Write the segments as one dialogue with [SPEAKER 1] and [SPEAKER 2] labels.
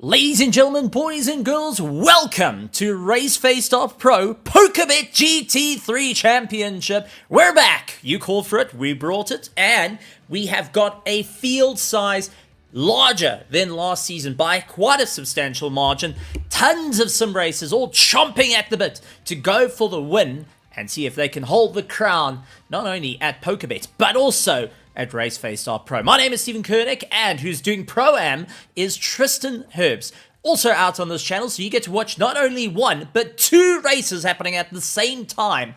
[SPEAKER 1] Ladies and gentlemen, boys and girls, welcome to RaceFace.Pro PokerBet GT3 Championship. We're back. You called for it, we brought it, and we have got a field size larger than last season by quite a substantial margin. Tons of sim racers all chomping at the bit to go for the win and see if they can hold the crown, not only at PokerBet, but also at RaceFace.Pro. My name is Stephen Koenig, and who's doing Pro-Am is Tristan Herbs. Also out on this channel, so you get to watch not only one, but two races happening at the same time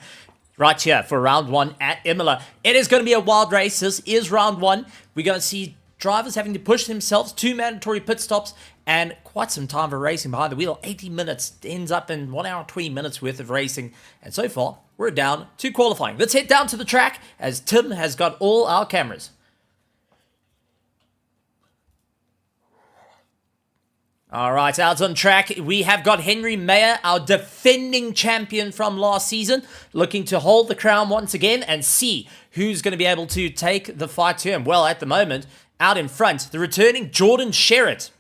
[SPEAKER 1] right here for round one at Imola. It is going to be a wild race. This is round one. We're going to see drivers having to push themselves, 2 mandatory pit stops, and quite some time for racing behind the wheel. 80 minutes ends up in 1 hour 20 minutes worth of racing, and so far we're down to qualifying. Let's head down to the track as Tim has got all our cameras. All right, out on track, we have got Henry Mayer, our defending champion from last season, looking to hold the crown once again and see who's going to be able to take the fight to him. Well, at the moment, out in front, the returning Jordan Sherratt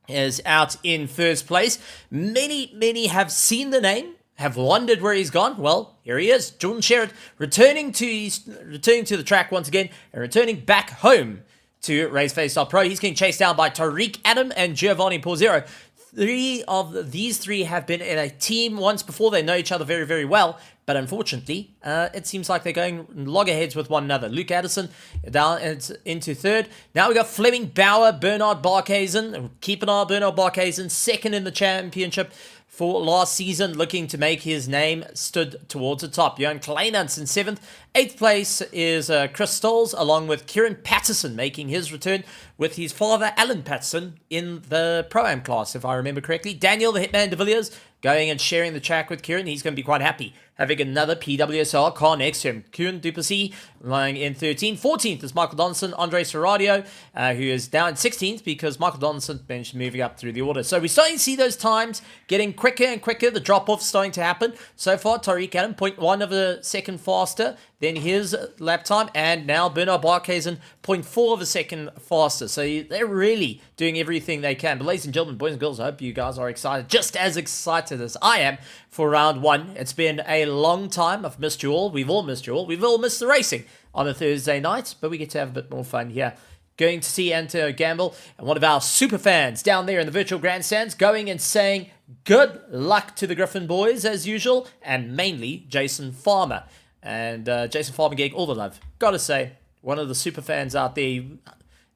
[SPEAKER 1] is out in first place. Many have seen the name, have wondered where he's gone. Well, here he is, Jordan Sherratt, returning to the track once again and returning back home to RaceFace.Pro. He's getting chased down by Tariq Adam and Giovanni Porzero. These three have been in a team once before. They know each other very, very well. But unfortunately, it seems like they're going loggerheads with one another. Luke Addison down into third. Now we got Fleming Bauer, Bernard Barkhuizen. Keep an eye on Bernard Barkhuizen, second in the championship. for last season, looking to make his name stood towards the top. Johan Kleinans in 7th. 8th place is Chris Stolz, along with Kieran Patterson making his return with his father, Alan Patterson, in the Pro-Am class, if I remember correctly. Daniel, the Hitman de Villiers, going and sharing the track with Kieran. He's going to be quite happy having another PWSR car next to him. Kieran Duplessis lying in 13th. 14th is Michael Donaldson, Andre Serradio, who is now in 16th because Michael Donaldson managed moving up through the order. So we're starting to see those times getting quicker and quicker. The drop-off starting to happen. So far, Tariq Adam, 0.1 of a second faster than his lap time, and now Bernard Barkhuizen, 0.4 of a second faster. So they're really doing everything they can. But ladies and gentlemen, boys and girls, I hope you guys are excited, just as excited as I am for round 1. It's been a long time. I've missed you all. We've all missed you all. We've all missed the racing on a Thursday night, but we get to have a bit more fun here. Going to see Antonio Gamble and one of our super fans down there in the virtual grandstands going and saying good luck to the Griffin boys as usual, and mainly Jason Farmer. And Jason Farmer getting all the love. Gotta say, one of the super fans out there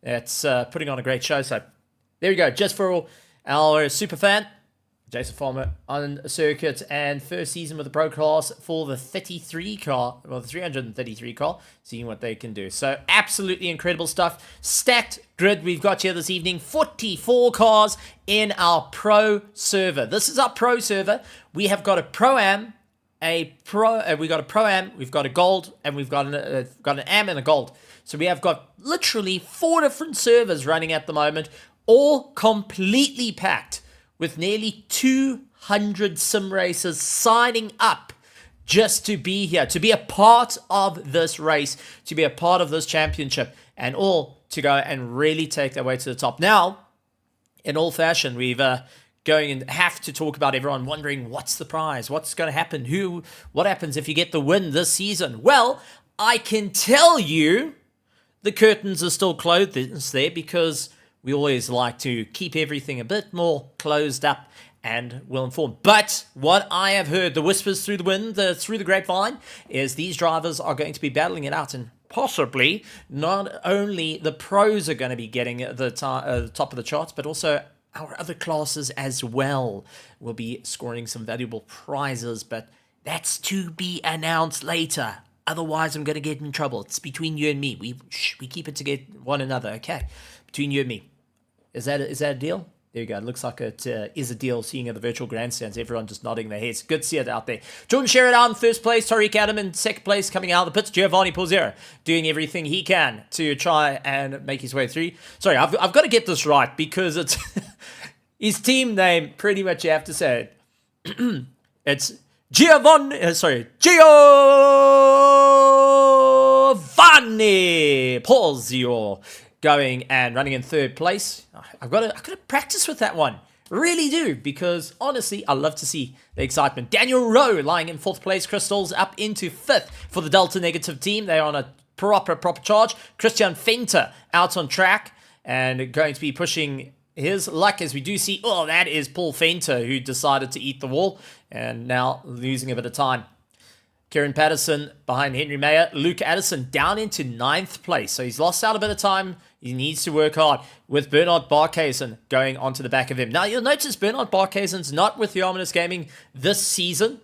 [SPEAKER 1] that's putting on a great show. So there you go, just for our super fan, Jason Farmer on circuit and first season with the Pro class for the 33 car, well, the 333 car, seeing what they can do. So absolutely incredible stuff. Stacked grid we've got here this evening. 44 cars in our Pro server. This is our Pro server. We have got a Pro-Am, we got a Pro-Am, we've got a Gold, and we've got an Am and a Gold. So we have got literally 4 different servers running at the moment, all completely packed with nearly 200 sim racers signing up just to be here, to be a part of this race, to be a part of this championship, and all to go and really take their way to the top. Now, in all fashion, we've going and have to talk about everyone wondering what's the prize, what's going to happen, what happens if you get the win this season. Well, I can tell you the curtains are still closed there because we always like to keep everything a bit more closed up and well-informed. But what I have heard, the whispers through the wind, through the grapevine, is these drivers are going to be battling it out, and possibly not only the pros are going to be getting the top of the charts, but also our other classes as well will be scoring some valuable prizes, but that's to be announced later. Otherwise, I'm going to get in trouble. It's between you and me. We keep it to get one another, okay? Between you and me. Is that a deal? There you go. It looks like it is a deal, seeing at the virtual grandstands. Everyone just nodding their heads. Good to see it out there. Jordan Sherratt out in first place. Tariq Adam in second place, coming out of the pits. Giovanni Pozzera doing everything he can to try and make his way through. Sorry, I've got to get this right because it's his team name. Pretty much you have to say it. It's Giovanni Pozzio going and running in third place. I've got to practice with that one. Really do, because honestly, I love to see the excitement. Daniel Rowe lying in fourth place. Crystals up into fifth for the Delta Negative team. They're on a proper charge. Christian Fenter out on track and going to be pushing his luck, as we do see. Oh, that is Paul Fenter, who decided to eat the wall and now losing a bit of time. Kieran Patterson behind Henry Mayer. Luke Addison down into ninth place. So he's lost out a bit of time. He needs to work hard, with Bernard Barkhuizen going onto the back of him. Now, you'll notice Bernard Barkhuizen's not with the Ominous Gaming this season.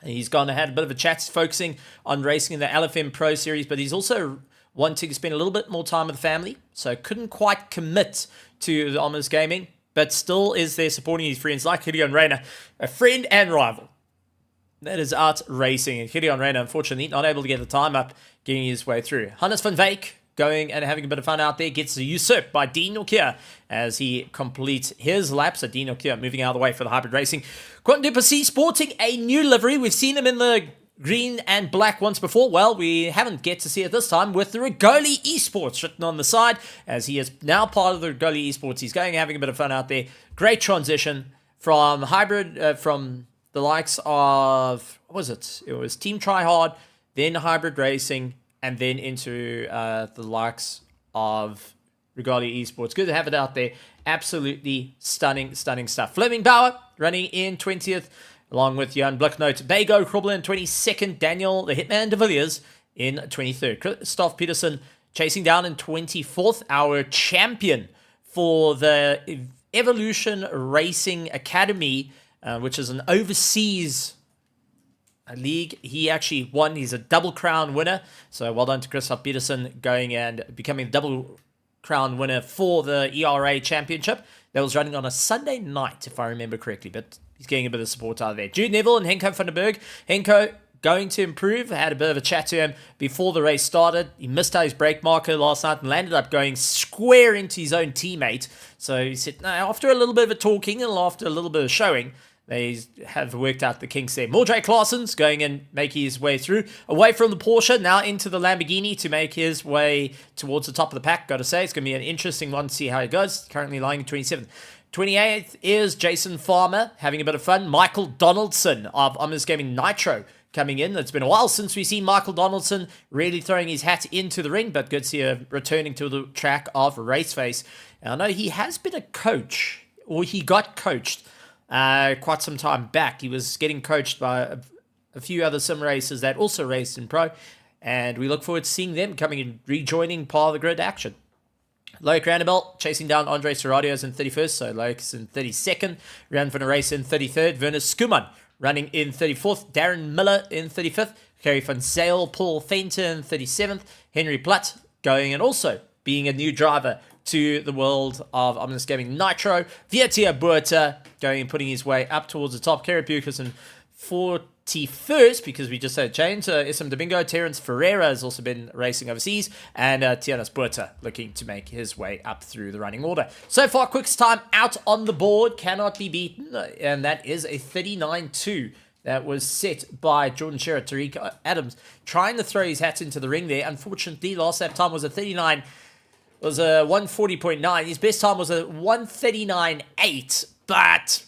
[SPEAKER 1] He's gone and had a bit of a chat, focusing on racing in the LFM Pro Series, but he's also wanting to spend a little bit more time with the family, so couldn't quite commit to the Ominous Gaming, but still is there supporting his friends like Gideon Rayner, a friend and rival that is out racing. And Gideon Rayner, unfortunately, not able to get the time up, getting his way through. Hannes van Wyk going and having a bit of fun out there, gets usurped by Dean Nokia as he completes his lap. So Dean Nokia moving out of the way for the hybrid racing. Quentin Duplessis sporting a new livery. We've seen him in the green and black once before. Well, we haven't get to see it this time with the Rigoli Esports written on the side, as he is now part of the Rigoli Esports. He's going and having a bit of fun out there. Great transition from hybrid, from the likes of, what was it? It was Team Tryhard, then hybrid racing, and then into the likes of Rigoli Esports. Good to have it out there. Absolutely stunning stuff. Fleming Bauer running in 20th, along with Jan Blicknote. Bago Krobler in 22nd. Daniel, the Hitman de Villiers, in 23rd. Christoph Peterson chasing down in 24th. Our champion for the Evolution Racing Academy which is an overseas league. He actually won. He's a double crown winner. So well done to Christoph Peterson going and becoming the double crown winner for the ERA Championship. That was running on a Sunday night, if I remember correctly, but he's getting a bit of support out of there. Jude Neville and Henko van den Berg. Henko going to improve. I had a bit of a chat to him before the race started. He missed out his brake marker last night and landed up going square into his own teammate. So he said, no, after a little bit of a talking and after a little bit of showing, they have worked out the kinks there. Mordred Claessen's going and making his way through. Away from the Porsche, now into the Lamborghini to make his way towards the top of the pack. Got to say, it's going to be an interesting one to see how it goes. Currently lying in 27th. 28th is Jason Farmer, having a bit of fun. Michael Donaldson of Omnis Gaming Nitro coming in. It's been a while since we've seen Michael Donaldson really throwing his hat into the ring, but good to see him returning to the track of RaceFace. And I know he has been a coach, or he got coached quite some time back. He was getting coached by a few other sim racers that also raced in Pro, and we look forward to seeing them coming and rejoining part of the grid action. Loic Randebelt chasing down Andre Serradios in 31st, so Loic's in 32nd. Ran van der Race in 33rd. Werner Skuman running in 34th. Darren Miller in 35th. Kerry van Zale, Paul Fenter in 37th. Henry Platt going and also being a new driver to the world of Omnis Gaming Nitro. Vietia Buerta going and putting his way up towards the top. Kerry Bucas in 41st, because we just had a change. SM Domingo, Terence Ferreira has also been racing overseas, and Tianas Buerta looking to make his way up through the running order. So far, quickest time out on the board, cannot be beaten, and that is a 39.2. That was set by Jordan Sherratt. Tariq Adams trying to throw his hat into the ring there. Unfortunately, last lap time was a 39. Was a 140.9. His best time was a 139.8, but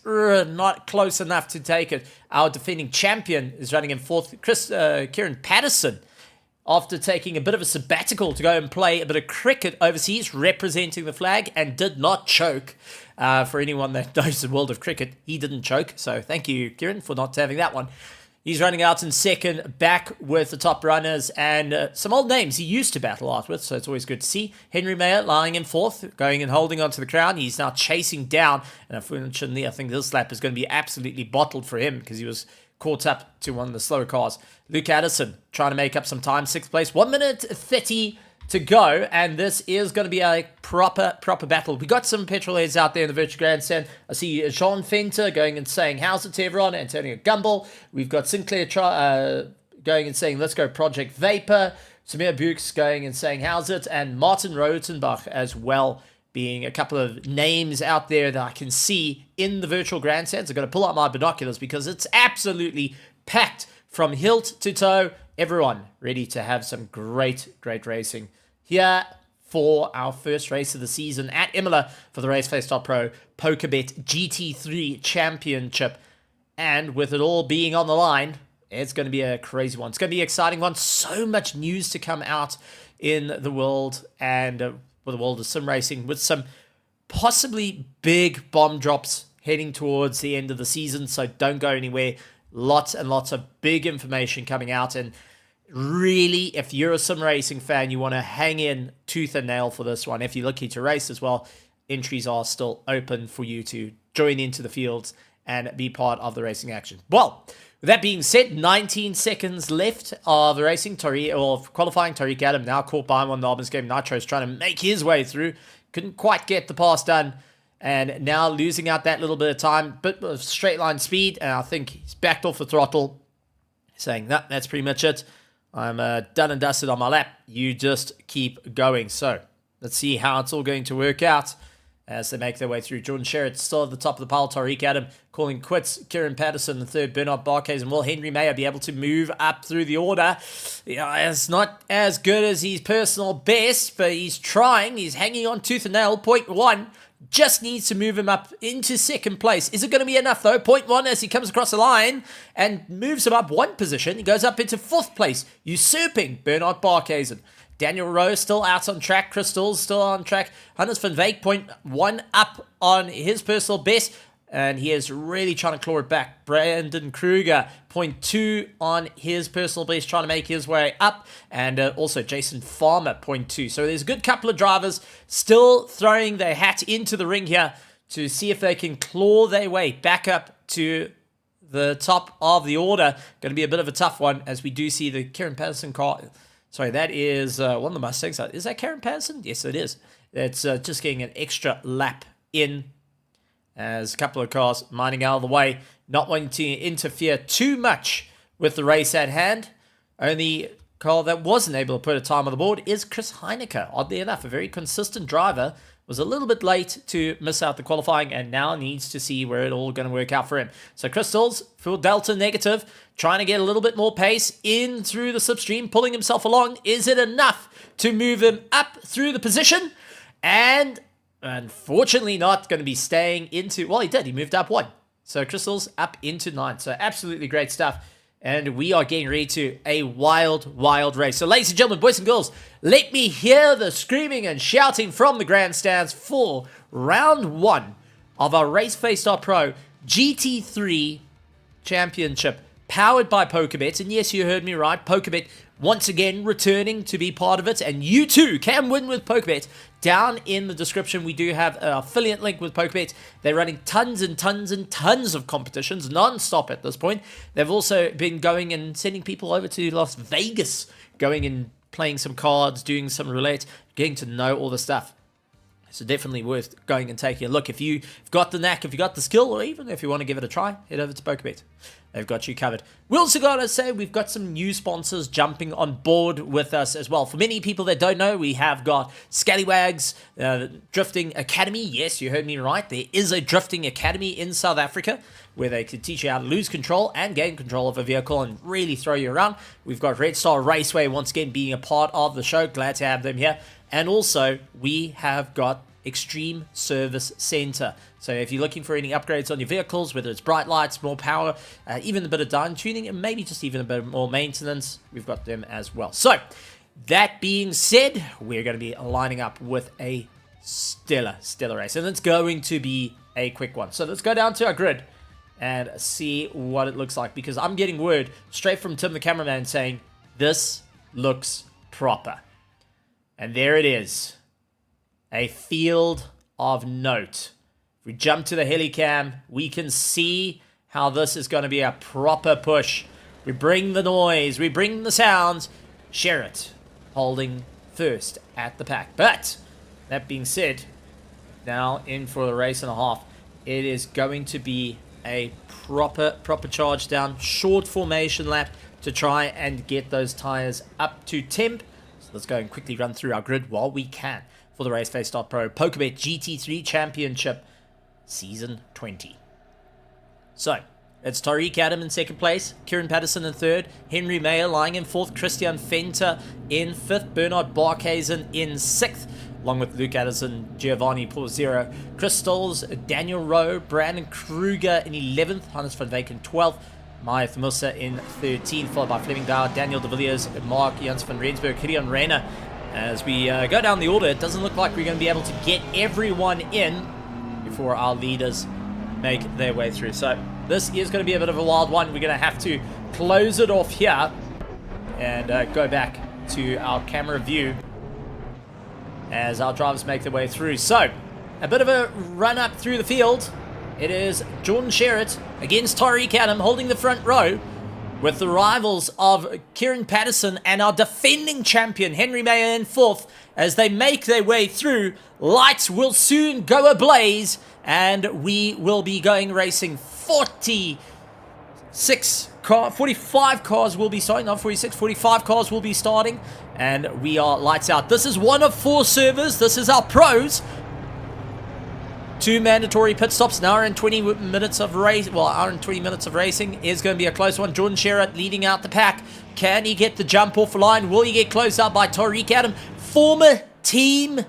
[SPEAKER 1] not close enough to take it. Our defending champion is running in fourth. Kieran Patterson, after taking a bit of a sabbatical to go and play a bit of cricket overseas, representing the flag, and did not choke. For anyone that knows the world of cricket, he didn't choke. So thank you, Kieran, for not having that one. He's running out in second, back with the top runners and some old names he used to battle out with, so it's always good to see. Henry Mayer lying in fourth, going and holding onto the crown. He's now chasing down, and unfortunately, I think this lap is going to be absolutely bottled for him because he was caught up to one of the slower cars. Luke Addison trying to make up some time, sixth place. 1 minute 30 to go, and this is going to be a proper battle. We got some petrol heads out there in the virtual grandstand. I see Jean Fenter going and saying how's it to everyone, Antonio Gumbel. We've got Sinclair going and saying let's go Project Vapor. Samir Bukes going and saying how's it, and Martin Rotenbach as well, being a couple of names out there that I can see in the virtual grandstands. I've got to pull out my binoculars because it's absolutely packed from hilt to toe. Everyone ready to have some great racing here for our first race of the season at Imola for the RaceFace.Pro PokerBet GT3 Championship. And with it all being on the line, it's going to be a crazy one. It's going to be an exciting one. So much news to come out in the world and with the world of sim racing, with some possibly big bomb drops heading towards the end of the season. So don't go anywhere. Lots and lots of big information coming out, and really, if you're a sim racing fan, you want to hang in tooth and nail for this one. If you're lucky to race as well, entries are still open for you to join into the fields and be part of the racing action. Well, with that being said, 19 seconds left of the racing. Qualifying. Tariq Adam now caught by one of the Omnis Gaming Nitros, trying to make his way through. Couldn't quite get the pass done. And now losing out that little bit of time, bit of straight line speed, and I think he's backed off the throttle, saying that's pretty much it. I'm done and dusted on my lap. You just keep going. So let's see how it's all going to work out as they make their way through. Jordan Sherratt still at the top of the pile. Tariq Adam calling quits. Kieran Patterson the third. Bernard Barkes, and will Henry Mayer be able to move up through the order? Yeah, it's not as good as his personal best, but he's trying. He's hanging on tooth and nail. 0.1. Just needs to move him up into second place. Is it going to be enough, though? 0.1 as he comes across the line and moves him up one position. He goes up into fourth place, usurping Bernard Barkhazen. Daniel Rowe still out on track. Crystal's still on track. Hannes van Veek, 0.1 up on his personal best. And he is really trying to claw it back. Brandon Kruger, 0.2 on his personal best, trying to make his way up. And also Jason Farmer, 0.2. So there's a good couple of drivers still throwing their hat into the ring here to see if they can claw their way back up to the top of the order. Going to be a bit of a tough one as we do see the Kieran Patterson car. Sorry, that is one of the Mustangs. Is that Kieran Patterson? Yes, it is. It's just getting an extra lap in as a couple of cars mining out of the way, not wanting to interfere too much with the race at hand. Only car that wasn't able to put a time on the board is Chris Heineke. Oddly enough, a very consistent driver. Was a little bit late to miss out the qualifying and now needs to see where it all going to work out for him. So Crystals, full delta negative, trying to get a little bit more pace in through the slipstream, pulling himself along. Is it enough to move him up through the position? And unfortunately not going to be staying into... Well, he did. He moved up 1. So Crystals up into 9. So absolutely great stuff. And we are getting ready to a wild, wild race. So ladies and gentlemen, boys and girls, let me hear the screaming and shouting from the grandstands for round 1 of our RaceFace.Pro GT3 Championship, powered by PokerBet. And yes, you heard me right, PokerBet once again returning to be part of it. And you too can win with PokerBet. Down in the description, we do have an affiliate link with PokerBet. They're running tons and tons and tons of competitions, non-stop at this point. They've also been going and sending people over to Las Vegas, going and playing some cards, doing some roulette, getting to know all the stuff. So definitely worth going and taking a look. If you've got the knack, if you've got the skill, or even if you want to give it a try, head over to PokerBet. They've got you covered. We also got to say we've got some new sponsors jumping on board with us as well. For many people that don't know, we have got Scallywags Drifting Academy. Yes, you heard me right. There is a drifting academy in South Africa where they can teach you how to lose control and gain control of a vehicle and really throw you around. We've got Red Star Raceway once again being a part of the show. Glad to have them here. And also, we have got Extreme Service Center. So if you're looking for any upgrades on your vehicles, whether it's bright lights, more power, even a bit of dyno tuning, and maybe just even a bit more maintenance, we've got them as well. So that being said, we're going to be lining up with a stellar race, and it's going to be a quick one. So let's go down to our grid and see what it looks like, because I'm getting word straight from Tim the cameraman saying this looks proper. And there it is. A field of note. If we jump to the helicam, we can see how this is going to be a proper push. We bring the noise, we bring the sounds. Sherratt holding first at the pack. But that being said, now in for a race and a half. It is going to be a proper charge down, short formation lap to try and get those tires up to temp. So let's go and quickly run through our grid while we can for the RaceFace.Pro PokerBet GT3 Championship Season 20. So, it's Tariq Adam in second place, Kieran Patterson in third, Henry Mayer lying in fourth, Christian Venter in fifth, Bernard Barkhuizen in sixth, along with Luke Addison, Giovanni Porzero, Chris Stolz, Daniel Rowe, Brandon Kruger in 11th, Hannes van Veek in 12th, Maya Famusa in 13th, followed by Fleming Dow, Daniel de Villiers, Mark Jans van Rensburg, Gideon Reiner. As we go down the order, it doesn't look like we're going to be able to get everyone in before our leaders make their way through. So this is going to be a bit of a wild one. We're going to have to close it off here and go back to our camera view as our drivers make their way through. So a bit of a run up through the field. It is Jordan Sherratt against Tariq Adam holding the front row, with the rivals of Kieran Patterson and our defending champion Henry Mayer in fourth. As they make their way through, lights will soon go ablaze, and we will be going racing. 45 cars will be starting, not 46, 45 cars will be starting, and we are lights out. This is one of 4 servers. This is our pros. 2 mandatory pit stops, an hour and 20 minutes of race. Well, hour and 20 minutes of racing is going to be a close one. Jordan Sherratt leading out the pack. Can he get the jump off the line? Will he get closed out by Tariq Adam? Former team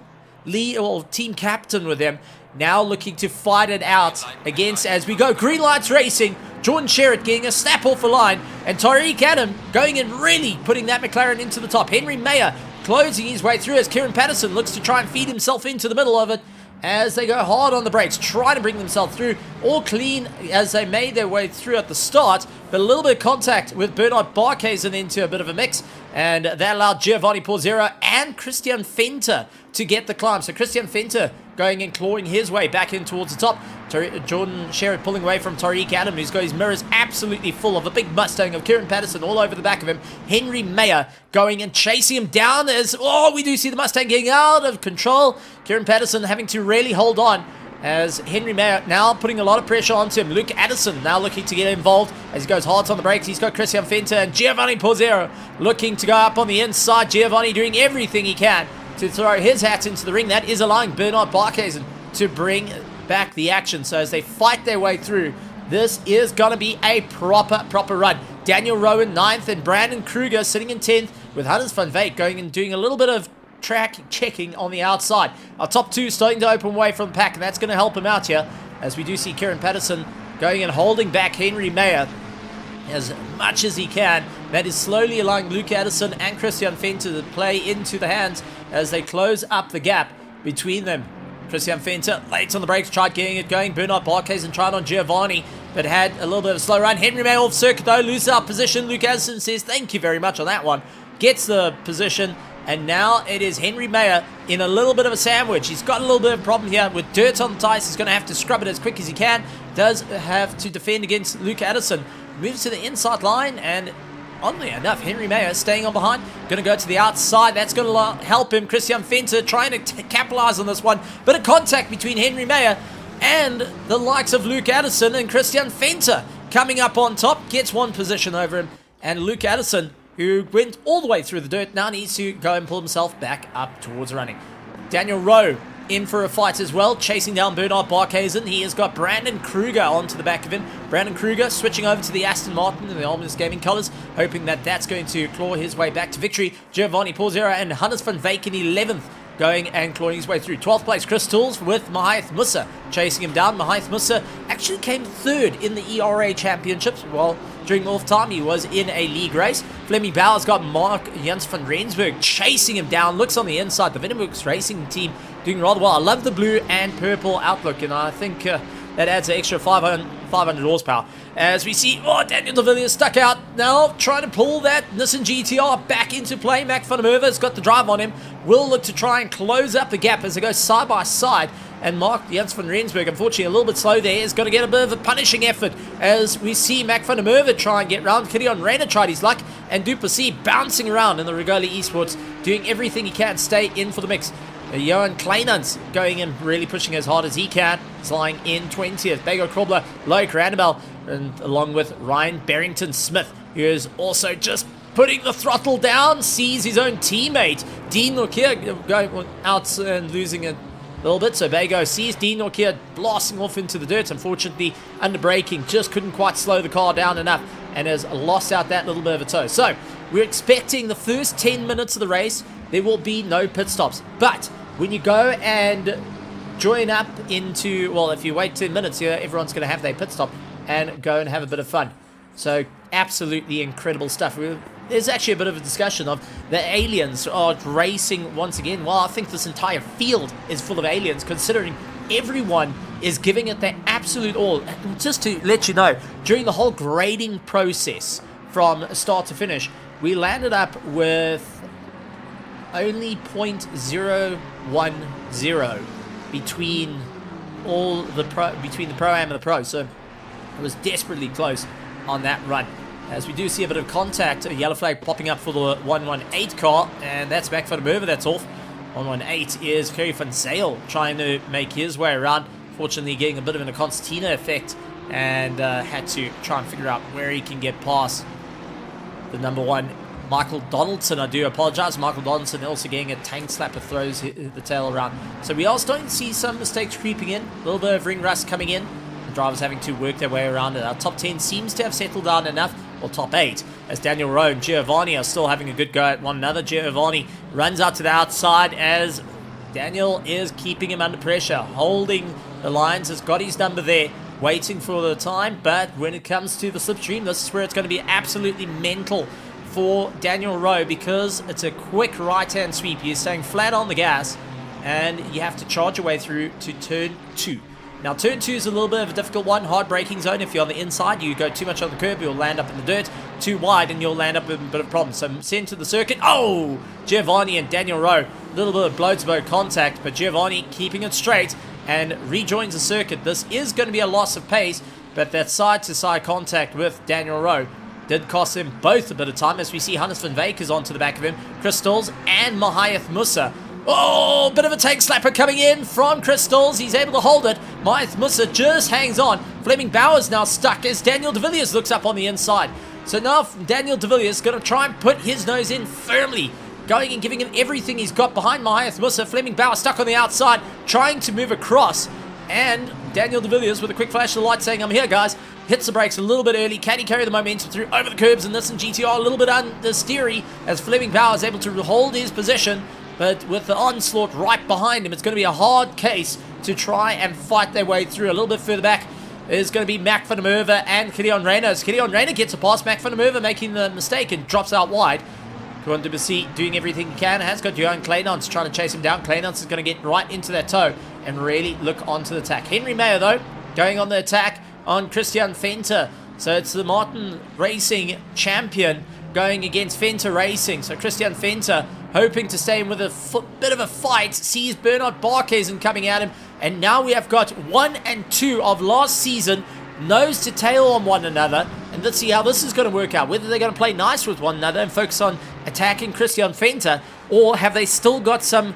[SPEAKER 1] lead or team captain with him. Now looking to fight it out against, as we go, green lights racing. Jordan Sherratt getting a snap off the line, and Tariq Adam going and really putting that McLaren into the top. Henry Mayer closing his way through as Kieran Patterson looks to try and feed himself into the middle of it, as they go hard on the brakes, trying to bring themselves through. All clean as they made their way through at the start, but a little bit of contact with Bernard Barkhuizen into a bit of a mix, and that allowed Giovanni Porzero and Christian Venter to get the climb. So Christian Venter going and clawing his way back in towards the top. Jordan Sherratt pulling away from Tariq Adam, who's got his mirrors absolutely full of a big Mustang of Kieran Patterson all over the back of him. Henry Mayer going and chasing him down as, we do see the Mustang getting out of control. Kieran Patterson having to really hold on as Henry Mayer now putting a lot of pressure onto him. Luke Addison now looking to get involved as he goes hard on the brakes. He's got Christian Fenter and Giovanni Pozzero looking to go up on the inside. Giovanni doing everything he can to throw his hat into the ring. That is allowing Bernard Barkhuizen to bring back the action. So as they fight their way through, this is going to be a proper run. Daniel Rowan 9th and Brandon Kruger sitting in 10th, with Hannes van Veek going and doing a little bit of track checking on the outside. Our top two starting to open way from the pack, and that's going to help him out here as we do see Kieran Patterson going and holding back Henry Mayer as much as he can. That is slowly allowing Luke Addison and Christian Fenter to play into the hands as they close up the gap between them. Christian Fenter late on the brakes, tried getting it going. Bernard Barkhuizen tried on Giovanni, but had a little bit of a slow run. Henry Mayer off circuit though, loses our position. Luke Addison says thank you very much on that one. Gets the position, and now it is Henry Mayer in a little bit of a sandwich. He's got a little bit of a problem here with dirt on the tires. He's going to have to scrub it as quick as he can. Does have to defend against Luke Addison. Moves to the inside line, and oddly enough, Henry Mayer staying on behind. Going to go to the outside. That's going to help him. Christian Fenter trying to capitalize on this one. Bit of contact between Henry Mayer and the likes of Luke Addison, and Christian Fenter coming up on top. Gets one position over him. And Luke Addison, who went all the way through the dirt, now needs to go and pull himself back up towards running. Daniel Rowe in for a fight as well, chasing down Bernard Barkhuizen. He has got Brandon Kruger onto the back of him. Brandon Kruger switching over to the Aston Martin in the Ominous Gaming colours, hoping that that's going to claw his way back to victory. Giovanni Porzera and Hannes van Veek in 11th, going and clawing his way through. 12th place, Chris Tools with Mahaith Musa chasing him down. Mahaith Musa actually came third in the ERA Championships. Well, during off time, he was in a league race. Fleming Bauer's got Mark Jens van Rensburg chasing him down. Looks on the inside. The Venomworks Racing team doing rather well. I love the blue and purple outlook, and I think that adds an extra 500 horsepower. As we see, Daniel de Villiers stuck out now, trying to pull that Nissan GTR back into play. Mac van der Merwe has got the drive on him. Will look to try and close up the gap as they go side by side. And Mark Jens van Rensburg, unfortunately a little bit slow there, is going to get a bit of a punishing effort as we see Mac van der Merwe try and get round. Kilian Rayner tried his luck, and Duplessis bouncing around in the Regoli Esports, doing everything he can to stay in for the mix. Johan Kleinans going and really pushing as hard as he can, flying in 20th. Bego Krobler, Loic Randebel, and along with Ryan Barrington Smith, who is also just putting the throttle down, sees his own teammate Dean Norkia going out and losing a little bit. So Bego sees Dean Norkia blasting off into the dirt. Unfortunately, under braking, just couldn't quite slow the car down enough and has lost out that little bit of a toe. So we're expecting the first 10 minutes of the race, there will be no pit stops. But when you go and join up into, well, if you wait 10 minutes, everyone's going to have their pit stop and go and have a bit of fun. So absolutely incredible stuff. There's actually a bit of a discussion of the aliens are racing once again. Well, I think this entire field is full of aliens, considering everyone is giving it their absolute all. Just to let you know, during the whole grading process from start to finish, we landed up with only 0.010 between the Pro-Am and the Pro. So it was desperately close on that run. As we do see a bit of contact, a yellow flag popping up for the 118 car, and that's Mac van der Merwe, that's off. 118 is Kerry van Zale trying to make his way around, fortunately getting a bit of an concertina effect, and had to try and figure out where he can get past the number one, Michael Donaldson. I do apologize. Michael Donaldson also getting a tank slapper, throws the tail around. So we are starting to see some mistakes creeping in, a little bit of ring rust coming in. Drivers having to work their way around it. Our top 10 seems to have settled down enough, or top 8, as Daniel Rowe and Giovanni are still having a good go at one another. Giovanni runs out to the outside as Daniel is keeping him under pressure, holding the lines, has got his number there, waiting for the time. But when it comes to the slipstream, this is where it's going to be absolutely mental for Daniel Rowe, because it's a quick right-hand sweep. You're staying flat on the gas, and you have to charge your way through to turn 2. Now, turn 2 is a little bit of a difficult one, hard braking zone. If you're on the inside, you go too much on the curb, you'll land up in the dirt. Too wide, and you'll land up in a bit of a problem. So, send to the circuit. Oh! Giovanni and Daniel Rowe, a little bit of blow-to-blow contact, but Giovanni keeping it straight and rejoins the circuit. This is going to be a loss of pace, but that side-to-side contact with Daniel Rowe did cost them both a bit of time, as we see Hannes van Veek is onto the back of him, Crystals and Mahath Musa. Oh, bit of a tank slapper coming in from Crystals. He's able to hold it. Mahath Musa just hangs on. Fleming Bauer's now stuck as Daniel de Villiers looks up on the inside. So now Daniel de Villiers is going to try and put his nose in firmly, going and giving him everything he's got behind Mahath Musa. Fleming Bauer stuck on the outside, trying to move across. And Daniel de Villiers with a quick flash of the light saying, I'm here, guys. Hits the brakes a little bit early. Can he carry the momentum through over the curbs? And this in GTR a little bit understeery as Fleming Bauer is able to hold his position. But with the onslaught right behind him, it's going to be a hard case to try and fight their way through. A little bit further back is going to be Mac van der Merwe and Gideon Reyna. As Gideon Reyna gets a pass, Mac van der Merwe making the mistake and drops out wide. Juan Dubussy doing everything he can. Has got Johan Kleinans trying to chase him down. Kleinans is going to get right into that toe and really look onto the attack. Henry Mayer, though, going on the attack on Christian Venter. So it's the Martin Racing champion going against Venter Racing. So Christian Venter hoping to stay in with a bit of a fight. Sees Bernard Barkhuizen coming at him. And now we have got 1 and 2 of last season, nose to tail on one another. And let's see how this is going to work out. Whether they're going to play nice with one another and focus on attacking Christian Venter, or have they still got some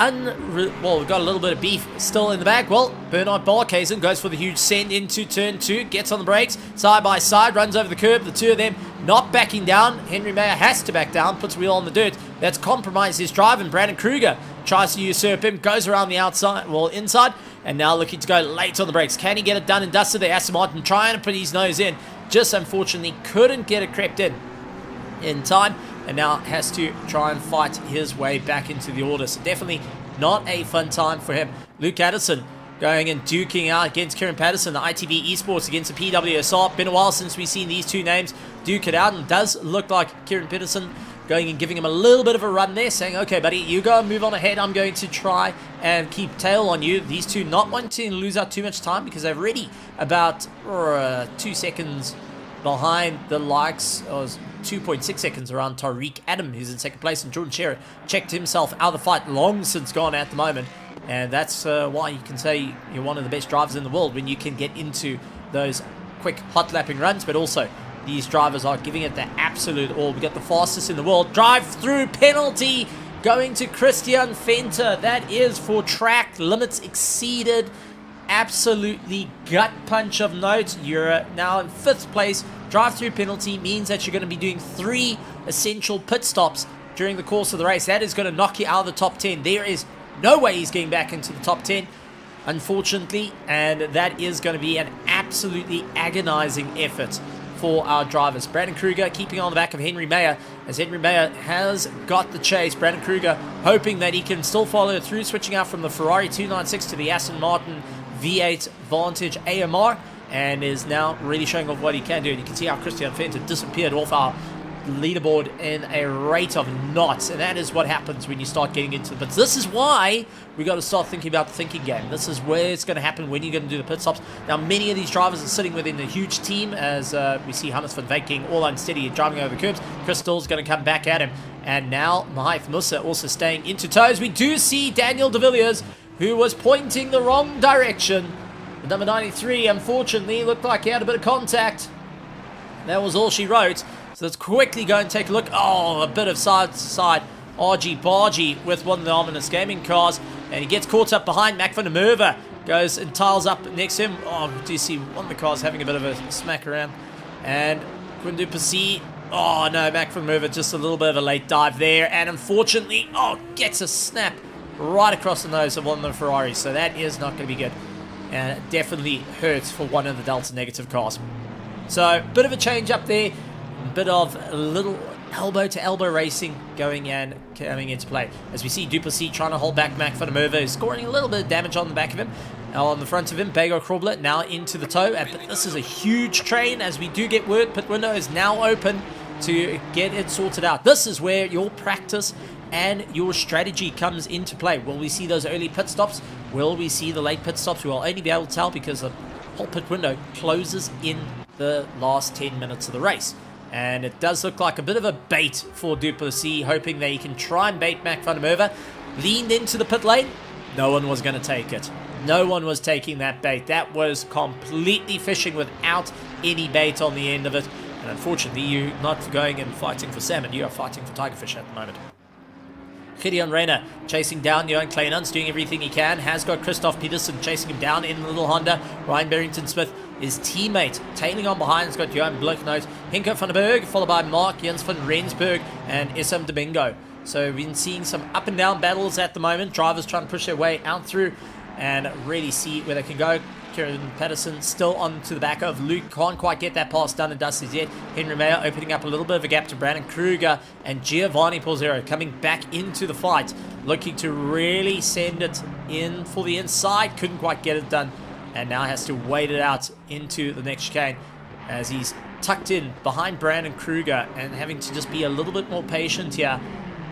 [SPEAKER 1] well, we've got a little bit of beef still in the bag. Well, Bernard Barkhuizen goes for the huge send into turn 2, gets on the brakes, side by side, runs over the curb. The two of them not backing down. Henry Mayer has to back down, puts a wheel on the dirt. That's compromised his drive, and Brandon Kruger tries to usurp him, goes around the outside, well, inside, and now looking to go late on the brakes. Can he get it done and dusted there? Aston Martin trying to put his nose in, just unfortunately couldn't get it crept in time, and now has to try and fight his way back into the order. So definitely not a fun time for him. Luke Addison going and duking out against Kieran Patterson, the ITV Esports against the PWSR. Been a while since we've seen these two names duke it out, and does look like Kieran Patterson going and giving him a little bit of a run there, saying, okay, buddy, you go and move on ahead. I'm going to try and keep tail on you. These two not wanting to lose out too much time, because they're already about 2 seconds behind the likes of 2.6 seconds around Tariq Adam, who's in second place, and Jordan Sherratt checked himself out of the fight, long since gone at the moment. And that's why you can say you're one of the best drivers in the world, when you can get into those quick hot lapping runs. But also, these drivers are giving it the absolute all. We got the fastest in the world drive-through penalty going to Christian Venter. That is for track limits exceeded. Absolutely gut punch of note. You're now in 5th place. Drive-through penalty means that you're going to be doing 3 essential pit stops during the course of the race. That is going to knock you out of the top 10. There is no way he's getting back into the top 10, unfortunately, and that is going to be an absolutely agonizing effort for our drivers. Brandon Kruger keeping on the back of Henry Mayer, as Henry Mayer has got the chase. Brandon Kruger hoping that he can still follow through, switching out from the Ferrari 296 to the Aston Martin V8 Vantage AMR, and is now really showing off what he can do. And you can see how Christian Venter disappeared off our leaderboard in a rate of knots, and that is what happens when you start getting into it. But this is why we got to start thinking about the thinking game. This is where it's going to happen, when you're going to do the pit stops. Now, many of these drivers are sitting within a huge team, as we see Hannes van Veek getting all unsteady and driving over the curbs. Crystal's going to come back at him, and now Mahath Musa also staying into toes. We do see Daniel de Villiers, who was pointing the wrong direction. The number 93, unfortunately, looked like he had a bit of contact. That was all she wrote. So let's quickly go and take a look. Oh, a bit of side-to-side argy-bargy with one of the ominous gaming cars. And he gets caught up behind. Mac van der Merwe goes and tiles up next to him. Oh, do you see one of the cars having a bit of a smack around? And Quindu Passi. Oh, no, Mac van der Merwe just a little bit of a late dive there. And unfortunately, gets a snap right across the nose of one of the Ferraris. So that is not going to be good. And it definitely hurts for one of the Delta Negative cars. So, bit of a change up there. Bit of a little elbow-to-elbow racing going and coming into play. As we see Duplessis trying to hold back Mac van der Merwe, scoring a little bit of damage on the back of him. On the front of him, Bego Krobler now into the toe. But this is a huge train, as we do get word. Pit window is now open to get it sorted out. This is where your practice and your strategy comes into play. Will we see those early pit stops? Will we see the late pit stops? We will only be able to tell because the whole pit window closes in the last 10 minutes of the race. And it does look like a bit of a bait for Duplessis, hoping that he can try and bait Mac van der Merwe. Leaned into the pit lane. No one was going to take it. No one was taking that bait. That was completely fishing without any bait on the end of it. And unfortunately, you're not going and fighting for salmon. You are fighting for tigerfish at the moment. Gideon Reyna chasing down Johan Kleinans, doing everything he can. Has got Christoph Peterson chasing him down in the little Honda. Ryan Barrington-Smith, his teammate, tailing on behind. Has got Johan Blicknote, Hinko van der Berg, followed by Mark Jens van Rensburg and Issam Domingo. So we've been seeing some up and down battles at the moment. Drivers trying to push their way out through and really see where they can go. Kieran Patterson still on to the back of Luke. Can't quite get that pass done and dusted yet. Henry Mayer opening up a little bit of a gap to Brandon Kruger. And Giovanni Pozzero coming back into the fight. Looking to really send it in for the inside. Couldn't quite get it done. And now has to wait it out into the next chicane. As he's tucked in behind Brandon Kruger. And having to just be a little bit more patient here.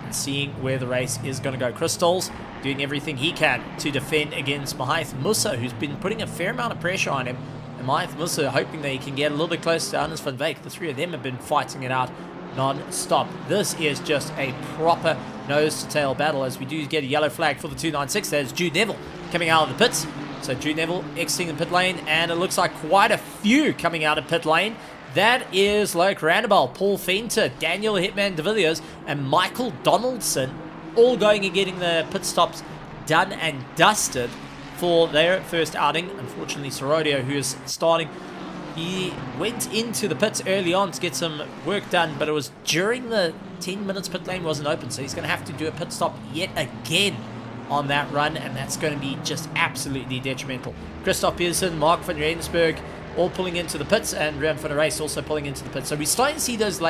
[SPEAKER 1] And seeing where the race is going to go. Crystals doing everything he can to defend against Mahath Musa, who's been putting a fair amount of pressure on him. And Mahath Musa hoping that he can get a little bit closer to Anders van Veek. The three of them have been fighting it out non-stop. This is just a proper nose-to-tail battle as we do get a yellow flag for the 296. There's Jude Neville coming out of the pits. So Jude Neville exiting the pit lane, and it looks like quite a few coming out of pit lane. That is Loic Randabal, Paul Fenter, Daniel Hitman de Villiers, and Michael Donaldson, all going and getting the pit stops done and dusted for their first outing. Unfortunately, Sorodio, who is starting, he went into the pits early on to get some work done, but it was during the 10 minutes pit lane wasn't open, so he's going to have to do a pit stop yet again on that run, and that's going to be just absolutely detrimental. Christoph Pearson, Mark van Rensburg, all pulling into the pits, and Rian van der Race also pulling into the pits. So we're starting to see those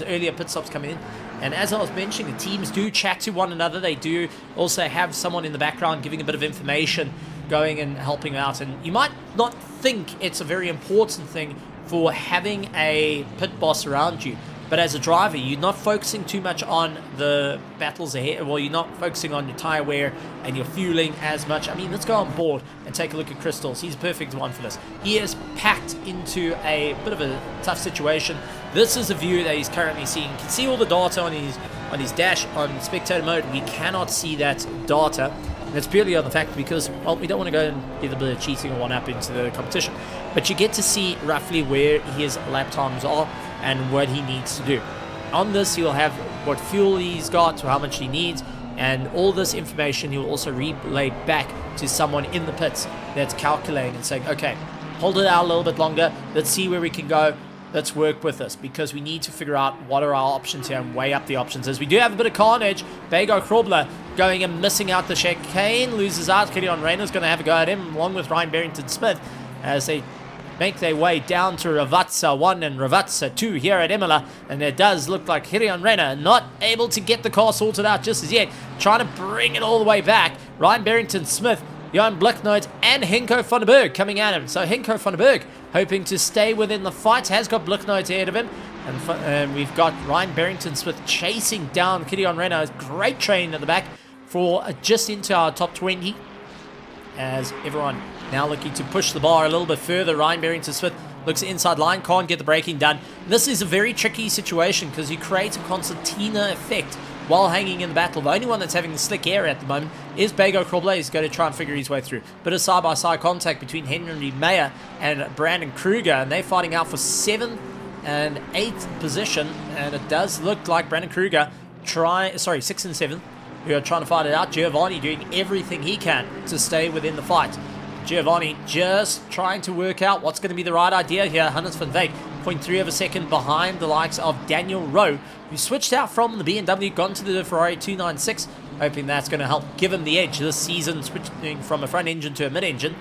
[SPEAKER 1] earlier pit stops coming in. And as I was mentioning, the teams do chat to one another. They do also have someone in the background giving a bit of information, going and helping out. And you might not think it's a very important thing for having a pit boss around you. But as a driver, you're not focusing too much on the battles ahead. Well, you're not focusing on your tire wear and your fueling as much. I mean, let's go on board and take a look at Crystals. He's a perfect one for this. He is packed into a bit of a tough situation. This is a view that he's currently seeing. You can see all the data on his dash on spectator mode. We cannot see that data. And it's purely on the fact because, well, we don't want to go and get a bit of cheating or one up into the competition. But you get to see roughly where his lap times are and what he needs to do. On this, he'll have what fuel he's got, how much he needs, and all this information he'll also relay back to someone in the pits that's calculating and saying, okay, hold it out a little bit longer, let's see where we can go, let's work with this, because we need to figure out what are our options here and weigh up the options. As we do have a bit of carnage, Bego Krobler going and missing out the chicane, loses out. Gideon Reyna's going to have a go at him, along with Ryan Barrington-Smith, as they make their way down to Ravazza 1 and Ravazza 2 here at Imola. And it does look like Gideon Reyna not able to get the car sorted out just as yet. Trying to bring it all the way back. Ryan Barrington-Smith, Johan Blicknote, and Hinko van der Berg coming at him. So Hinko van der Berg hoping to stay within the fight. Has got Blicknote ahead of him. And we've got Ryan Barrington-Smith chasing down Gideon Reyna. Great train at the back for just into our top 20. As everyone now looking to push the bar a little bit further. Ryan Barrington-Smith looks inside line, can't get the braking done. This is a very tricky situation because you create a concertina effect while hanging in the battle. The only one that's having the slick air at the moment is Bego Krobler. He's going to try and figure his way through. Bit of side-by-side contact between Henry Mayer and Brandon Kruger, and they're fighting out for 7th and 8th position, and it does look like Brandon Kruger 6th and 7th, who are trying to fight it out. Giovanni doing everything he can to stay within the fight. Giovanni just trying to work out what's going to be the right idea here. Hannes van Veek, 0.3 of a second behind the likes of Daniel Rowe, who switched out from the BMW, gone to the Ferrari 296, hoping that's going to help give him the edge this season, switching from a front engine to a mid-engine.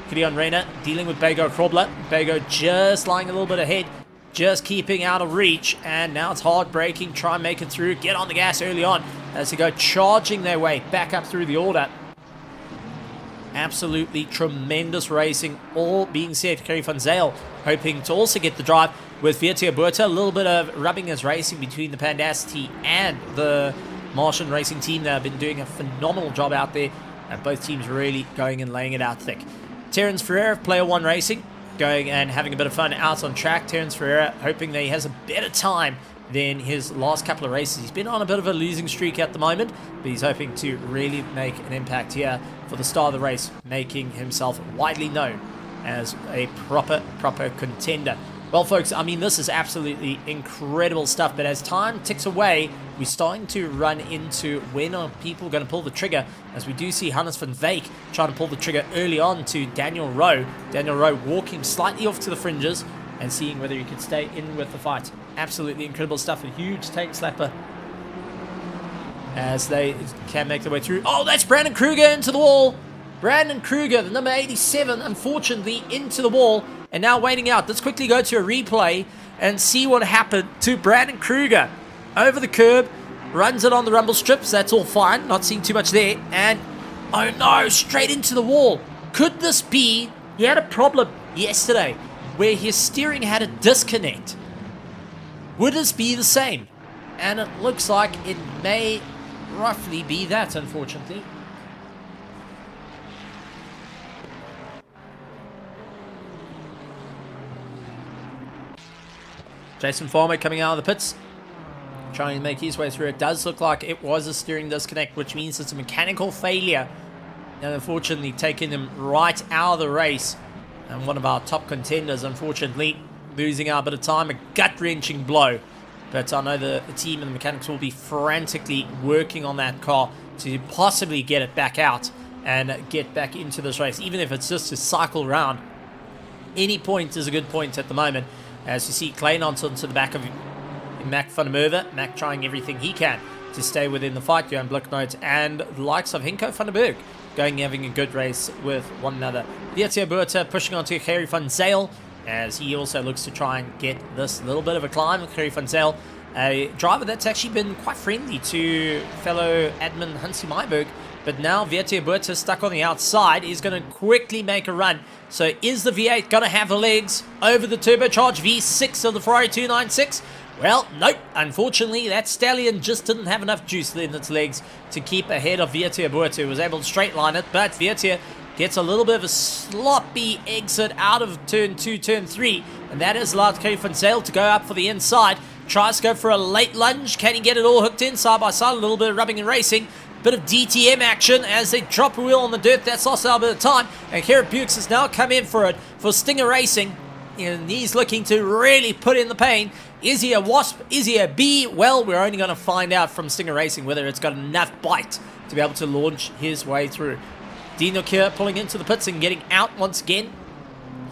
[SPEAKER 1] Gideon Reyna dealing with Bego Krobler. Bego just lying a little bit ahead, just keeping out of reach, and now it's hard braking, try and make it through, get on the gas early on as they go charging their way back up through the order. Absolutely tremendous racing, all being said. Kerry van Zyl hoping to also get the drive with Viertia Buerta. A little bit of rubbing as racing between the Pandacity and the Martian racing team. They have been doing a phenomenal job out there, and both teams really going and laying it out thick. Terence Ferreira, Player One Racing, going and having a bit of fun out on track. Terence Ferreira hoping that he has a better time than his last couple of races. He's been on a bit of a losing streak at the moment, but he's hoping to really make an impact here for the start of the race, making himself widely known as a proper contender. Well, folks, I mean, this is absolutely incredible stuff, but as time ticks away, we're starting to run into when are people going to pull the trigger, as we do see Hannes van Wyk trying to pull the trigger early on to Daniel Rowe. Daniel Rowe walking slightly off to the fringes and seeing whether he can stay in with the fight. Absolutely incredible stuff. A huge tank slapper as they can make their way through. Oh, that's Brandon Kruger into the wall. Brandon Kruger, the number 87, unfortunately into the wall and now waiting out. Let's quickly go to a replay and see what happened to Brandon Kruger. Over the curb, runs it on the rumble strips. That's all fine. Not seeing too much there. And, oh no, straight into the wall. Could this be, he had a problem yesterday where his steering had a disconnect. Would this be the same? And it looks like it may roughly be that, unfortunately. Jason Farmer coming out of the pits, trying to make his way through. It does look like it was a steering disconnect, which means it's a mechanical failure, and unfortunately taking him right out of the race. And one of our top contenders, unfortunately, losing out a bit of time. A gut-wrenching blow. But I know the team and the mechanics will be frantically working on that car to possibly get it back out and get back into this race, even if it's just to cycle around. Any point is a good point at the moment. As you see, Kleinans onto the back of Mac van der Merwe. Mac trying everything he can to stay within the fight. Johan Bluknoot and the likes of Henko van der Berg having a good race with one another. Dieter Buerta pushing onto Gerry van Zyl as he also looks to try and get this little bit of a climb. Gerry van Zyl, a driver that's actually been quite friendly to fellow admin Hansi Meiberg. But now Dieter Buerta stuck on the outside. He's going to quickly make a run. So is the V8 going to have the legs over the turbocharged V6 of the Ferrari 296? Well, nope. Unfortunately, that stallion just didn't have enough juice in its legs to keep ahead of Dieter Buerta, who was able to straight line it. But Dieter gets a little bit of a sloppy exit out of turn 2, turn 3. And that has allowed Gerry van Zyl to go up for the inside. Tries to go for a late lunge. Can he get it all hooked in side by side? A little bit of rubbing and racing. Bit of DTM action as they drop a wheel on the dirt. That's lost a bit of time. And Gerrit Bukes has now come in for it for Stinger Racing. And he's looking to really put in the pain. Is he a wasp? Is he a bee? Well, we're only going to find out from Stinger Racing whether it's got enough bite to be able to launch his way through. Dino Kier pulling into the pits and getting out once again.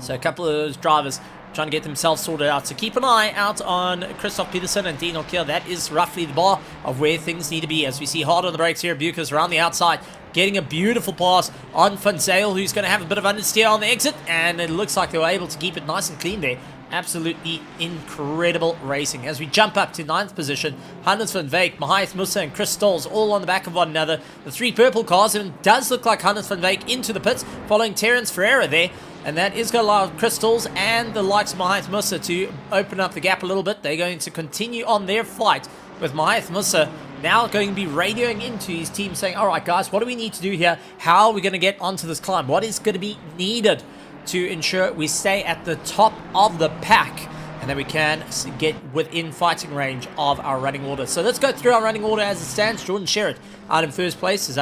[SPEAKER 1] So a couple of those drivers trying to get themselves sorted out. So keep an eye out on Christoph Peterson and Dino Kier. That is roughly the bar of where things need to be. As we see hard on the brakes here, Bukas around the outside, getting a beautiful pass on Van Zyl, who's going to have a bit of understeer on the exit. And it looks like they were able to keep it nice and clean there. Absolutely incredible racing. As we jump up to 9th position, Hannes van Wyk, Mahias Musa and Chris Stolz all on the back of one another. The three purple cars, and it does look like Hannes van Wyk into the pits, following Terence Ferreira there. And that is going to allow Crystals and the likes of Mahias Musa to open up the gap a little bit. They're going to continue on their fight with Mahias Musa now going to be radioing into his team saying, all right, guys, what do we need to do here? How are we going to get onto this climb? What is going to be needed to ensure we stay at the top of the pack and that we can get within fighting range of our running order? So let's go through our running order as it stands. Jordan Sherratt out in first place is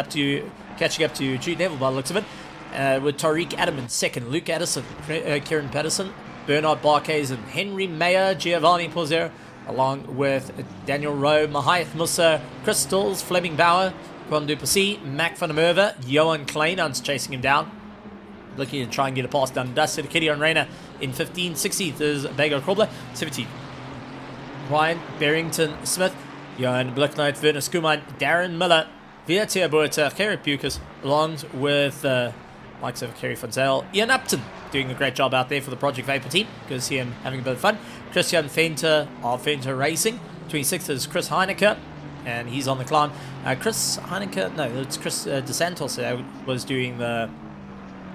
[SPEAKER 1] catching up to Jude Neville by the looks of it. With Tariq Adam in second, Luke Addison, Kieran Patterson, Bernard Barkes and Henry Mayer, Giovanni Pozzer, along with Daniel Rowe, Mahias Musa, Chris Stalls, Fleming Bauer, Quan Duplessis, Mac van der Merwe, Johan Kleinans chasing him down, looking to try and get a pass down. Dustin Kitty on Rayner in 15, 16th is Bago Krobler, 17th. Ryan Barrington Smith, Johan Bluknout, Werner Skuman, Darren Miller, Dieter Buerta, Gerrit Bukes, along with likes of Gerry van Zyl. Ian Upton doing a great job out there for the Project Vapor team. Good to see him having a bit of fun. Christian Fenter of Fenter Racing. 26th is Chris Heineke, and he's on the climb. Chris Heineke, no, it's Chris DeSantos was doing the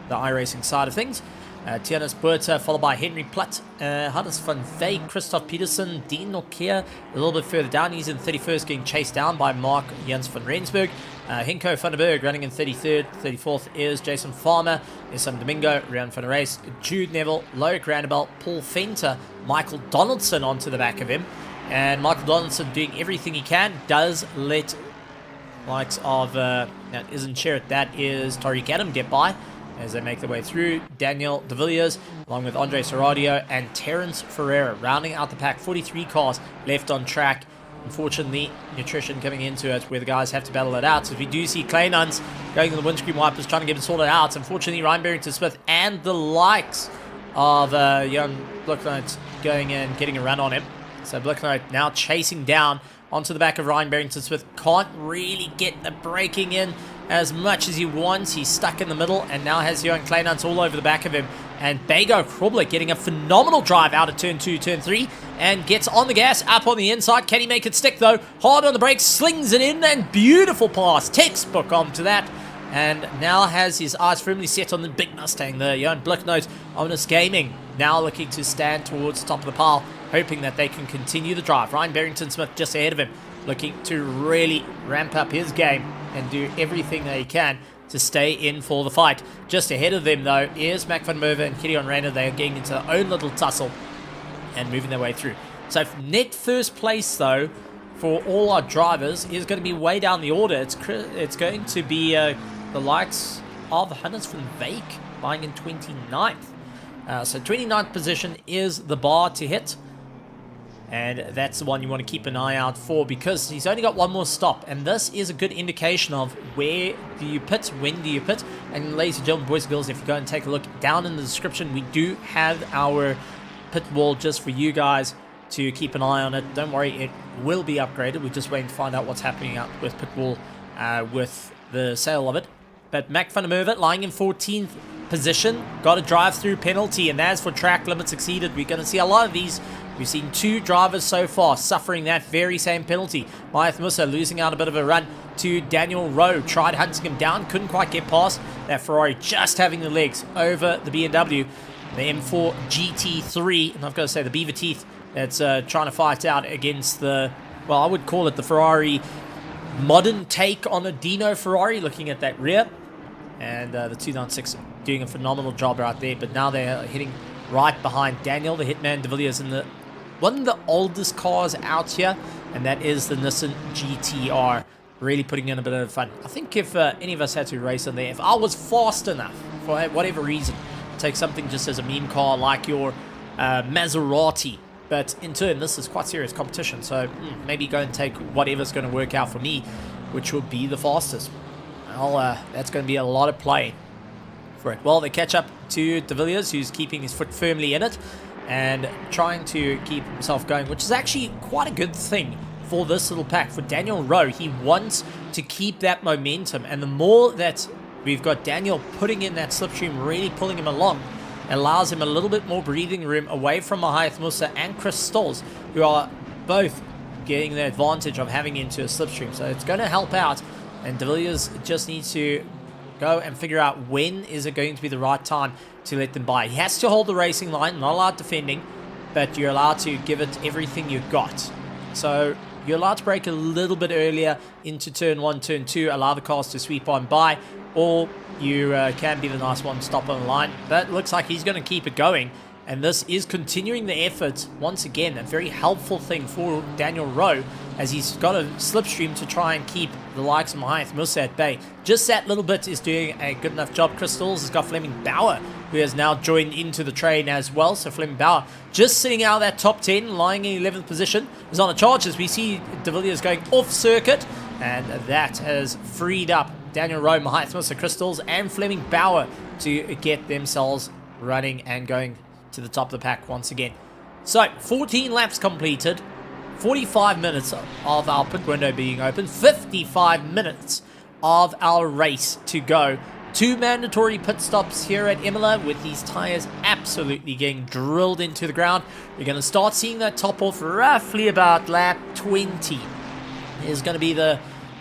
[SPEAKER 1] iRacing side of things. Tianis Buerta, followed by Henry Platt, Hannes van Wyk, Christoph Peterson, Dean Nokia. A little bit further down, he's in 31st, getting chased down by Mark Jens van Rensburg. Henko van der Berg running in 33rd. 34th is Jason Farmer, Isam Domingo, Ryan van der Race, Jude Neville, Loic Randebelt, Paul Fenter, Michael Donaldson onto the back of him. And Michael Donaldson doing everything he can, does let likes of, that isn't Sherratt, that is Tariq Adam get by as they make their way through. Daniel De Villiers, along with Andre Serradio and Terence Ferreira, rounding out the pack. 43 cars left on track. Unfortunately, nutrition coming into it where the guys have to battle it out. So we do see Clay Nuns going to the windscreen wipers, trying to get it sorted out. Unfortunately, Ryan Barrington-Smith and the likes of young Blicknote going in, getting a run on him. So Blicknote now chasing down onto the back of Ryan Barrington-Smith. Can't really get the braking in as much as he wants. He's stuck in the middle and now has young Clay Nuns all over the back of him. And Bago Krubler getting a phenomenal drive out of turn 2, turn 3, and gets on the gas, up on the inside. Can he make it stick though? Hard on the brakes, slings it in, and beautiful pass. Textbook onto that. And now has his eyes firmly set on the big Mustang there. Johan Blicknote, Ominous Gaming, now looking to stand towards the top of the pile, hoping that they can continue the drive. Ryan Barrington-Smith just ahead of him, looking to really ramp up his game and do everything that he can to stay in for the fight. Just ahead of them, though, is Mac van Merwe and Gideon Rayner. They are getting into their own little tussle and moving their way through. So net first place, though, for all our drivers is going to be way down the order. It's going to be the likes of Hannes van Wyk buying in 29th. So 29th position is the bar to hit. And that's the one you want to keep an eye out for, because he's only got one more stop. And this is a good indication of where do you pit, when do you pit. And ladies and gentlemen, boys and girls, if you go and take a look down in the description, we do have our pit wall just for you guys to keep an eye on it. Don't worry, it will be upgraded. We're just waiting to find out what's happening out with pit wall with the sale of it. But Mac van der Merwe lying in 14th position, got a drive-through penalty, and that's for track limits exceeded. We're going to see a lot of these. We've seen 2 drivers so far suffering that very same penalty. Mayath Musa losing out a bit of a run to Daniel Rowe. Tried hunting him down, couldn't quite get past that Ferrari, just having the legs over the BMW. The M4 GT3, and I've got to say the beaver teeth, that's trying to fight out against the, well, I would call it the Ferrari modern take on a Dino Ferrari, looking at that rear. And the 296 doing a phenomenal job right there, but now they're hitting right behind Daniel, the Hitman De Villiers, in the one of the oldest cars out here, and that is the Nissan GTR, really putting in a bit of fun. I think if any of us had to race on there, if I was fast enough, for whatever reason, take something just as a meme car like your Maserati, but in turn, this is quite serious competition, so maybe go and take whatever's going to work out for me, which will be the fastest. Well, that's going to be a lot of play for it. Well, they catch up to De Villiers, who's keeping his foot firmly in it and trying to keep himself going, which is actually quite a good thing for this little pack. For Daniel Rowe, he wants to keep that momentum, and the more that we've got Daniel putting in that slipstream, really pulling him along, allows him a little bit more breathing room away from Mahath Musa and Chris Stolz, who are both getting the advantage of having into a slipstream. So it's going to help out, and De Villiers just needs to go and figure out when is it going to be the right time to let them by. He has to hold the racing line, not allowed defending, but you're allowed to give it everything you've got. So you're allowed to brake a little bit earlier into turn 1, turn 2, allow the cars to sweep on by, or you can be the nice one, stop on the line. But it looks like he's going to keep it going, and this is continuing the effort. Once again, a very helpful thing for Daniel Rowe, as he's got a slipstream to try and keep the likes of Mahath Musa at bay. Just that little bit is doing a good enough job. Crystals has got Fleming Bauer, who has now joined into the train as well. So Fleming Bauer just sitting out of that top 10, lying in 11th position, is on the charge as we see De Villiers going off circuit, and that has freed up Daniel Rowe, Mahath Musa, Crystals, and Fleming Bauer to get themselves running and going to the top of the pack once again. So 14 laps completed, 45 minutes of our pit window being open, 55 minutes of our race to go. 2 mandatory pit stops here at Imola, with these tires absolutely getting drilled into the ground. We're going to start seeing that top off roughly about lap 20. Is going to be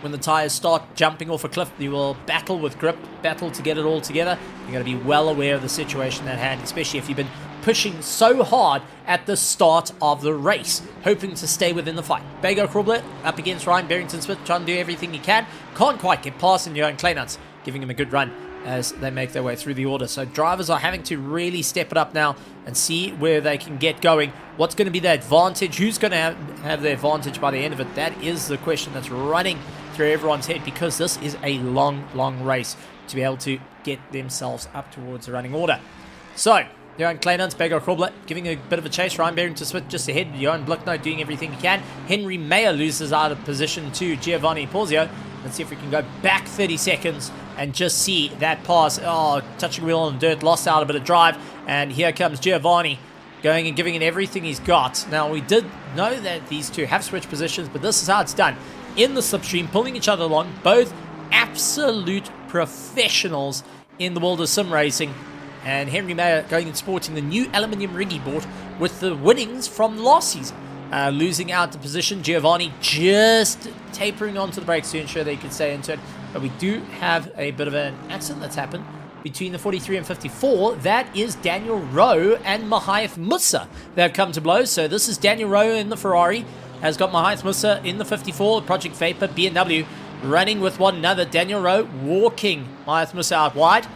[SPEAKER 1] when the tires start jumping off a cliff. You will battle with grip, battle to get it all together. You're going to be well aware of the situation at hand, especially if you've been pushing so hard at the start of the race, hoping to stay within the fight. Bago Krubler up against Ryan Barrington-Smith, trying to do everything he can. Can't quite get past him. Johan Kleinans giving him a good run as they make their way through the order. So drivers are having to really step it up now and see where they can get going. What's going to be the advantage? Who's going to have the advantage by the end of it? That is the question that's running through everyone's head, because this is a long race to be able to get themselves up towards the running order. So, Johan Kleinans, Beggar Kruger giving a bit of a chase. Ryan Barrington-Smith just ahead. Johan Blicknote doing everything he can. Henry Mayer loses out of position to Giovanni Porzio. Let's see if we can go back 30 seconds and just see that pass. Oh, touching wheel on dirt, lost out a bit of drive. And here comes Giovanni going and giving it everything he's got. Now, we did know that these two have switched positions, but this is how it's done. In the slipstream, pulling each other along, both absolute professionals in the world of sim racing. And Henry Mayer going and sporting the new aluminium rig he bought with the winnings from last season. Losing out the position, Giovanni just tapering onto the brakes to ensure they could stay into it. But we do have a bit of an accident that's happened between the 43 and 54. That is Daniel Rowe and Mahath Musa. They've come to blows. So this is Daniel Rowe in the Ferrari, has got Mahath Musa in the 54, Project Vapor BMW, running with one another. Daniel Rowe walking Mahath Musa out wide.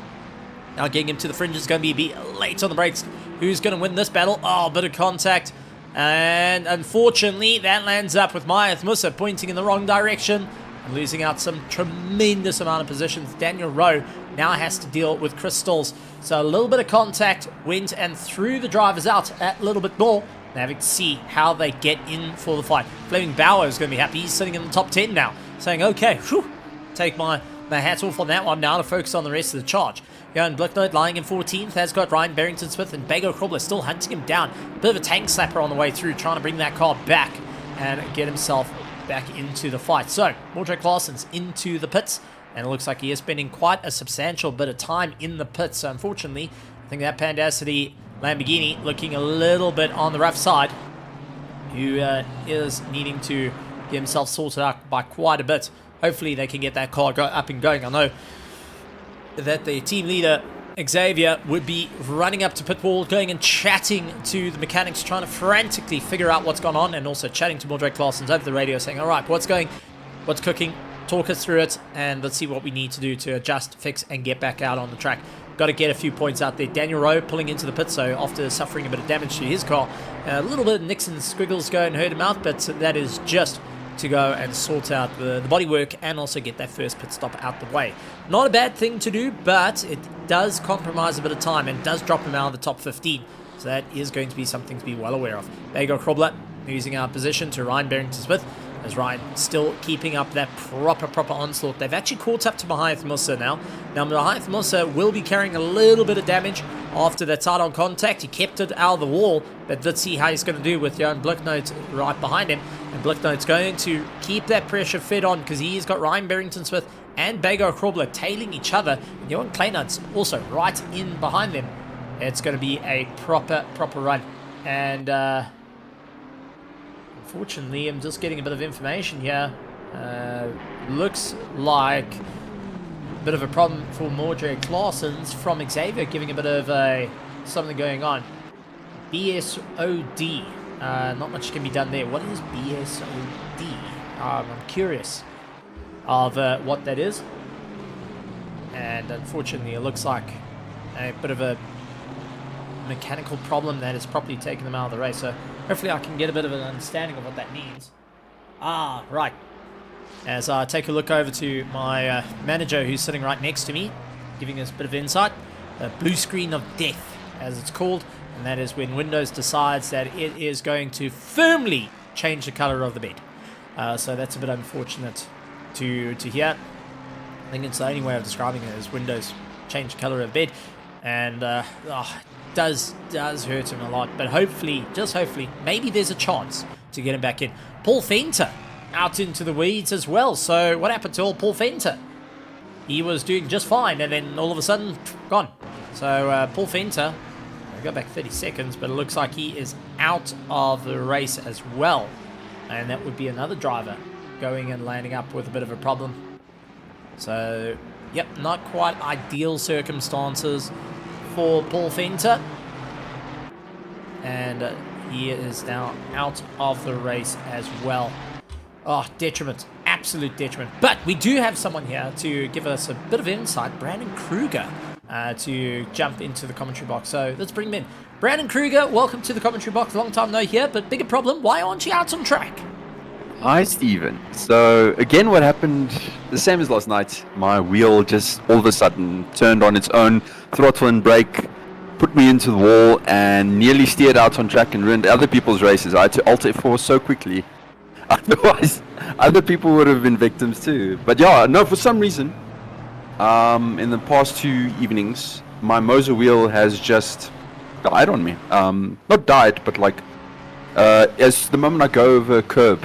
[SPEAKER 1] Now getting him to the fringe is going to be late on the brakes. Who's going to win this battle? Oh, a bit of contact. And unfortunately, that lands up with Mahath Musa pointing in the wrong direction and losing out some tremendous amount of positions. Daniel Rowe now has to deal with crystals. So a little bit of contact went and threw the drivers out a little bit more. Now having to see how they get in for the fight. Fleming Bauer is going to be happy. He's sitting in the top 10 now, saying, okay, whew, take my hat off on that one now to focus on the rest of the charge. Johan Blicknote lying in 14th has got Ryan Barrington-Smith and Beggar Kruger still hunting him down. Bit of a tank slapper on the way through, trying to bring that car back and get himself back into the fight. So, Mordred Claessen's into the pits, and it looks like he is spending quite a substantial bit of time in the pits. So, unfortunately, I think that Pandacity Lamborghini looking a little bit on the rough side, who is needing to get himself sorted out by quite a bit. Hopefully, they can get that car up and going. I know that the team leader Xavier would be running up to pit wall, going and chatting to the mechanics, trying to frantically figure out what's gone on, and also chatting to Mordred Claessen's over the radio, saying, all right, what's cooking, talk us through it, and let's see what we need to do to adjust, fix, and get back out on the track. Got to get a few points out there. Daniel Rowe pulling into the pit, so after suffering a bit of damage to his car, a little bit of Nixon squiggles go and hurt him out, but that is just to go and sort out the bodywork and also get that first pit stop out the way. Not a bad thing to do, but it does compromise a bit of time and does drop him out of the top 15. So that is going to be something to be well aware of. Beggar Kruger losing our position to Ryan Barrington-Smith, as Ryan still keeping up that proper onslaught. They've actually caught up to Mahath Musa now. Now Mahath Musa will be carrying a little bit of damage after that side-on contact. He kept it out of the wall, but let's see how he's going to do with Johan Blicknote right behind him. And Blicknote's going to keep that pressure fed on, because he's got Ryan Barrington-Smith and Beggar Kruger tailing each other. And Johan Kleinans also right in behind them. It's going to be a proper run. And unfortunately, I'm just getting a bit of information here. Looks like a bit of a problem for Mordred Claessen's from Xavier, giving a bit of something going on. BSOD. Not much can be done there. What is BSOD? I'm curious of what that is. And unfortunately, it looks like a bit of a mechanical problem that has probably taken them out of the race. So hopefully I can get a bit of an understanding of what that means. Right. As I take a look over to my manager, who's sitting right next to me, giving us a bit of insight. The blue screen of death, as it's called. And that is when Windows decides that it is going to firmly change the color of the bed. So that's a bit unfortunate to hear. I think it's the only way of describing it is Windows change the color of bed. And does hurt him a lot. But hopefully, just hopefully, maybe there's a chance to get him back in. Paul Fenter out into the weeds as well. So what happened to old Paul Fenter? He was doing just fine, and then all of a sudden, gone. So Paul Fenter, I go back 30 seconds, but it looks like he is out of the race as well. And that would be another driver going and landing up with a bit of a problem. So, yep, not quite ideal circumstances for Paul Fenter. And he is now out of the race as well. Oh, detriment. absolute detriment. But we do have someone here to give us a bit of insight, Brandon Kruger, to jump into the commentary box. So let's bring him in. Brandon Kruger, welcome to the commentary box. Long time no here, but bigger problem, why aren't you out on track?
[SPEAKER 2] Hi, Steven. So, again, what happened, the same as last night. My wheel just all of a sudden turned on its own, throttle and brake, put me into the wall, and nearly steered out on track and ruined other people's races. I had to Alt F4 so quickly. Otherwise, other people would have been victims too. But yeah, no, for some reason, in the past 2 evenings, my Moser wheel has just died on me. Not died, but like, as the moment I go over a curb,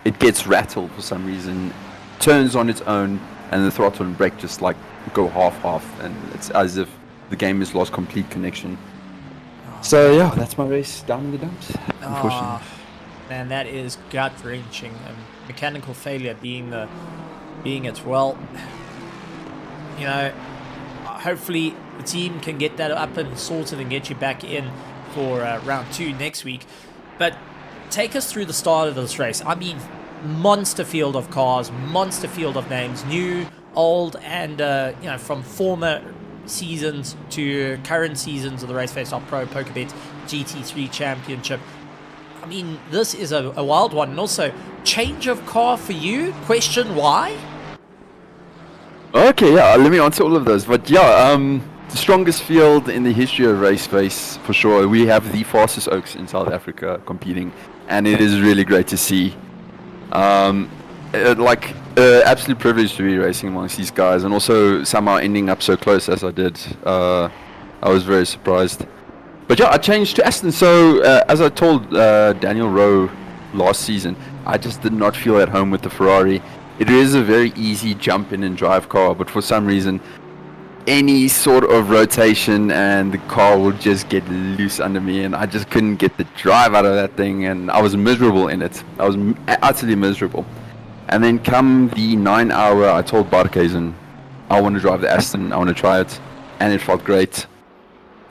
[SPEAKER 2] it gets rattled for some reason, turns on its own, and the throttle and brake just like go half-half, and it's as if the game has lost complete connection. So yeah, that's my race down in the dumps, unfortunately.
[SPEAKER 1] Man, that is gut-wrenching. Mechanical failure being it. Well, you know, hopefully the team can get that up and sorted and get you back in for round 2 next week. But take us through the start of this race. I mean, monster field of cars, monster field of names, new, old, and you know, from former seasons to current seasons of the RaceFace.Pro PokerBet GT3 Championship. I mean, this is a wild one. And also, change of car for you? Question why?
[SPEAKER 2] Okay, yeah, let me answer all of those. But yeah, the strongest field in the history of RaceFace, for sure. We have the fastest Oaks in South Africa competing, and it is really great to see. Absolute privilege to be racing amongst these guys, and also somehow ending up so close as I did. I was very surprised. But yeah, I changed to Aston. So as I told Daniel Rowe last season, I just did not feel at home with the Ferrari. It is a very easy jump in and drive car, but for some reason, any sort of rotation and the car would just get loose under me, and I just couldn't get the drive out of that thing, and I was miserable in it. I was utterly miserable. And then come the 9 hour, I told Barkhuizen, I want to drive the Aston, I want to try it, and it felt great.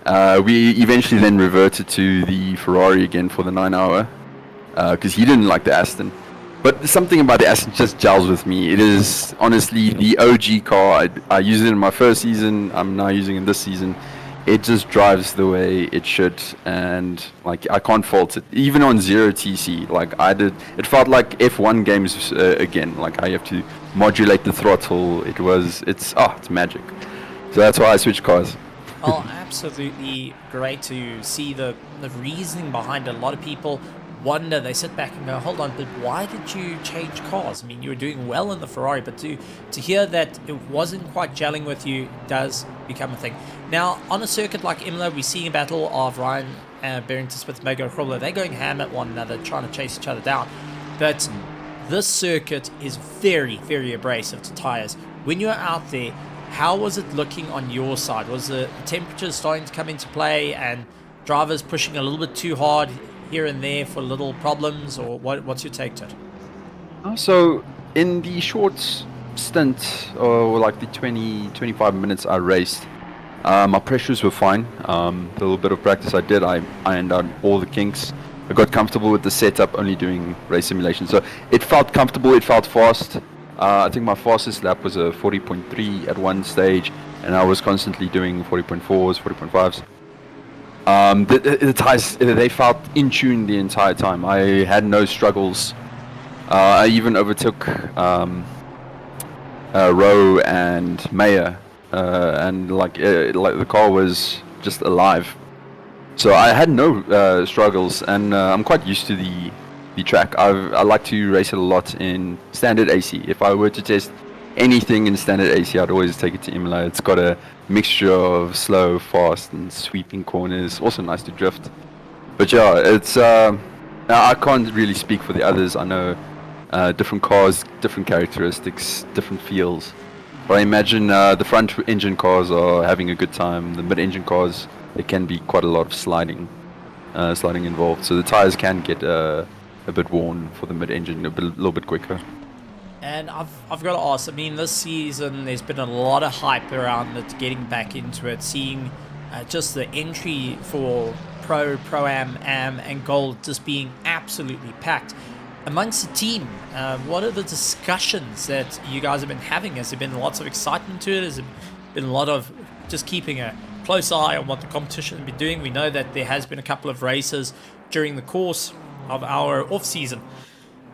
[SPEAKER 2] We eventually then reverted to the Ferrari again for the 9 hour, because he didn't like the Aston. But something about the Aston just gels with me. It is honestly the OG car. I used it in my first season. I'm now using it in this season. It just drives the way it should, and like I can't fault it. Even on 0 TC, like I did, it felt like F1 games again. Like I have to modulate the throttle. It's magic. So that's why I switched cars.
[SPEAKER 1] Well, absolutely great to see the reasoning behind it. A lot of people wonder, they sit back and go, hold on, but why did you change cars? I mean, you were doing well in the Ferrari, but to hear that it wasn't quite gelling with you does become a thing. Now, on a circuit like Imola, we're seeing a battle of Ryan Barrington Smith, Mego Krobler. They're going ham at one another, trying to chase each other down. But this circuit is very, very abrasive to tires. When you're out there, how was it looking on your side? Was the temperatures starting to come into play and drivers pushing a little bit too hard here and there for little problems, or what's your take to it?
[SPEAKER 2] So in the short stint, or like the 20-25 minutes I raced, my pressures were fine. The little bit of practice I did, I ironed out all the kinks. I got comfortable with the setup, only doing race simulation. So it felt comfortable, it felt fast. I think my fastest lap was a 40.3 at one stage, and I was constantly doing 40.4s, 40.5s. The tires, they felt in tune the entire time. I had no struggles. I even overtook Rowe and Mayer, and like the car was just alive. So I had no struggles, and I'm quite used to the track. I like to race it a lot in standard AC. If I were to test anything in standard AC, I'd always take it to Imola. It's got a mixture of slow, fast, and sweeping corners. Also nice to drift. But yeah, it's I can't really speak for the others. I know different cars, different characteristics, different feels. But I imagine the front engine cars are having a good time. The mid-engine cars, there can be quite a lot of sliding involved. So the tires can get a bit worn for the mid-engine, a little bit quicker.
[SPEAKER 1] And I've got to ask, I mean, this season there's been a lot of hype around it, getting back into it, seeing just the entry for Pro-Am, Am, and Gold just being absolutely packed. amongst the team, what are the discussions that you guys have been having? Has there been lots of excitement to it? Has there been a lot of just keeping a close eye on what the competition has been doing? We know that there has been a couple of races during the course of our off-season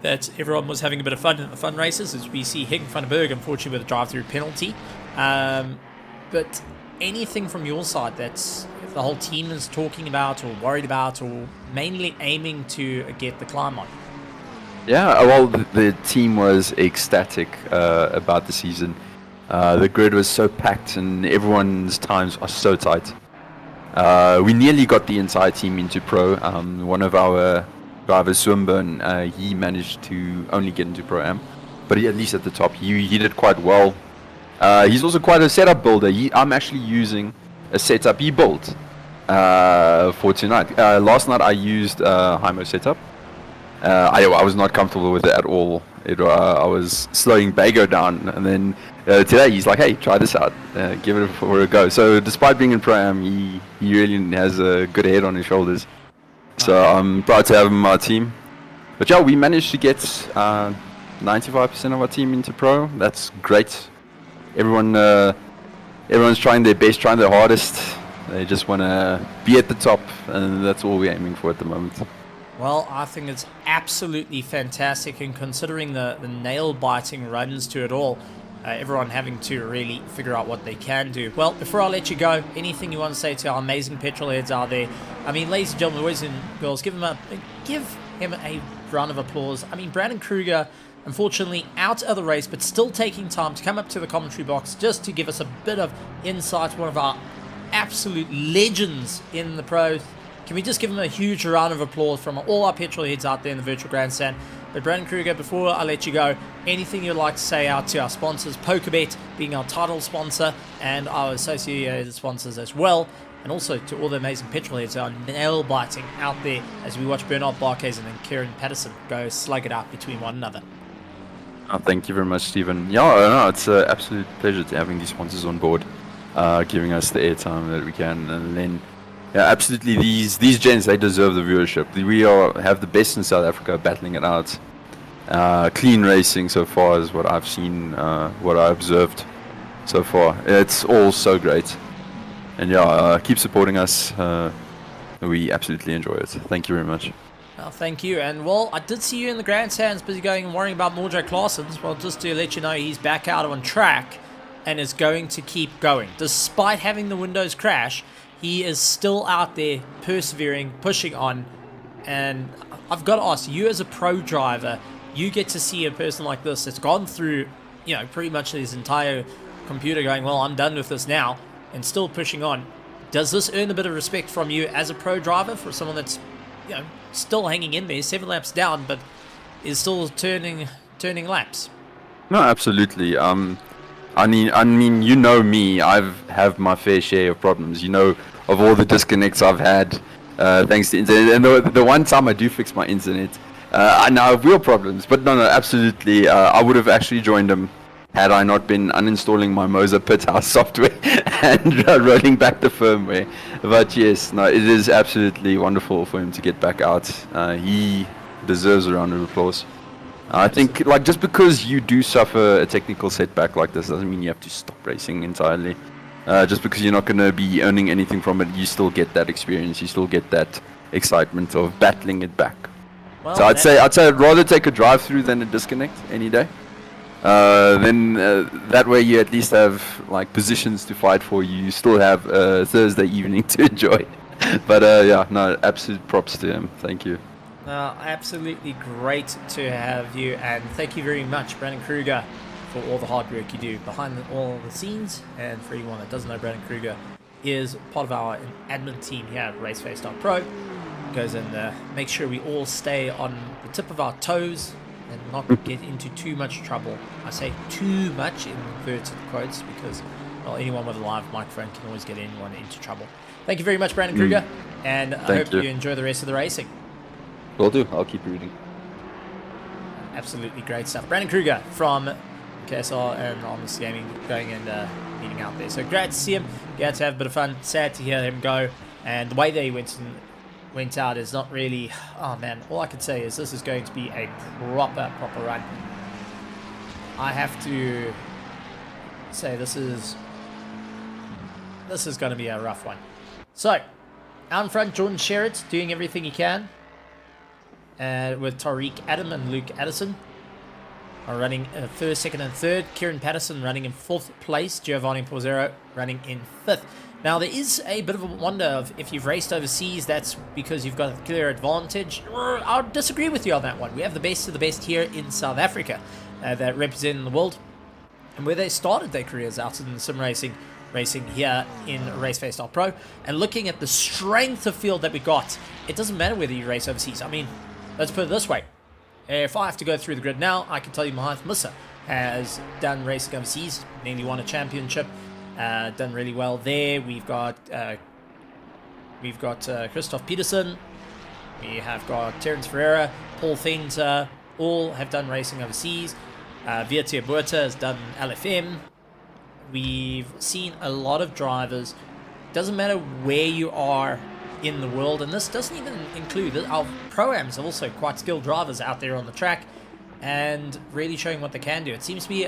[SPEAKER 1] that everyone was having a bit of fun in the fun races, as we see Hick van den Berg, unfortunately, with a drive-through penalty. But anything from your side that's the whole team is talking about or worried about or mainly aiming to get the climb on?
[SPEAKER 2] Yeah, well, the team was ecstatic about the season. The grid was so packed and everyone's times are so tight. We nearly got the entire team into pro. One of our drivers, Swinburne, he managed to only get into Pro-Am, but at least at the top, he did quite well. He's also quite a setup builder. I'm actually using a setup he built for tonight. Last night I used Hymo setup. I was not comfortable with it at all. I was slowing Bago down, and then today he's like, "Hey, try this out, give it a go." So despite being in Pro-Am, he really has a good head on his shoulders. So I'm proud to have him on our team. But yeah, we managed to get 95% of our team into pro. That's great. Everyone's trying their best, trying their hardest. They just want to be at the top, and that's all we're aiming for at the moment.
[SPEAKER 1] Well, I think it's absolutely fantastic, and considering the nail-biting runs to it all, everyone having to really figure out what they can do. Well, before I let you go, anything you want to say to our amazing petrol heads out there? I mean, ladies and gentlemen, boys and girls, give him a round of applause. I mean, Brandon Kruger, unfortunately out of the race, but still taking time to come up to the commentary box just to give us a bit of insight. One of our absolute legends in the pros. Can we just give him a huge round of applause from all our petrol heads out there in the virtual grandstand? But Brandon Kruger, before I let you go, anything you'd like to say out to our sponsors, PokerBet being our title sponsor and our associated sponsors as well, and also to all the amazing petrol heads who are nail-biting out there as we watch Bernard Barkhuizen and Kieran Patterson go slug it out between one another.
[SPEAKER 2] Thank you very much, Stephen. Yeah, no, it's an absolute pleasure to having these sponsors on board, giving us the airtime that we can, and then yeah, absolutely. These gents, they deserve the viewership. We have the best in South Africa battling it out. Clean racing so far is what I've seen, what I observed so far. It's all so great. And yeah, keep supporting us. We absolutely enjoy it. Thank you very much.
[SPEAKER 1] Well, thank you. And well, I did see you in the grandstands busy going and worrying about Morjo Claessens. Well, just to let you know, he's back out on track and is going to keep going. Despite having the Windows crash, he is still out there persevering, pushing on. And I've got to ask you, as a pro driver, you get to see a person like this that's gone through, you know, pretty much his entire computer going, well, I'm done with this now, and still pushing on. Does this earn a bit of respect from you as a pro driver for someone that's, you know, still hanging in there, 7 laps down, but is still turning laps?
[SPEAKER 2] No, absolutely. I mean, you know me. Have my fair share of problems. You know, of all the disconnects I've had, thanks to internet. And the one time I do fix my internet, I now have real problems. But no, absolutely. I would have actually joined him had I not been uninstalling my Moza Pit House software and rolling back the firmware. But yes, no, it is absolutely wonderful for him to get back out. He deserves a round of applause. I think, like, just because you do suffer a technical setback like this doesn't mean you have to stop racing entirely. Just because you're not going to be earning anything from it, you still get that experience. You still get that excitement of battling it back. Well, so I'd say I'd rather take a drive-through than a disconnect any day. Then that way you at least have like positions to fight for. You still have Thursday evening to enjoy. But yeah, no, absolute props to him. Thank you.
[SPEAKER 1] Absolutely great to have you, and thank you very much, Brandon Kruger, for all the hard work you do behind all the scenes. And for anyone that doesn't know, Brandon Kruger is part of our admin team here at RaceFace.Pro. Goes and makes sure we all stay on the tip of our toes and not get into too much trouble. I say too much in inverted quotes because, well, anyone with a live microphone can always get anyone into trouble. Thank you very much, Brandon Kruger, and I hope you enjoy the rest of the racing.
[SPEAKER 2] Will do. I'll keep reading.
[SPEAKER 1] Absolutely great stuff. Brandon Kruger from KSR and Honest Gaming going and meeting out there. So great to see him. Glad to have a bit of fun. Sad to hear him go. And the way that he went and went out is not really... Oh, man. All I can say is this is going to be a proper run. I have to say this is going to be a rough one. So, out in front, Jordan Sherratt doing everything he can. With Tariq Adam and Luke Addison are running first, second, and third. Kieran Patterson running in fourth place. Giovanni Porzero running in fifth. Now, there is a bit of a wonder of if you've raced overseas, that's because you've got a clear advantage. I'll disagree with you on that one. We have the best of the best here in South Africa that represent the world. And where they started their careers out in sim racing here in RaceFace.Pro. And looking at the strength of field that we got, it doesn't matter whether you race overseas. I mean, let's put it this way. If I have to go through the grid now, I can tell you Mahath Musa has done racing overseas, nearly won a championship, done really well there. We've got Christoph Peterson, we have got Terence Ferreira, Paul Fenter, all have done racing overseas. Vietia Buerta has done LFM. We've seen a lot of drivers. Doesn't matter where you are in the world, and this doesn't even include our pro-ams are also quite skilled drivers out there on the track and really showing what they can do. It seems to be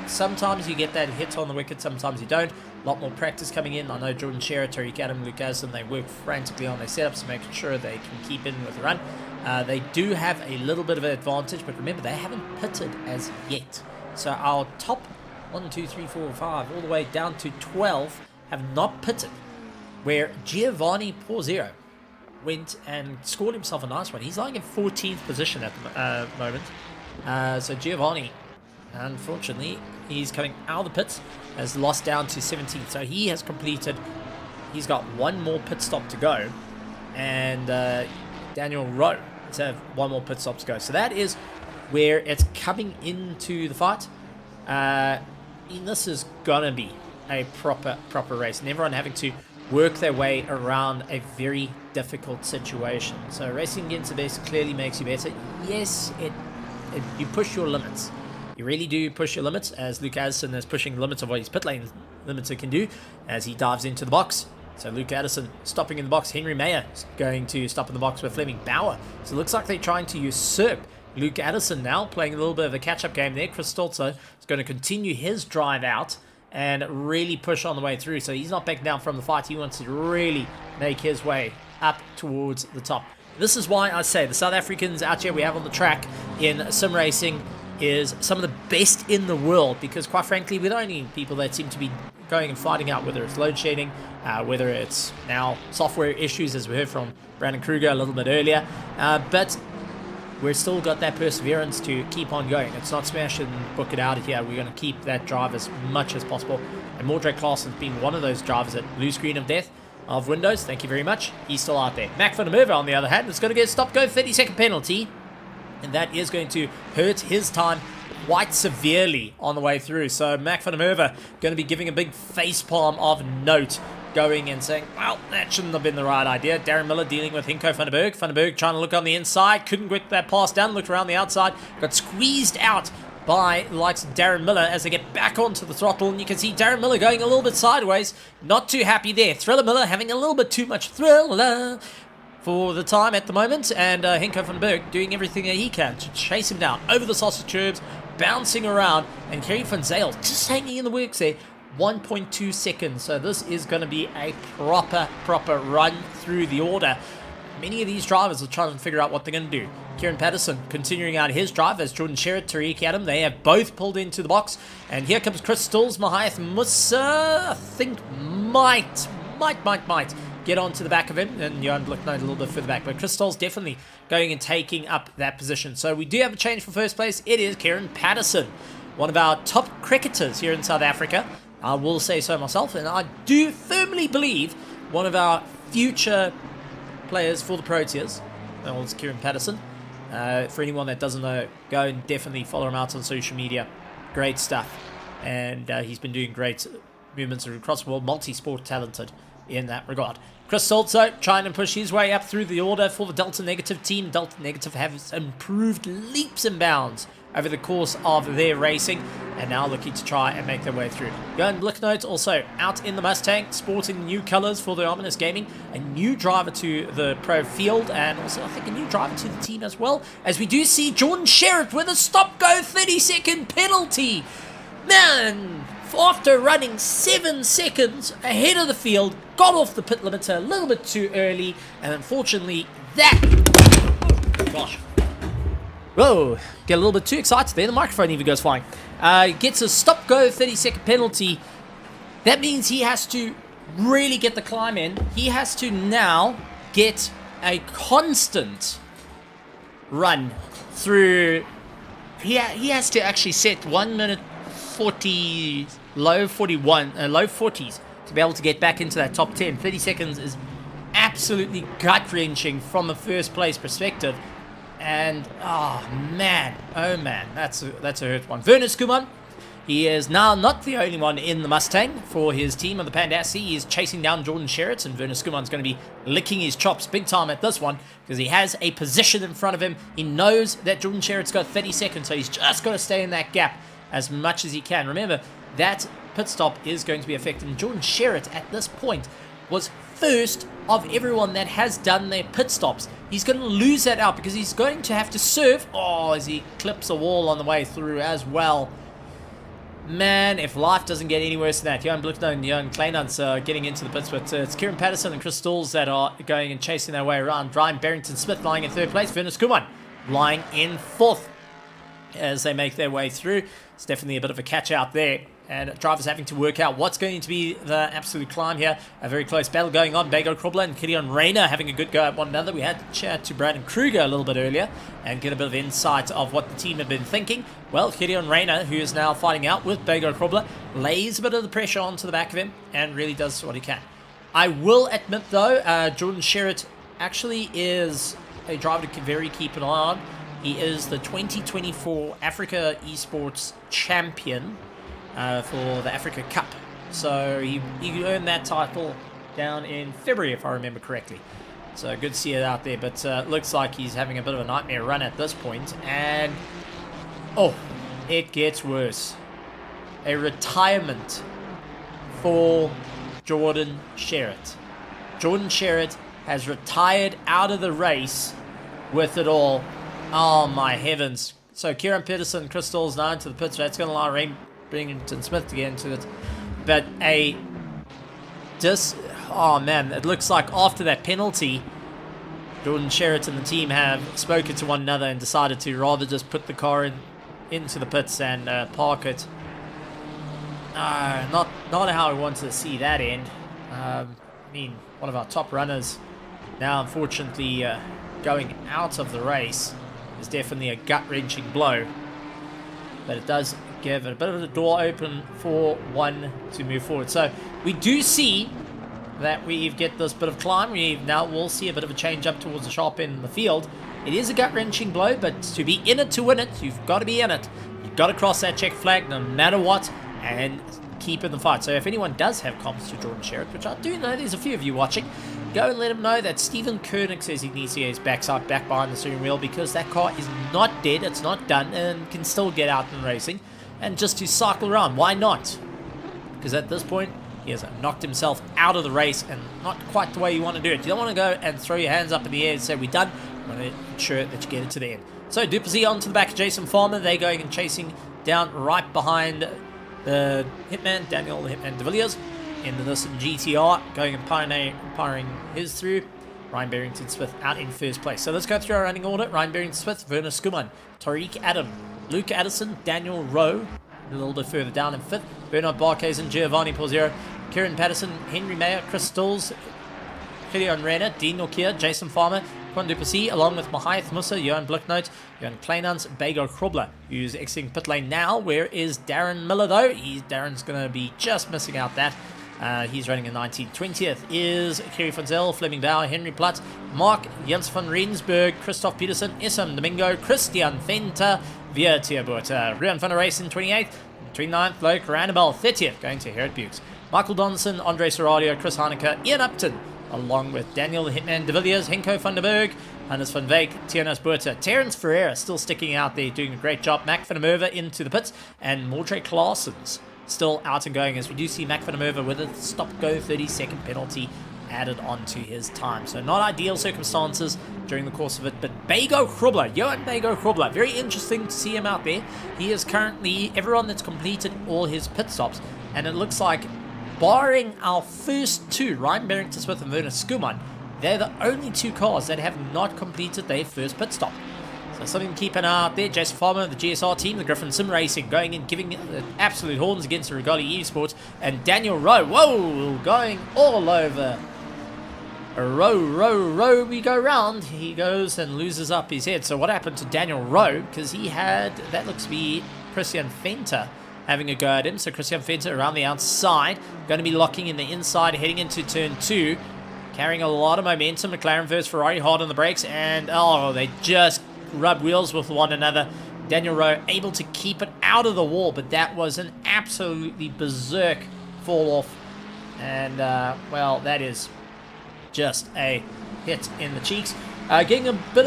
[SPEAKER 1] sometimes you get that hit on the wicket, sometimes you don't. A lot more practice coming in. I know Jordan Sherratt, Tariq Adam, Luke Addison, they work frantically on their setups, making sure they can keep in with the run. They do have a little bit of an advantage, but remember, they haven't pitted as yet. So our top 1, 2, 3, 4, 5, all the way down to 12 have not pitted, where Giovanni Porzero went and scored himself a nice one. He's lying in 14th position at the moment. So Giovanni, unfortunately, he's coming out of the pits, has lost down to 17th. So he has completed, he's got one more pit stop to go. And Daniel Rowe to have one more pit stop to go. So that is where it's coming into the fight. And this is going to be a proper race. And everyone having to work their way around a very difficult situation. So racing against the best clearly makes you better. Yes, you push your limits. You really do push your limits, as Luke Addison is pushing the limits of what his pit lane limiter can do as he dives into the box. So Luke Addison stopping in the box. Henry Mayer is going to stop in the box with Fleming Bauer. So it looks like they're trying to usurp Luke Addison now, playing a little bit of a catch-up game there. Chris Stolzer is going to continue his drive out and really push on the way through. So he's not backing down from the fight. He wants to really make his way up towards the top. This is why I say the South Africans out here we have on the track in sim racing is some of the best in the world, because quite frankly, we're the only people that seem to be going and fighting out, whether it's load shedding, whether it's now software issues, as we heard from Brandon Kruger a little bit earlier. But we've still got that perseverance to keep on going. It's not smash and book it out of here. We're going to keep that drive as much as possible. And Mordred Claessen's been one of those drivers at blue screen of death of Windows. Thank you very much. He's still out there. Mac van der Merwe, on the other hand, is going to get a stop-go 30-second penalty. And that is going to hurt his time quite severely on the way through. So Mac van der Merwe going to be giving a big facepalm of note, going and saying, well, that shouldn't have been the right idea. Darren Miller dealing with Hinko van der Berg. Van der Berg trying to look on the inside. Couldn't get that pass down. Looked around the outside. Got squeezed out by the likes of Darren Miller as they get back onto the throttle. And you can see Darren Miller going a little bit sideways. Not too happy there. Thriller Miller having a little bit too much thriller for the time at the moment. And Hinko van der Berg doing everything that he can to chase him down over the sausage tubes, bouncing around. And Kerry van Zyl just hanging in the works there. 1.2 seconds. So this is going to be a proper run through the order. Many of these drivers are trying to figure out what they're going to do. Kieran Patterson continuing out his drive as Jordan Sherratt, Tariq Adam, they have both pulled into the box. And here comes Chris Stills. Mahath Musa, I think might get onto the back of him. And Johan Blicknote a little bit further back. But Chris Stills definitely going and taking up that position. So we do have a change for first place. It is Kieran Patterson, one of our top cricketers here in South Africa. I will say so myself, and I do firmly believe one of our future players for the Proteas. That was Kieran Patterson. For anyone that doesn't know, go and definitely follow him out on social media. Great stuff. And he's been doing great movements across the world. Multi-sport talented in that regard. Chris Stolzer trying to push his way up through the order for the Delta Negative team. Delta Negative have improved leaps and bounds over the course of their racing, and now looking to try and make their way through. Johan Blicknote also out in the Mustang, sporting new colors for the Ominous Gaming, a new driver to the Pro field, and also I think a new driver to the team as well, as we do see Jordan Sherratt with a stop-go 30-second penalty. Man, after running 7 seconds ahead of the field, got off the pit limiter a little bit too early, and unfortunately gosh. Whoa, get a little bit too excited there. The microphone even goes flying. Gets a stop-go 30-second penalty. That means he has to really get the climb in. He has to now get a constant run through. He has to actually set 1 minute 40, low 40s to be able to get back into that top 10. 30 seconds is absolutely gut-wrenching from a first place perspective. And oh man, that's a hurt one. Werner Skuman, he is now not the only one in the Mustang for his team of the Pandassi. He is chasing down Jordan Sherratt, and Werner Skuman's going to be licking his chops big time at this one because he has a position in front of him. He knows that Jordan Sherratt's got 30 seconds, so he's just got to stay in that gap as much as he can. Remember, that pit stop is going to be affected, and Jordan Sherratt at this point was first of everyone that has done their pit stops. He's going to lose that out because he's going to have to serve. Oh, as he clips a wall on the way through as well. Man, if life doesn't get any worse than that. Johan Blicknote and Johan Kleinans are getting into the pits, but it's Kieran Patterson and Chris Stalls that are going and chasing their way around. Ryan Barrington-Smith lying in third place. Werner Skuman lying in fourth as they make their way through. It's definitely a bit of a catch out there, and drivers having to work out what's going to be the absolute climb here. A very close battle going on. Beggar Krobler and Gideon Rayner having a good go at one another. We had to chat to Brandon Kruger a little bit earlier and get a bit of insight of what the team had been thinking. Well, Gideon Rayner, who is now fighting out with Beggar Krobler, lays a bit of the pressure onto the back of him and really does what he can. I will admit though, Jordan Sherratt actually is a driver to very keep an eye on. He is the 2024 Africa Esports champion for the Africa Cup. So he earned that title down in February, if I remember correctly. So good to see it out there. But looks like he's having a bit of a nightmare run at this point. And, oh, it gets worse. A retirement for Jordan Sherratt. Jordan Sherratt has retired out of the race with it all. Oh my heavens. So Kieran Peterson, Chris Stalls now into the pits. That's going to allow Barrington Smith to get into it. But oh man, it looks like after that penalty, Jordan Sherratt and the team have spoken to one another and decided to rather just put the car into the pits and park it. Not how I wanted to see that end. I mean, one of our top runners now unfortunately going out of the race is definitely a gut-wrenching blow, but it does give a bit of a door open for one to move forward. So we do see that we get this bit of climb. We'll see a bit of a change up towards the sharp end of the field. It is a gut-wrenching blow, but to be in it to win it, you've got to be in it. You've got to cross that check flag no matter what and keep in the fight. So if anyone does have comps to Jordan Sherratt, which I do know there's a few of you watching, go and let him know that Stephen Koenig says he needs to get his backside back behind the steering wheel because that car is not dead, it's not done, and can still get out in racing. And just to cycle around, why not? Because at this point, he has knocked himself out of the race, and not quite the way you want to do it. You don't want to go and throw your hands up in the air and say, we're done. You want to ensure that you get it to the end. So Duplessis onto the back of Jason Farmer. They're going and chasing down right behind the Hitman, Daniel the Hitman de Villiers. Into this GTR, going and pioneering his through. Ryan Barrington-Smith out in first place. So let's go through our running order. Ryan Barrington-Smith, Werner Skuman, Tariq Adam, Luke Addison, Daniel Rowe, a little bit further down in fifth. Bernard Barkhuizen, Giovanni Porzero, Kieran Patterson, Henry Mayer, Chris Stalls, Gideon Rayner, Dean Nokia, Jason Farmer, Quan Duplessis, along with Mahaith Musa, Johan Blicknote, Johan Kleinans, Beggar Krobler, who's exiting pit lane now. Where is Darren Miller though? Darren's going to be just missing out that. He's running in 19th. 20th is Kerry Funzel, Fleming Bauer, Henry Platt, Mark Jens van Rensburg, Christoph Peterson, Issam Domingo, Christian Venter, Via Tierbuert, Rian van der Reysen, 28th, 29th, Loke Randabel, 30th, going to Herod Bukes, Michael Donaldson, Andre Soradio, Chris Haneke, Ian Upton, along with Daniel Hitman de Villiers, Henko van der Berg, Hannes van Veek, Tiernas Buerta, Terence Ferreira still sticking out there, doing a great job. Mac van der Merwe into the pits, and Mordre Claessens still out and going, as we do see Mac van der Merwe with a stop-go 30-second penalty added onto his time. So not ideal circumstances during the course of it, but Johan Bego Grubler, very interesting to see him out there. He is currently everyone that's completed all his pit stops, and it looks like, barring our first two, Ryan Barrington-Smith and Werner Skuman, they're the only two cars that have not completed their first pit stop. So something to keep an eye out there. Jason Farmer, the GSR team, the Griffin Sim Racing, going in, giving absolute horns against the Regali Esports, and Daniel Rowe, going all over. Row, we go round. He goes and loses up his head. So what happened to Daniel Rowe? Because he had, that looks to be Christian Venter having a go at him. So Christian Venter around the outside, going to be locking in the inside, heading into turn 2, carrying a lot of momentum. McLaren versus Ferrari hard on the brakes, and they just rub wheels with one another. Daniel Rowe able to keep it out of the wall, but that was an absolutely berserk fall off. And, that is just a hit in the cheeks. Getting a bit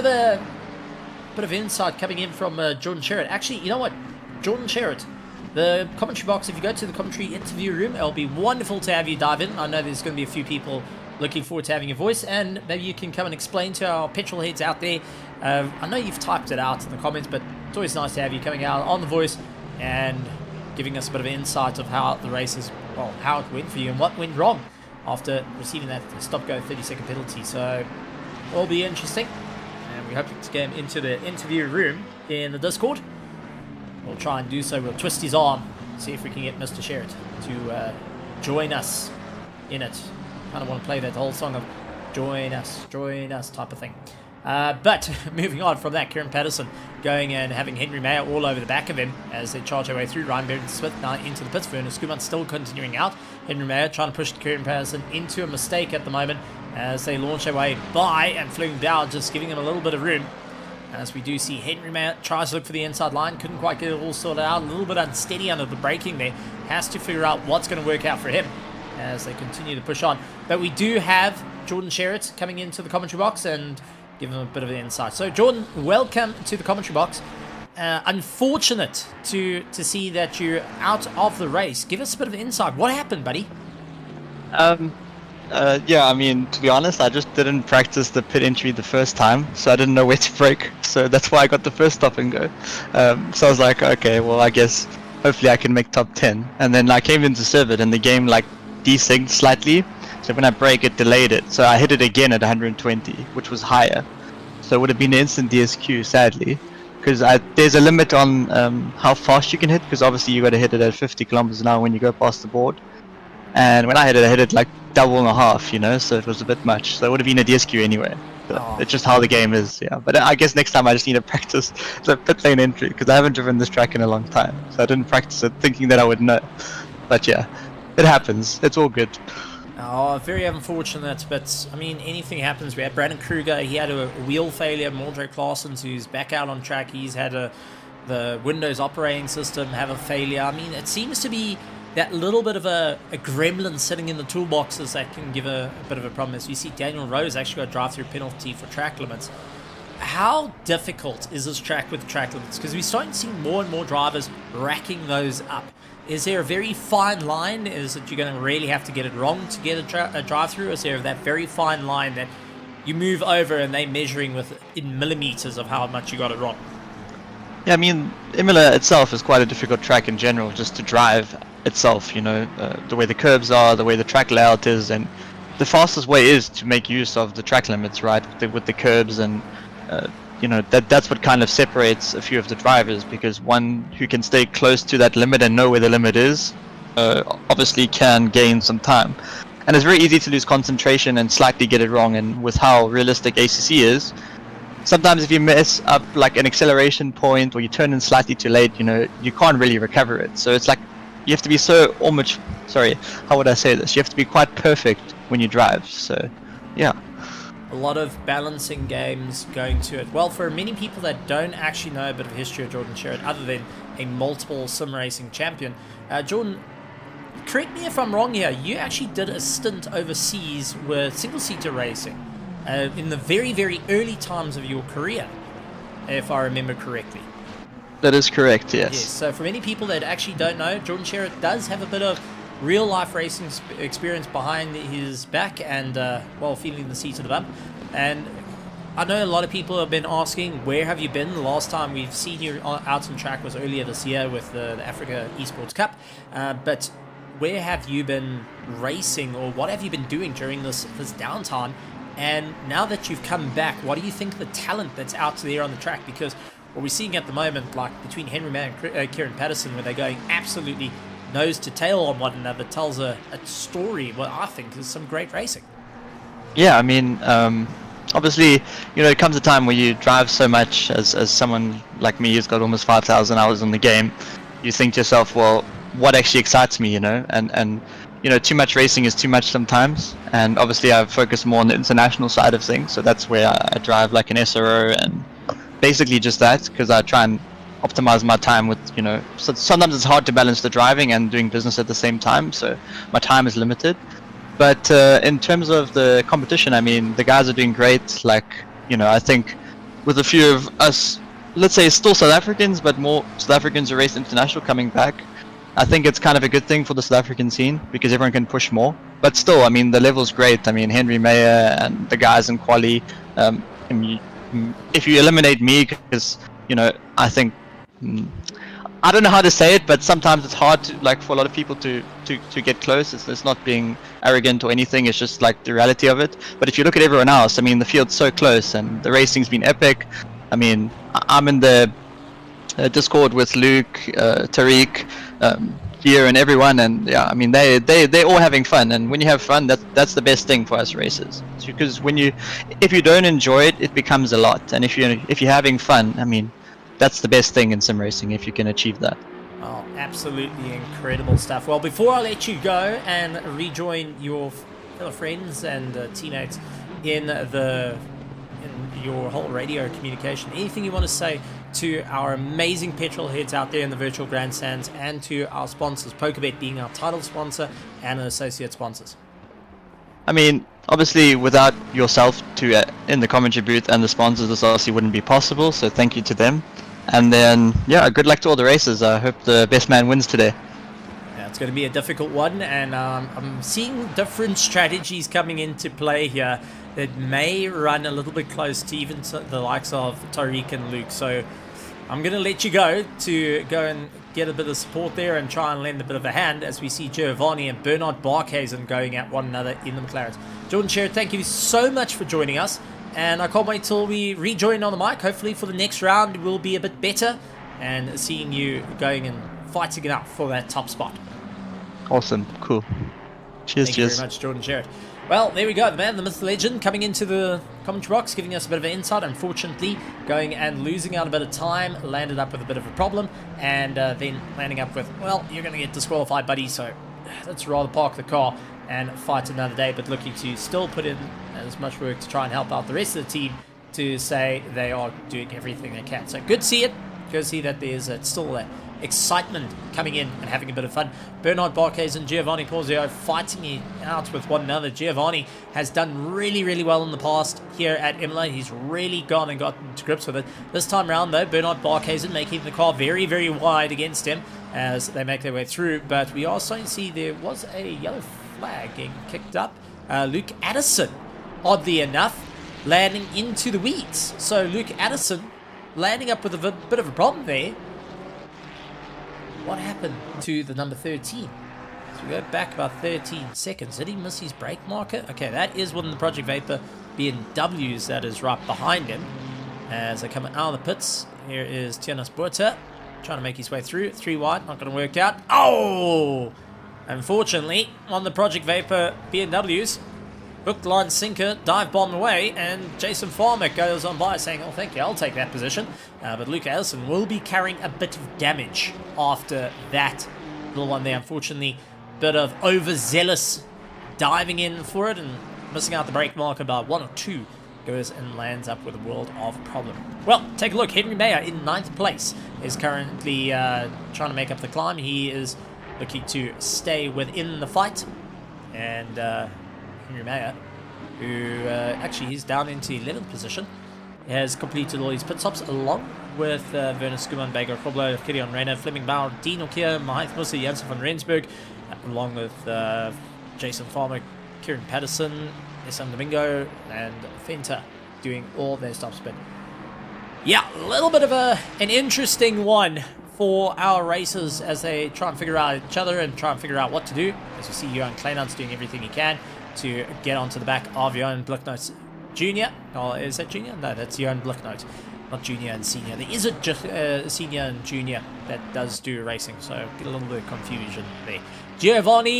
[SPEAKER 1] of insight coming in from Jordan Sherratt. Actually, you know what? Jordan Sherratt, the commentary box, if you go to the commentary interview room, it'll be wonderful to have you dive in. I know there's going to be a few people looking forward to having your voice, and maybe you can come and explain to our petrol heads out there. I know you've typed it out in the comments, but it's always nice to have you coming out on the voice and giving us a bit of insight of how the race is, how it went for you and what went wrong after receiving that stop-go 30-second penalty. So it'll be interesting, and we hope to get him into the interview room in the Discord. We'll try and do so. We'll twist his arm, see if we can get Mr. Sherratt to join us in it. Kind of want to play that whole song of join us type of thing. But moving on from that, Kieran Patterson going and having Henry Mayer all over the back of him as they charge their way through. Ryan Barrington-Smith now into the pits. Werner Skuman still continuing out. Henry Mayer trying to push Kieran Patterson into a mistake at the moment as they launch their way by, and Flung Dow just giving him a little bit of room. As we do see Henry Mayer tries to look for the inside line, couldn't quite get it all sorted out. A little bit unsteady under the braking there. Has to figure out what's going to work out for him as they continue to push on. But we do have Jordan Sherratt coming into the commentary box and give him a bit of an insight. So Jordan, welcome to the commentary box. Unfortunate to see that you're out of the race. Give us a bit of insight. What happened, buddy?
[SPEAKER 3] Yeah, I mean, to be honest, I just didn't practice the pit entry the first time, so I didn't know where to brake. So that's why I got the first stop and go. So I was like, okay, well, I guess hopefully I can make top 10. And then I came into serve it, and the game desynced slightly. So when I brake, it delayed it. So I hit it again at 120, which was higher. So it would have been an instant DSQ, sadly, because there's a limit on how fast you can hit, because obviously you got to hit it at 50 kilometers an hour when you go past the board. And when I hit it like double and a half, so it was a bit much. So it would have been a DSQ anyway. It's just how the game is, yeah. But I guess next time I just need to practice the pit lane entry, because I haven't driven this track in a long time. So I didn't practice it thinking that I would know. But yeah, it happens. It's all good.
[SPEAKER 1] Oh, very unfortunate, but I mean, anything happens. We had Brandon Kruger, he had a wheel failure. Mordre Claessens, who's back out on track, he's had the Windows operating system have a failure. I mean, it seems to be that little bit of a gremlin sitting in the toolboxes that can give a bit of a problem. As we see Daniel Rose actually got a drive-through penalty for track limits. How difficult is this track with track limits? Because we're starting to see more and more drivers racking those up. Is there a very fine line? Is it you're going to really have to get it wrong to get a drive-through? Or is there that very fine line that you move over and they're measuring in millimeters of how much you got it wrong?
[SPEAKER 3] Yeah, I mean, Imola itself is quite a difficult track in general, just to drive itself, the way the curbs are, the way the track layout is, and the fastest way is to make use of the track limits, right, with the curbs, and that's what kind of separates a few of the drivers, because one who can stay close to that limit and know where the limit is obviously can gain some time. And it's very easy to lose concentration and slightly get it wrong, and with how realistic ACC is, sometimes if you mess up like an acceleration point or you turn in slightly too late, you can't really recover it. So it's like you have to be how would I say this? You have to be quite perfect when you drive. So yeah.
[SPEAKER 1] A lot of balancing games going to it. Well, for many people that don't actually know a bit of history of Jordan Sherratt, other than a multiple sim racing champion, Jordan, correct me if I'm wrong here, you actually did a stint overseas with single-seater racing in the very, very early times of your career, if I remember correctly.
[SPEAKER 3] That is correct, yes.
[SPEAKER 1] Yes, so for many people that actually don't know, Jordan Sherratt does have a bit of real-life racing experience behind his back and, well, feeling the seat of the bum. And I know a lot of people have been asking, where have you been? The last time we've seen you out on track was earlier this year with the Africa Esports Cup. But where have you been racing, or what have you been doing during this downtime? And now that you've come back, what do you think the talent that's out there on the track? Because what we're seeing at the moment, like between Henry May and Kieran Patterson, where they're going absolutely nose to tail on one another, tells a story, what I think is some great racing.
[SPEAKER 3] Yeah, I mean, obviously, you know, it comes a time where you drive so much as someone like me who's got almost 5,000 hours in the game. You think to yourself, well, what actually excites me, you know? And you know, too much racing is too much sometimes. And obviously, I've focused more on the international side of things. So that's where I drive like an SRO and basically just that, because I try and optimize my time with, you know, so sometimes it's hard to balance the driving and doing business at the same time. So my time is limited. But in terms of the competition, I mean, the guys are doing great. Like, you know, I think with a few of us, let's say still South Africans, but more South Africans who race international coming back, I think it's kind of a good thing for the South African scene because everyone can push more. But still, I mean, the level's great. I mean, Henry Mayer and the guys in quali, if you eliminate me, because, you know, I think, I don't know how to say it, but sometimes it's hard to, like, for a lot of people to get close. It's not being arrogant or anything. It's just like the reality of it. But if you look at everyone else, I mean, the field's so close and the racing's been epic. I mean, I'm in the Discord with Luke, Tariq, Gia, and everyone, and yeah, I mean, they're all having fun. And when you have fun, that's the best thing for us racers. Because if you don't enjoy it, it becomes a lot. And if you're having fun, I mean, that's the best thing in sim racing if you can achieve that.
[SPEAKER 1] Oh, absolutely incredible stuff. Well, before I let you go and rejoin your fellow friends and teammates in your whole radio communication, anything you want to say to our amazing petrol heads out there in the virtual grandstands and to our sponsors, PokerBet being our title sponsor and an associate sponsors?
[SPEAKER 3] I mean, obviously, without yourself in the commentary booth and the sponsors, this obviously wouldn't be possible. So thank you to them. And then, yeah, good luck to all the racers. I hope the best man wins today.
[SPEAKER 1] Yeah, it's going to be a difficult one, and I'm seeing different strategies coming into play here that may run a little bit close to even the likes of Tariq and Luke. So I'm going to let you go and get a bit of support there and try and lend a bit of a hand as we see Giovanni and Bernard Barkhuizen going at one another in the McLarens. Jordan Sherratt, thank you so much for joining us. And I can't wait till we rejoin on the mic. Hopefully for the next round we'll be a bit better and seeing you going and fighting it out for that top spot.
[SPEAKER 3] Awesome. Cool. Cheers.
[SPEAKER 1] Thank you very much, Jordan Sherratt. Well, there we go. The man, the myth, the legend, coming into the commentary box, giving us a bit of an insight. Unfortunately, going and losing out a bit of time, landed up with a bit of a problem, and then landing up with, well, you're going to get disqualified, buddy, so let's rather park the car and fight another day, but looking to still put in as much work to try and help out the rest of the team to say they are doing everything they can. So good to see it. Good to see that there's still excitement coming in and having a bit of fun. Bernard Barkhuizen and Giovanni Porzio fighting it out with one another. Giovanni has done really, really well in the past here at Imola. He's really gone and gotten to grips with it. This time around, though, Bernard Barkhuizen making the car very, very wide against him as they make their way through. But we are starting to see there was a yellow flag getting kicked up. Luke Addison, oddly enough, landing into the weeds. So Luke Addison landing up with a bit of a problem there. What happened to the number 13? So we go back about 13 seconds. Did he miss his brake marker? Okay, that is one of the Project Vapor BMWs that is right behind him. As they come out of the pits, here is Tianas Buerta trying to make his way through. 3 wide, not going to work out. Oh! Unfortunately, on the Project Vapor BMWs, hook, line, sinker, dive bomb away, and Jason Farmer goes on by saying, oh, thank you, I'll take that position. But Luke Addison will be carrying a bit of damage after that little one there. Unfortunately, bit of overzealous diving in for it and missing out the brake marker by 1 or 2. Goes and lands up with a world of problem. Well, take a look. Henry Mayer in 9th place is currently trying to make up the climb. He is looking to stay within the fight. And Henry Mayer, who actually he's down into 11th position, has completed all his pit stops along with Werner Skuman, Bago Kroblo, Kirion Reiner, Fleming Bauer, Dean Okier, Mahaith Musa, Janssen van Rensburg, along with Jason Farmer, Kieran Patterson, Esam Domingo, and Fenta doing all their stops. But yeah, a little bit of an interesting one for our racers as they try and figure out each other and try and figure out what to do. As you see, Johan Kleinans doing everything he can to get onto the back of Johan Blicknote Jr. Oh, is that Junior? No, that's Johan Blicknote. Not Junior and Senior. There is a Senior and Junior that does do racing, so get a little bit of confusion there. Giovanni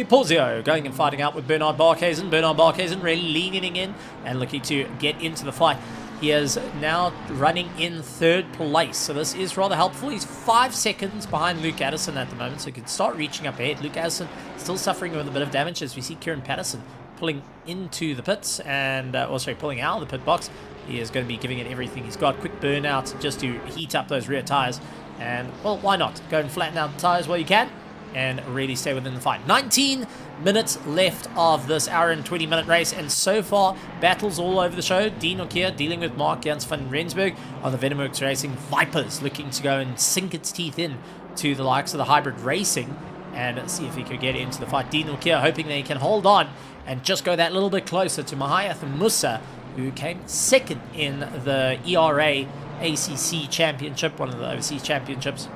[SPEAKER 1] Porzio going and fighting out with Bernard Barkhuizen. Bernard Barkhuizen really leaning in and looking to get into the fight. He is now running in 3rd place, so this is rather helpful. He's 5 seconds behind Luke Addison at the moment, so he can start reaching up ahead. Luke Addison still suffering with a bit of damage as we see Kieran Patterson pulling into the pits and also pulling out of the pit box. He is going to be giving it everything he's got. Quick burnout just to heat up those rear tires. And, well, why not? Go and flatten out the tires while you can and really stay within the fight. 19 minutes left of this hour and 20-minute race, and so far, battles all over the show. Dean Okier dealing with Mark Jans van Rensburg on the Venomworks Racing Vipers, looking to go and sink its teeth in to the likes of the hybrid racing and see if he could get into the fight. Dean Okier hoping that he can hold on and just go that little bit closer to Mahayath Musa, who came 2nd in the ERA ACC Championship, one of the overseas championships.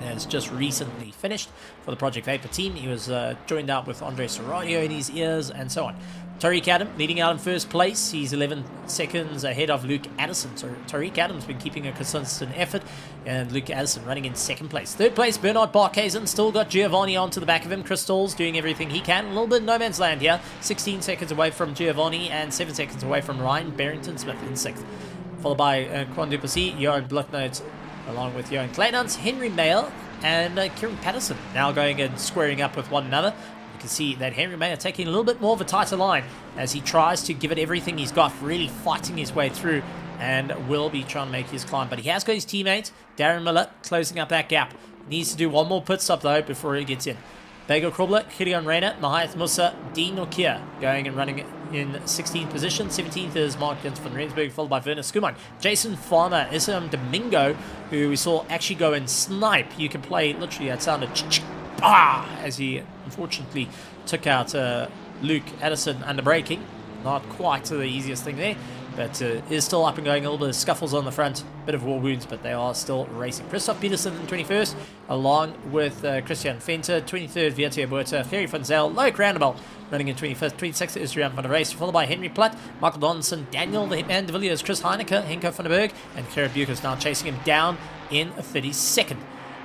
[SPEAKER 1] Has just recently finished for the Project Vapor team. He was joined out with Andre Serradio in his ears and so on. Tariq Adam leading out in 1st place. He's 11 seconds ahead of Luke Addison. So Tariq Adam's been keeping a consistent effort, and Luke Addison running in 2nd place. 3rd place, Bernard Barkhuizen. Still got Giovanni onto the back of him. Crystal's doing everything he can. A little bit no man's land here. 16 seconds away from Giovanni and 7 seconds away from Ryan Barrington-Smith in 6th. Followed by Quan Duplessis, Johan Blicknote, along with Johan Kleinans, Henry Mayer, and Kieran Patterson now going and squaring up with one another. You can see that Henry Mayer taking a little bit more of a tighter line as he tries to give it everything he's got, really fighting his way through, and will be trying to make his climb. But he has got his teammate, Darren Miller, closing up that gap. Needs to do one more pit stop, though, before he gets in. Bago Krobler, Kirion Reiner, Mahayath Musa, Dean Okier going and running in 16th position. 17th is Mark Jens van Rensburg, followed by Werner Skuman. Jason Farmer, Isam Domingo, who we saw actually go and snipe. You can play literally that sound of as he unfortunately took out Luke Addison under braking. Not quite the easiest thing there, but is still up and going. A little bit of scuffles on the front, bit of war wounds, but they are still racing. Christoph Peterson in 21st, along with Christian Fenter. 23rd, Vietia Buerta, Ferry van Zel, Loic Randebel running in 25th. 26th is Rian van der Race, followed by Henry Platt, Michael Donaldson, Daniel the Hitman de Villiers, Chris Heineke, Henko van der Berg, and Kara Buchers now chasing him down in 32nd.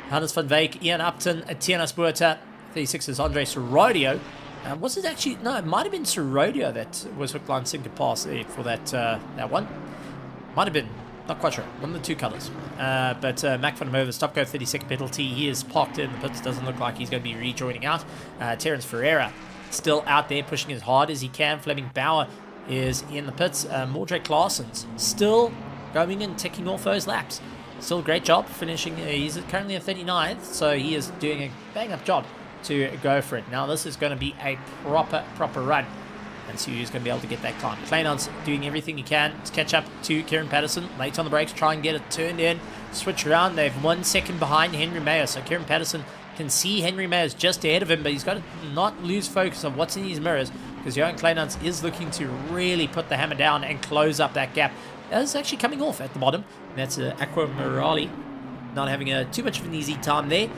[SPEAKER 1] Hannes van Veek, Ian Upton, Tianas Buerta. 36th is Andre Serradio. Was it actually? No, it might have been Serradio that was hook, line, sinker, pass there for that one. Might have been. Not quite sure. One of the two colours. But Mac van der Merwe, stop go 32nd penalty. He is parked in the pits. Doesn't look like he's going to be rejoining out. Terence Ferreira still out there pushing as hard as he can. Fleming Bauer is in the pits. Mordred Claessens still going and ticking off those laps. Still a great job finishing. He's currently at 39th, so he is doing a bang-up job to go for it. Now this is going to be a proper run, and see who's going to be able to get that climb. Kleinans doing everything he can to catch up to Kieran Patterson. Late on the brakes, try and get it turned in, switch around. They've 1 second behind Henry Mayer, so Kieran Patterson can see Henry Mayer's just ahead of him, but he's got to not lose focus on what's in his mirrors, because Johan Kleinans is looking to really put the hammer down and close up that gap. That is actually coming off at the bottom, and that's Aqua Morali not having too much of an easy time there.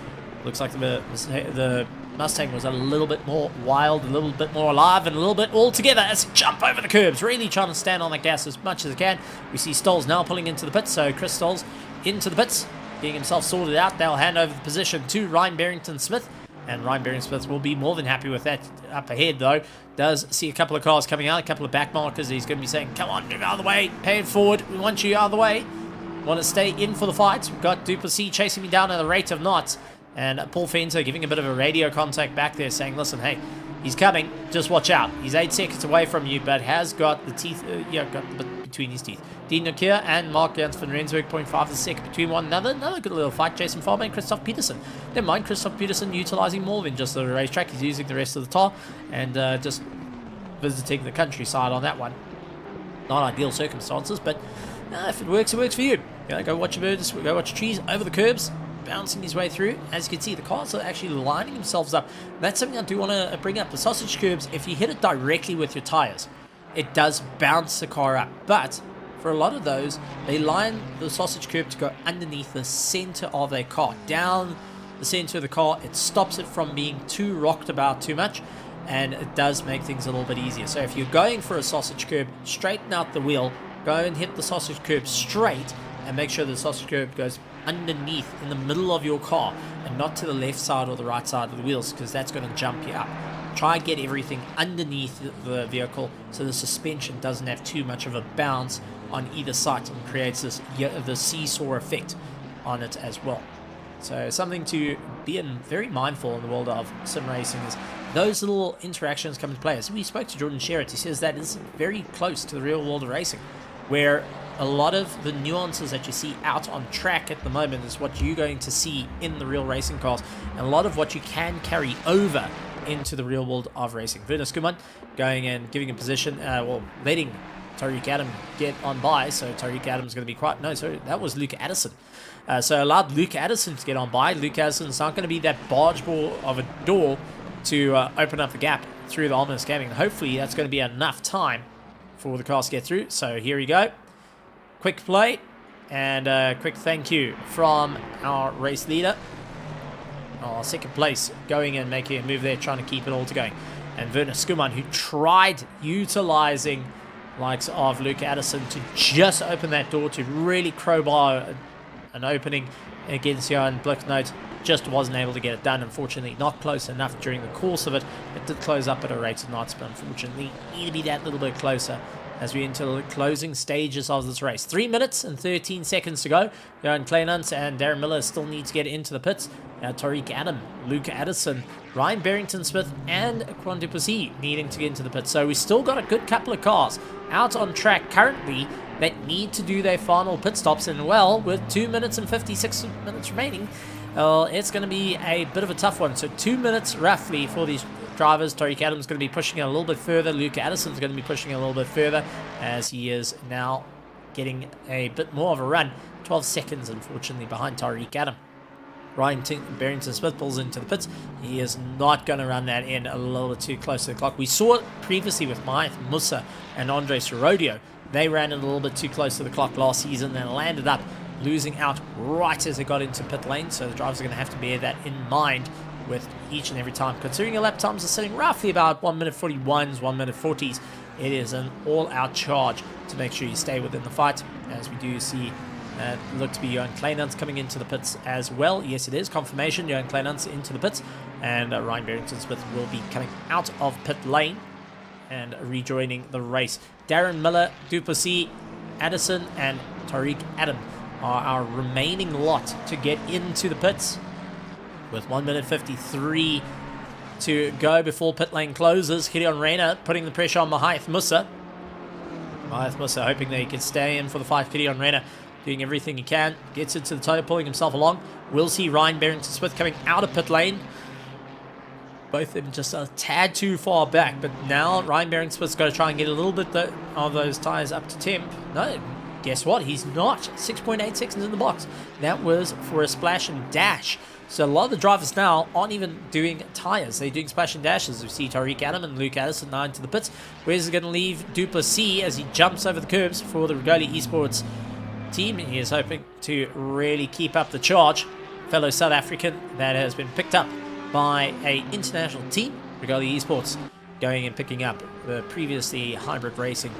[SPEAKER 1] Looks like the Mustang was a little bit more wild, a little bit more alive, and a little bit all together as they jump over the curbs, really trying to stand on the gas as much as they can. We see Stolz now pulling into the pits, so Chris Stolz into the pits, getting himself sorted out. They'll hand over the position to Ryan Barrington-Smith, and Ryan Barrington-Smith will be more than happy with that. Up ahead, though, does see a couple of cars coming out, a couple of back markers. He's going to be saying, come on, move out of the way, pay it forward, we want you out of the way. Want to stay in for the fight. We've got Duplessis chasing me down at a rate of knots. And Paul Fenter giving a bit of a radio contact back there saying, listen, hey, he's coming, just watch out. He's 8 seconds away from you, but has got the teeth, got between between his teeth. Dean Nokia and Mark Jans van Rensburg 0.5 a second between one another. Another good little fight. Jason Farber and Christoph Peterson. Never mind, Christoph Peterson utilizing more than just the racetrack. He's using the rest of the tar and just visiting the countryside on that one. Not ideal circumstances, but if it works for you. Go watch your birds, go watch your trees over the curbs, bouncing his way through. As you can see, the cars are actually lining themselves up. That's something I do want to bring up. The sausage curbs, if you hit it directly with your tires, it does bounce the car up. But for a lot of those, they line the sausage curb to go underneath the center of their car, down the center of the car. It stops it from being too rocked about too much, and it does make things a little bit easier. So if you're going for a sausage curb, straighten out the wheel, go and hit the sausage curb straight, and make sure the sausage curb goes underneath in the middle of your car and not to the left side or the right side of the wheels, because that's going to jump you up. Try and get everything underneath the vehicle so the suspension doesn't have too much of a bounce on either side and creates this the seesaw effect on it as well. So something to be very mindful in the world of sim racing is those little interactions come into play. As we spoke to Jordan Sherratt, he says that is very close to the real world of racing, where a lot of the nuances that you see out on track at the moment is what you're going to see in the real racing cars, and a lot of what you can carry over into the real world of racing. Werner Skuman going and giving a position, letting Tariq Adam get on by, so Tariq Adam's going to be quite... No, sorry, that was Luke Addison. So allowed Luke Addison to get on by. Luke Addison's not going to be that barge ball of a door to open up the gap through the ominous gaming. Hopefully that's going to be enough time for the cars to get through. So here we go. Quick play and a quick thank you from our race leader. Second place, going and making a move there, trying to keep it all going. And Werner Skuman, who tried utilizing likes of Luke Addison to just open that door to really crowbar an opening against Johan Blicknote, just wasn't able to get it done. Unfortunately, not close enough during the course of it. It did close up at a rate of knots, but unfortunately need to be that little bit closer as we enter the closing stages of this race. 3 minutes and 13 seconds to go. Johan Kleinans and Darren Miller still need to get into the pits. Tariq Adam, Luke Addison, Ryan Barrington-Smith, and Quan Duplessis needing to get into the pits. So we still got a good couple of cars out on track currently that need to do their final pit stops. And well, with 2 minutes and 56 minutes remaining, it's going to be a bit of a tough one. So 2 minutes roughly for these drivers. Tariq Adams going to be pushing it a little bit further. Luke Addison's going to be pushing it a little bit further as he is now getting a bit more of a run. 12 seconds, unfortunately, behind Tariq Adam. Ryan Barrington-Smith pulls into the pits. He is not going to run that in a little bit too close to the clock. We saw it previously with Maith Musa and Andre Sorodio. They ran it a little bit too close to the clock last season and landed up losing out right as they got into pit lane. So the drivers are going to have to bear that in mind with each and every time. Considering your lap times are sitting roughly about 1 minute 41s, 1 minute 40s, it is an all-out charge to make sure you stay within the fight, as we do see look to be Johan Kleinans coming into the pits as well. Yes, it is confirmation. Johan Kleinans into the pits, and Ryan Barrington-Smith will be coming out of pit lane and rejoining the race. Darren Miller, Duplessis, Addison, and Tariq Adam are our remaining lot to get into the pits, with 1 minute 53 to go before pit lane closes. Gideon Reyna putting the pressure on Maith Musa. Maith Musa hoping that he can stay in for the fight. Gideon Reyna doing everything he can. Gets into the toe, pulling himself along. We'll see Ryan Barrington-Smith coming out of pit lane. Both of them just a tad too far back. But now Ryan Barrington-Smith's got to try and get a little bit of those tyres up to temp. No, guess what? He's not. 6.8 seconds in the box. That was for a splash and dash. So a lot of the drivers now aren't even doing tyres. They're doing splash and dashes. We see Tariq Adam and Luke Addison now into the pits. Where's it going to leave Duplessis as he jumps over the curbs for the Regoli Esports team? He is hoping to really keep up the charge. Fellow South African that has been picked up by a international team, Regoli Esports, going and picking up the previously hybrid racing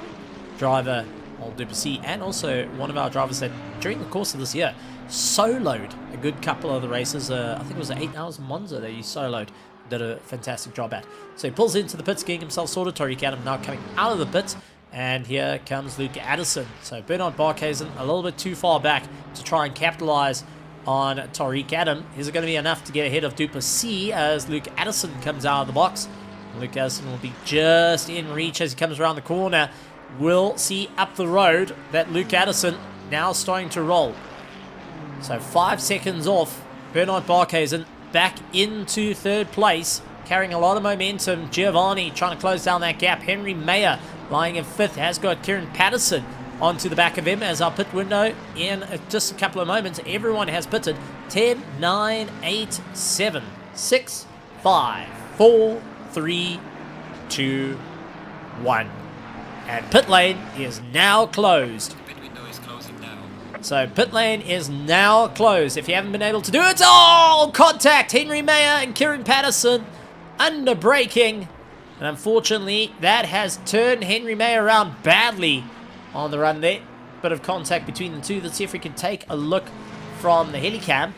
[SPEAKER 1] driver, Duplessis, and also one of our drivers that during the course of this year soloed a good couple of the races. I think it was 8 hours in Monza that he soloed. Did a fantastic job at. So he pulls into the pits, getting himself sorted. Tariq Adam now coming out of the pits. And here comes Luke Addison. So Bernard Barkhuizen a little bit too far back to try and capitalize on Tariq Adam. Is it going to be enough to get ahead of Duplessis as Luke Addison comes out of the box? Luke Addison will be just in reach as he comes around the corner. will see up the road that Luke Addison now starting to roll. So 5 seconds off. Bernard Barkhuizen back into third place, carrying a lot of momentum. Giovanni trying to close down that gap. Henry Mayer lying in fifth, has got Kieran Patterson onto the back of him as our pit window in just a couple of moments. Everyone has pitted. 10, 9, 8, 7, 6, 5, 4, 3, 2, 1. And pit lane is now closed.
[SPEAKER 4] Pit window is closing now.
[SPEAKER 1] So pit lane is now closed. If you haven't been able to do it, oh, contact Henry Mayer and Kieran Patterson under braking. And unfortunately, that has turned Henry Mayer around badly on the run there. Bit of contact between the two. Let's see if we can take a look from the helicam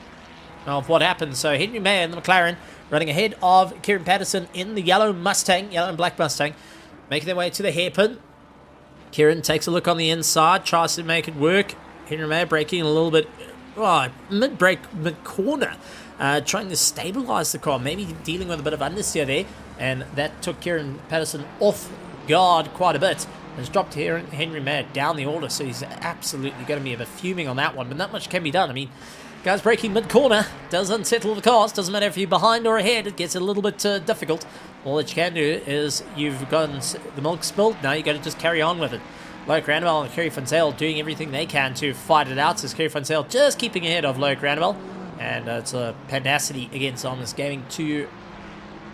[SPEAKER 1] of what happened. So Henry Mayer in the McLaren running ahead of Kieran Patterson in the yellow Mustang, yellow and black Mustang, making their way to the hairpin. Kieran takes a look on the inside, tries to make it work. Henry Mayer braking a little bit, mid-brake, mid-corner, trying to stabilize the car, maybe dealing with a bit of understeer there, and that took Kieran Patterson off guard quite a bit. Has dropped Henry Mayer down the order, so he's absolutely going to be a bit fuming on that one, but not much can be done. I mean, guys braking mid-corner does unsettle the cars. Doesn't matter if you're behind or ahead, it gets a little bit difficult. All that you can do is you've gotten the milk spilled, now you got to just carry on with it. Loic Randall and Kerry Fontaine doing everything they can to fight it out. So Kerry Fontaine just keeping ahead of Loic Randall, and it's a Pandacity against Honest Gaming. Two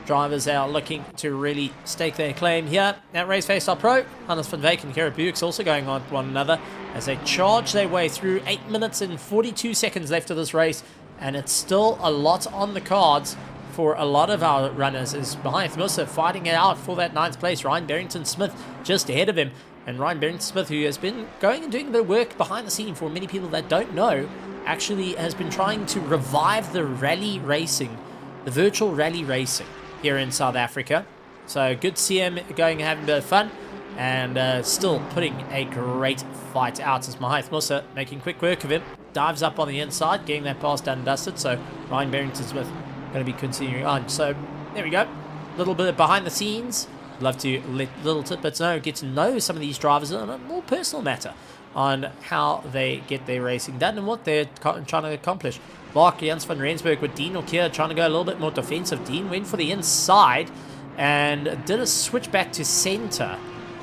[SPEAKER 1] drivers are looking to really stake their claim here at RaceFace.Pro. Hannes van Veek and Kara Bukes also going on one another as they charge their way through. 8 minutes and 42 seconds left of this race, and it's still a lot on the cards for a lot of our runners. Is behind Musa fighting it out for that 9th place. Ryan Barrington-Smith just ahead of him, and Ryan Barrington-Smith, who has been going and doing a bit of work behind the scene for many people that don't know, actually has been trying to revive the rally racing, the virtual rally racing here in South Africa. So good to see him going and having a bit of fun, and still putting a great fight out as Mahath Musa making quick work of him. Dives up on the inside, getting that pass done and dusted. So Ryan Barrington-Smith going to be continuing on. So there we go. A little bit behind the scenes. Love to let little tidbits know, get to know some of these drivers on a more personal matter on how they get their racing done and what they're trying to accomplish. Mark Jans van Rensburg with Dean O'Keefe trying to go a little bit more defensive. Dean went for the inside and did a switch back to center.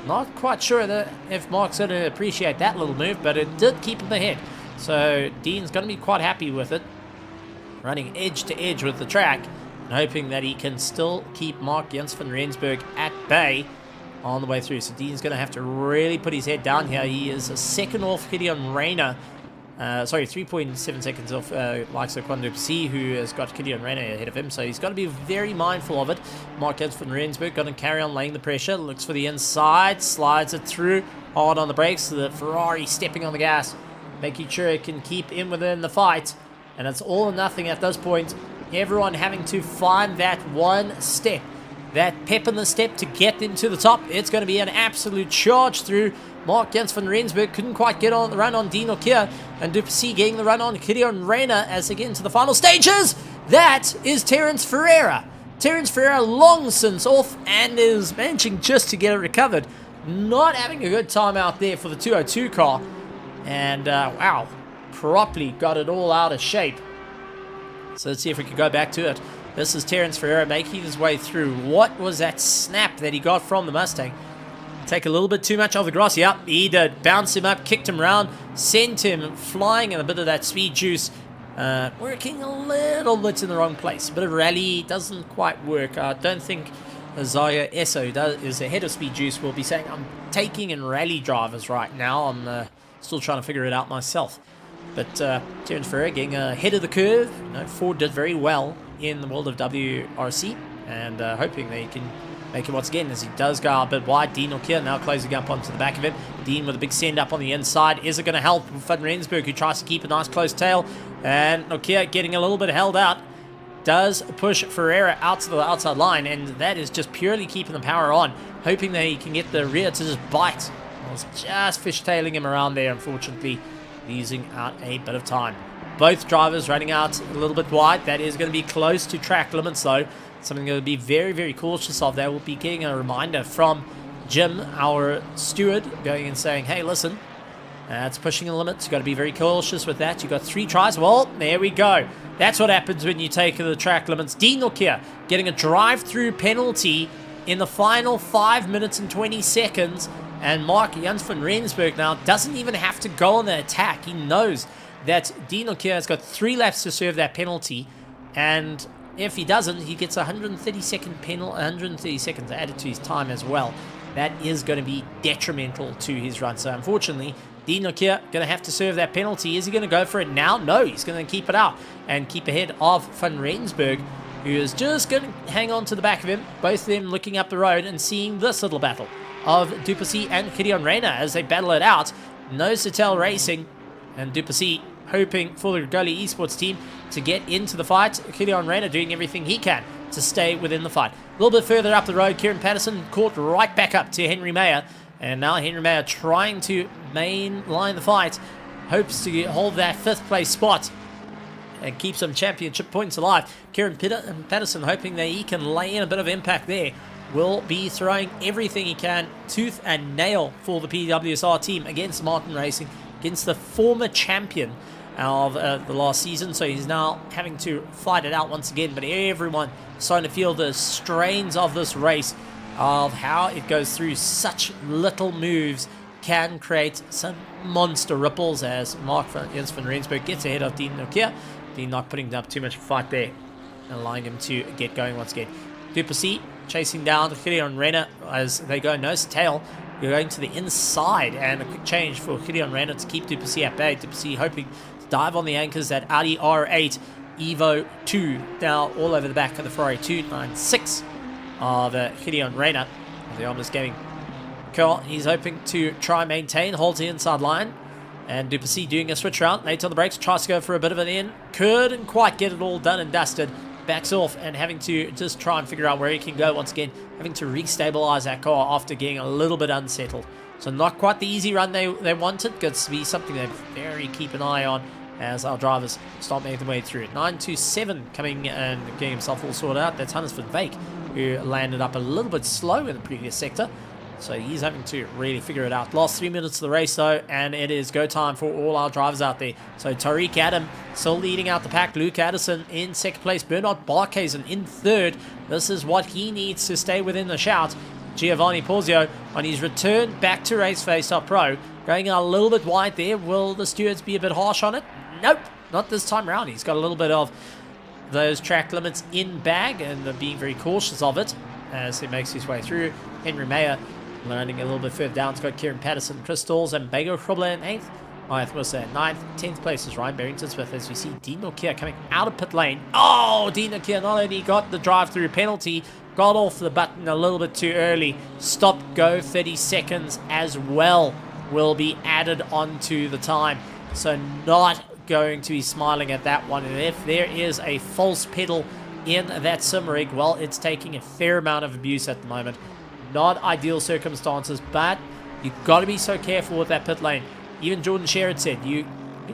[SPEAKER 1] Not quite sure that if Mark's going to appreciate that little move, but it did keep him ahead. So Dean's going to be quite happy with it. Running edge to edge with the track and hoping that he can still keep Mark Jans van Rensburg at bay on the way through. So Dean's going to have to really put his head down here. He is a second off Gideon Reyna. 3.7 seconds off likes of Quando C, who has got Gideon Reyna ahead of him. So he's got to be very mindful of it. Mark Jans van Rensburg going to carry on laying the pressure. Looks for the inside, slides it through. Hard on the brakes. The Ferrari stepping on the gas, making sure it can keep in within the fight. And it's all or nothing at this point. Everyone having to find that one step, that pep in the step to get into the top. It's going to be an absolute charge through. Mark Jans van Rensburg couldn't quite get on the run on Dean O'Keefe, and Duplessis getting the run on Gideon Reyna as they get into the final stages. That is Terence Ferreira. Terence Ferreira long since off and is managing just to get it recovered. Not having a good time out there for the 202 car. And wow, properly got it all out of shape. So let's see if we can go back to it. This is Terence Ferreira making his way through. What was that snap that he got from the Mustang? Take a little bit too much off the grass. Yep, he did. Bounced him up, kicked him round, sent him flying, and a bit of that speed juice working a little bit in the wrong place. A bit of rally doesn't quite work. I don't think Zaya Esso is ahead of speed juice. Will be saying I'm taking in rally drivers right now. I'm still trying to figure it out myself. But Terence Ferreira getting ahead of the curve. Ford did very well in the world of WRC, and hoping they can make it once again as he does go a bit wide. Dean O'Keefe now closing up onto the back of him. Dean with a big send up on the inside. Is it going to help Van Rensburg, who tries to keep a nice close tail? And O'Keefe getting a little bit held out. Does push Ferreira out to the outside line, and that is just purely keeping the power on, hoping that he can get the rear to just bite. I was just fishtailing him around there, unfortunately, losing out a bit of time. Both drivers running out a little bit wide. That is going to be close to track limits, though. Something going to be very, very cautious of. They will be getting a reminder from Jim, our steward, going and saying, hey, listen, that's pushing the limits. You've got to be very cautious with that. You've got 3 tries. Well, there we go. That's what happens when you take the track limits. Dino here getting a drive-through penalty in the final 5 minutes and 20 seconds. And Mark Jans van Rensburg now doesn't even have to go on the attack. He knows that Dino here has got 3 laps to serve that penalty. And if he doesn't, he gets 130 seconds added to his time as well. That is going to be detrimental to his run. So unfortunately, Dino here going to have to serve that penalty. Is he going to go for it now? No, he's going to keep it out and keep ahead of Van Rensburg, who is just going to hang on to the back of him. Both of them looking up the road and seeing this little battle of Duplessis and Gideon Reyna as they battle it out. Nose to tail racing, and Duplessis hoping for the Gully Esports team to get into the fight. Gideon Reyna doing everything he can to stay within the fight. A little bit further up the road, Kieran Patterson caught right back up to Henry Mayer. And now Henry Mayer trying to mainline the fight. Hopes to hold that 5th place spot and keep some championship points alive. Kieran Patterson hoping that he can lay in a bit of impact there. Will be throwing everything he can, tooth and nail, for the PWSR team against Martin Racing, against the former champion of the last season. So he's now having to fight it out once again. But everyone starting to feel the strains of this race, of how it goes through. Such little moves can create some monster ripples, as Mark Jans van Rensburg gets ahead of Dean Nokia. Dean not putting up too much fight there, allowing him to get going once again. Duplessis chasing down Gideon Reyna as they go nose to tail. We're going to the inside, and a quick change for Gideon Reyna to keep Duplessis at bay. Duplessis hoping to dive on the anchors. That Audi R8 Evo 2 now all over the back of the Ferrari 296 of Gideon Reyna. The almost getting curl. He's hoping to try and maintain, holds the inside line. And Duplessis doing a switch around, late on the brakes, tries to go for a bit of an in. Couldn't quite get it all done and dusted. Backs off and having to just try and figure out where he can go once again. Having to re-stabilize that car after getting a little bit unsettled. So not quite the easy run they wanted. Got to be something they very keep an eye on as our drivers start making their way through it. 927 coming and getting himself all sorted out. That's Hannes van Veek, who landed up a little bit slow in the previous sector. So he's having to really figure it out. Last 3 minutes of the race though, and it is go time for all our drivers out there. So Tariq Adam still leading out the pack. Luke Addison in 2nd place. Bernard Barkhuizen in 3rd. This is what he needs to stay within the shout. Giovanni Porzio on his return back to RaceFace.Pro. Going a little bit wide there. Will the stewards be a bit harsh on it? Nope, not this time around. He's got a little bit of those track limits in bag and being very cautious of it as he makes his way through. Henry Mayer learning a little bit further down. It's got Kieran Patterson, Chris Stalls, and Bago Krobler in 8th. Wyeth Musa in 9th. 10th place is Ryan Barrington Smith as we see Dean Nokia coming out of pit lane. Oh, Dean Nokia not only got the drive-through penalty, got off the button a little bit too early. Stop go 30 seconds as well will be added onto the time. So not going to be smiling at that one. And if there is a false pedal in that sim rig, well, it's taking a fair amount of abuse at the moment. Not ideal circumstances, but you've got to be so careful with that pit lane. Even Jordan Sherratt said, you're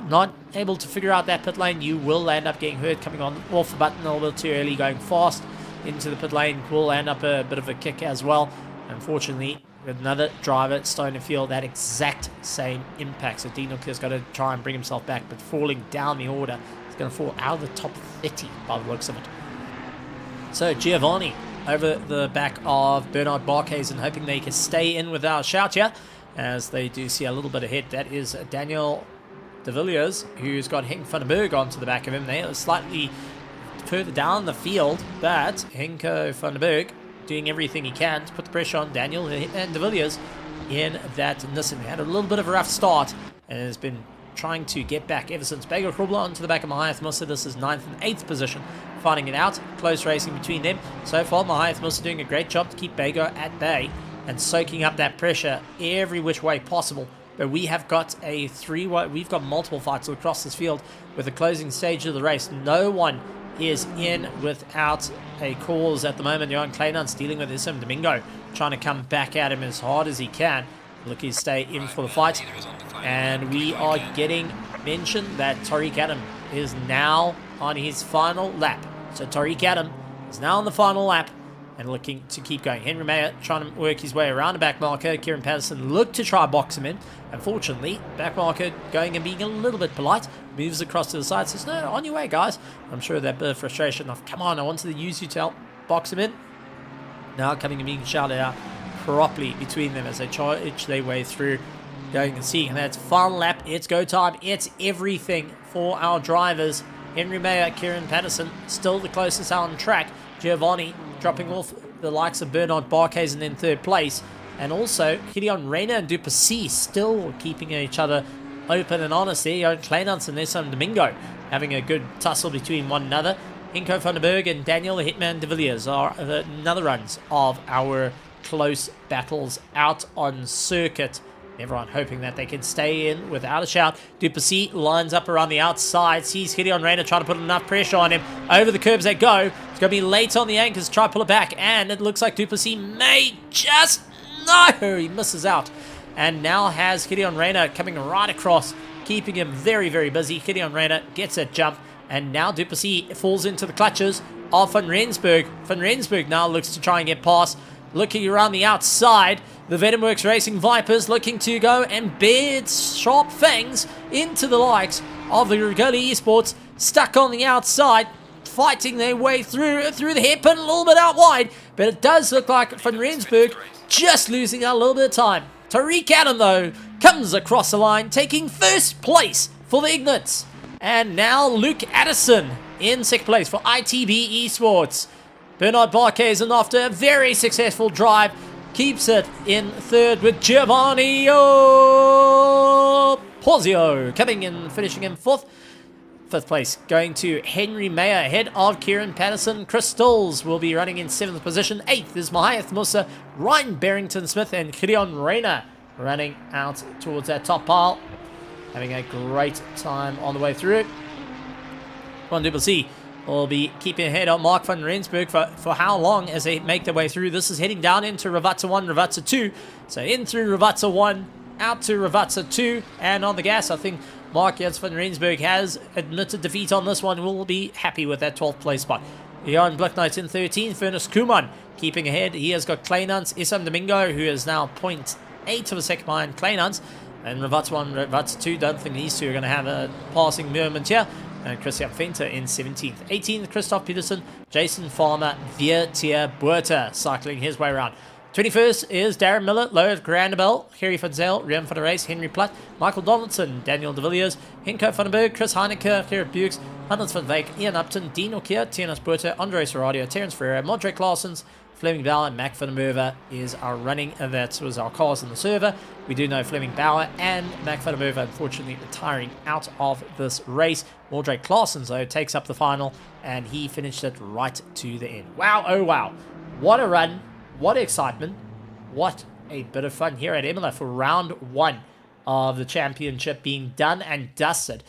[SPEAKER 1] not able to figure out that pit lane, you will end up getting hurt coming on off the button a little bit too early. Going fast into the pit lane will end up a bit of a kick as well. Unfortunately, another driver starting to feel that exact same impact. So Dean has got to try and bring himself back, but falling down the order, he's going to fall out of the top 30 by the looks of it. So Giovanni over the back of Bernard Barkhuizen, hoping they can stay in with our shout here, as they do see a little bit ahead. That is Daniel de Villiers, who's got Henk van den Berg onto the back of him. They are slightly further down the field, but Henko van den Berg doing everything he can to put the pressure on Daniel and de Villiers in that Nissan. Had a little bit of a rough start and has been trying to get back ever since. Bago Krobler onto the back of Mahiath Musa. This is 9th and 8th position. Finding it out. Close racing between them. So far, Mahiath Musa doing a great job to keep Bago at bay and soaking up that pressure every which way possible. But we have got we've got multiple fights across this field with the closing stage of the race. No one is in without a cause at the moment. Johan Kleinans dealing with Issam Domingo, trying to come back at him as hard as he can. Looking to stay in for the fight. And we are getting mentioned that Tariq Adam is now on his final lap. So Tariq Adam is now on the final lap and looking to keep going. Henry Mayer trying to work his way around the back marker. Kieran Patterson looked to try box him in. Unfortunately, back marker going and being a little bit polite. Moves across to the side. Says, no, on your way, guys. I'm sure that bit of frustration of, come on, I wanted to use you to help box him in. Now coming and being shouted out properly between them as they charge their way through. Going and seeing that's final lap. It's go time. It's everything for our drivers. Henry Mayer, Kieran Patterson, still the closest out on track. Giovanni dropping off the likes of Bernard Barkhuizen in third place. And also, Gideon Reyna and Duplessis still keeping each other open and honest there. Kleinans and Nessun Domingo having a good tussle between one another. Inko van der Berg and Daniel the Hitman de Villiers are another runs of our close battles out on circuit. Everyone hoping that they can stay in without a shout. Duplessis lines up around the outside. Sees Gideon Reyna trying to put enough pressure on him. Over the curbs they go. It's going to be late on the anchors. Try to pull it back. And it looks like Duplessis may just... No! He misses out. And now has Gideon Reyna coming right across. Keeping him very, very busy. Gideon Reyna gets a jump. And now Duplessis falls into the clutches of Van Rensburg. Van Rensburg now looks to try and get past. Looking around the outside. The Venomworks Racing Vipers looking to go and bed sharp fangs into the likes of the Rigoli Esports, stuck on the outside, fighting their way through the hairpin, a little bit out wide, but it does look like Van Rensburg just losing a little bit of time. Tariq Adam, though, comes across the line, taking first place for the Ignats. And now Luke Addison in second place for ITB Esports. Bernard Barkhuizen, after a very successful drive, keeps it in third with Giovanni Porzio coming in, finishing in fourth. Fifth place going to Henry Mayer ahead of Kieran Patterson. Chris Stills will be running in seventh position. Eighth is Mahath Musa, Ryan Barrington Smith, and Gideon Reyna running out towards that top pile. Having a great time on the way through it. Juan Duplessis will be keeping ahead of Mark van Rensburg for how long as they make their way through. This is heading down into Ravazza 1, Ravazza 2. So in through Ravazza 1, out to Ravazza 2, and on the gas, I think Mark Jens van Rensburg has admitted defeat on this one. Will be happy with that 12th place spot. Jan Blicknight in 13th, Furnace Kuman keeping ahead. He has got Kleinans, Isam Domingo, who is now 0.8 of a second behind Kleinans. And Ravazza 1, Ravazza 2, don't think these two are going to have a passing moment here. And Christian Fenter in 17th. 18th, Christoph Peterson, Jason Farmer, Viertier Buerta cycling his way around. 21st is Darren Miller, Load Grandabel, Harry van Zel, Riem van der Race, Henry Platt, Michael Donaldson, Daniel de Villiers, Hinko van den Berg, Chris Heineke, Gerrit Bukes, Hans van Wijk, Ian Upton, Dean Okier, Tiernas Buerta, Andres Ferrario, Terence Ferreira, Modric Claessens, Fleming Bauer, and Mac van der Merwe is our running, and that was our cars in the server. We do know Fleming Bauer and Mac van der Merwe unfortunately retiring out of this race. Modric Claessens, though, takes up the final, and he finished it right to the end. Wow, oh wow. What a run. What excitement. What a bit of fun here at Imola for round one of the championship being done and dusted.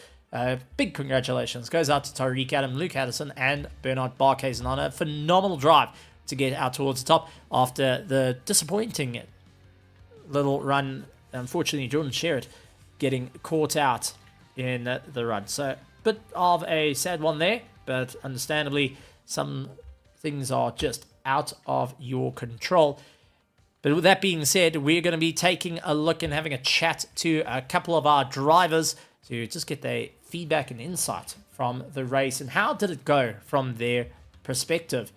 [SPEAKER 1] Big congratulations goes out to Tariq Adam, Luke Addison, and Bernard Barkhuizen on a phenomenal drive to get out towards the top after the disappointing little run. Unfortunately, Jordan Sherratt getting caught out in the run. So, bit of a sad one there, but understandably, some things are just out of your control. But with that being said, we're going to be taking a look and having a chat to a couple of our drivers to just get their feedback and insight from the race and how did it go from their perspective,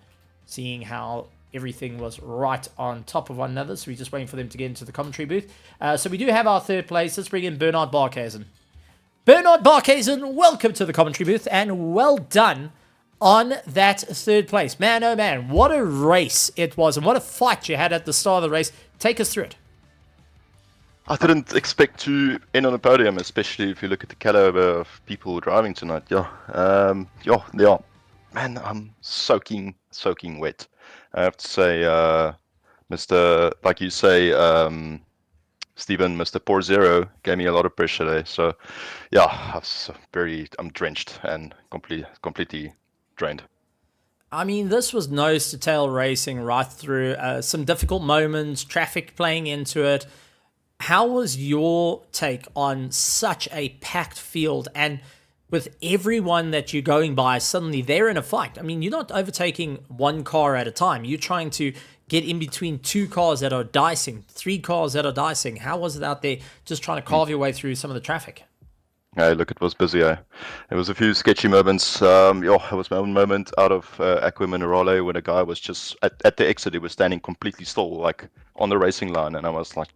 [SPEAKER 1] seeing how everything was right on top of one another. So we're just waiting for them to get into the commentary booth. So we do have our third place. Let's bring in Bernard Barkhuizen. Bernard Barkhuizen, welcome to the commentary booth and well done on that third place. Man, oh man, what a race it was and what a fight you had at the start of the race. Take us through it.
[SPEAKER 4] I didn't expect to end on a podium, especially if you look at the caliber of people driving tonight. They are. Man, I'm soaking wet. I have to say, Mr. Like you say, Stephen, Mr. Porzero gave me a lot of pressure there. So, yeah, I'm drenched and completely drained.
[SPEAKER 1] I mean, this was nose to tail racing right through. Some difficult moments, traffic playing into it. How was your take on such a packed field? And with everyone that you're going by, suddenly they're in a fight. I mean, you're not overtaking one car at a time. You're trying to get in between two cars that are dicing, three cars that are dicing. How was it out there just trying to carve your way through some of the traffic?
[SPEAKER 4] Hey, look, it was busy. There was a few sketchy moments. It was my own moment out of Aqua Minerale when a guy was just at the exit. He was standing completely still, like on the racing line, and I was like,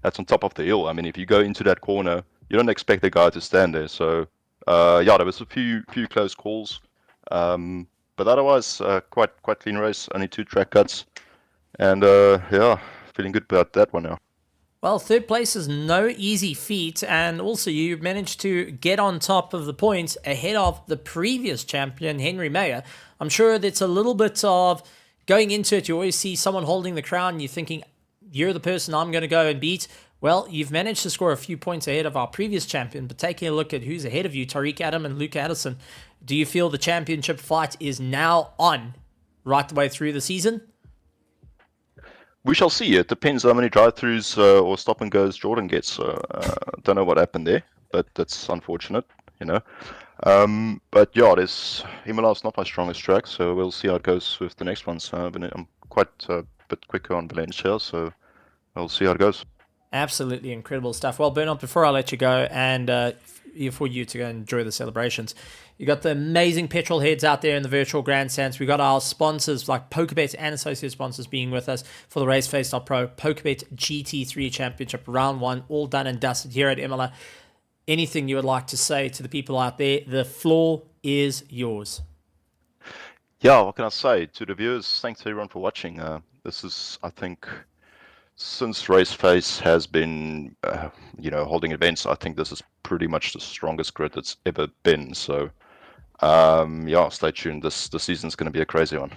[SPEAKER 4] that's on top of the hill. I mean, if you go into that corner, you don't expect the guy to stand there. So, there was a few close calls, but otherwise, quite clean race. Only 2 track cuts, and feeling good about that one now.
[SPEAKER 1] Well, third place is no easy feat, and also you managed to get on top of the points ahead of the previous champion, Henry Mayer. I'm sure that's a little bit of going into it. You always see someone holding the crown, and you're thinking, you're the person I'm going to go and beat. Well, you've managed to score a few points ahead of our previous champion, but taking a look at who's ahead of you, Tariq Adam and Luke Addison, do you feel the championship fight is now on right the way through the season?
[SPEAKER 4] We shall see. It depends how many drive-throughs or stop and goes Jordan gets. Don't know what happened there, but that's unfortunate, But yeah, Imola's not my strongest track, so we'll see how it goes with the next ones. But I'm quite a bit quicker on Valencia, so we'll see how it goes.
[SPEAKER 1] Absolutely incredible stuff. Well, Bernard, before I let you go and for you to go and enjoy the celebrations, you got the amazing petrol heads out there in the virtual grandstands. We got our sponsors like PokerBet and associate sponsors being with us for the RaceFace.Pro PokerBet GT3 Championship Round 1, all done and dusted here at Imola. Anything you would like to say to the people out there? The floor is yours.
[SPEAKER 4] Yeah, what can I say to the viewers? Thanks everyone for watching. This is, I think, since RaceFace has been, holding events, I think this is pretty much the strongest grid it's ever been. So, stay tuned. This season's going to be a crazy one.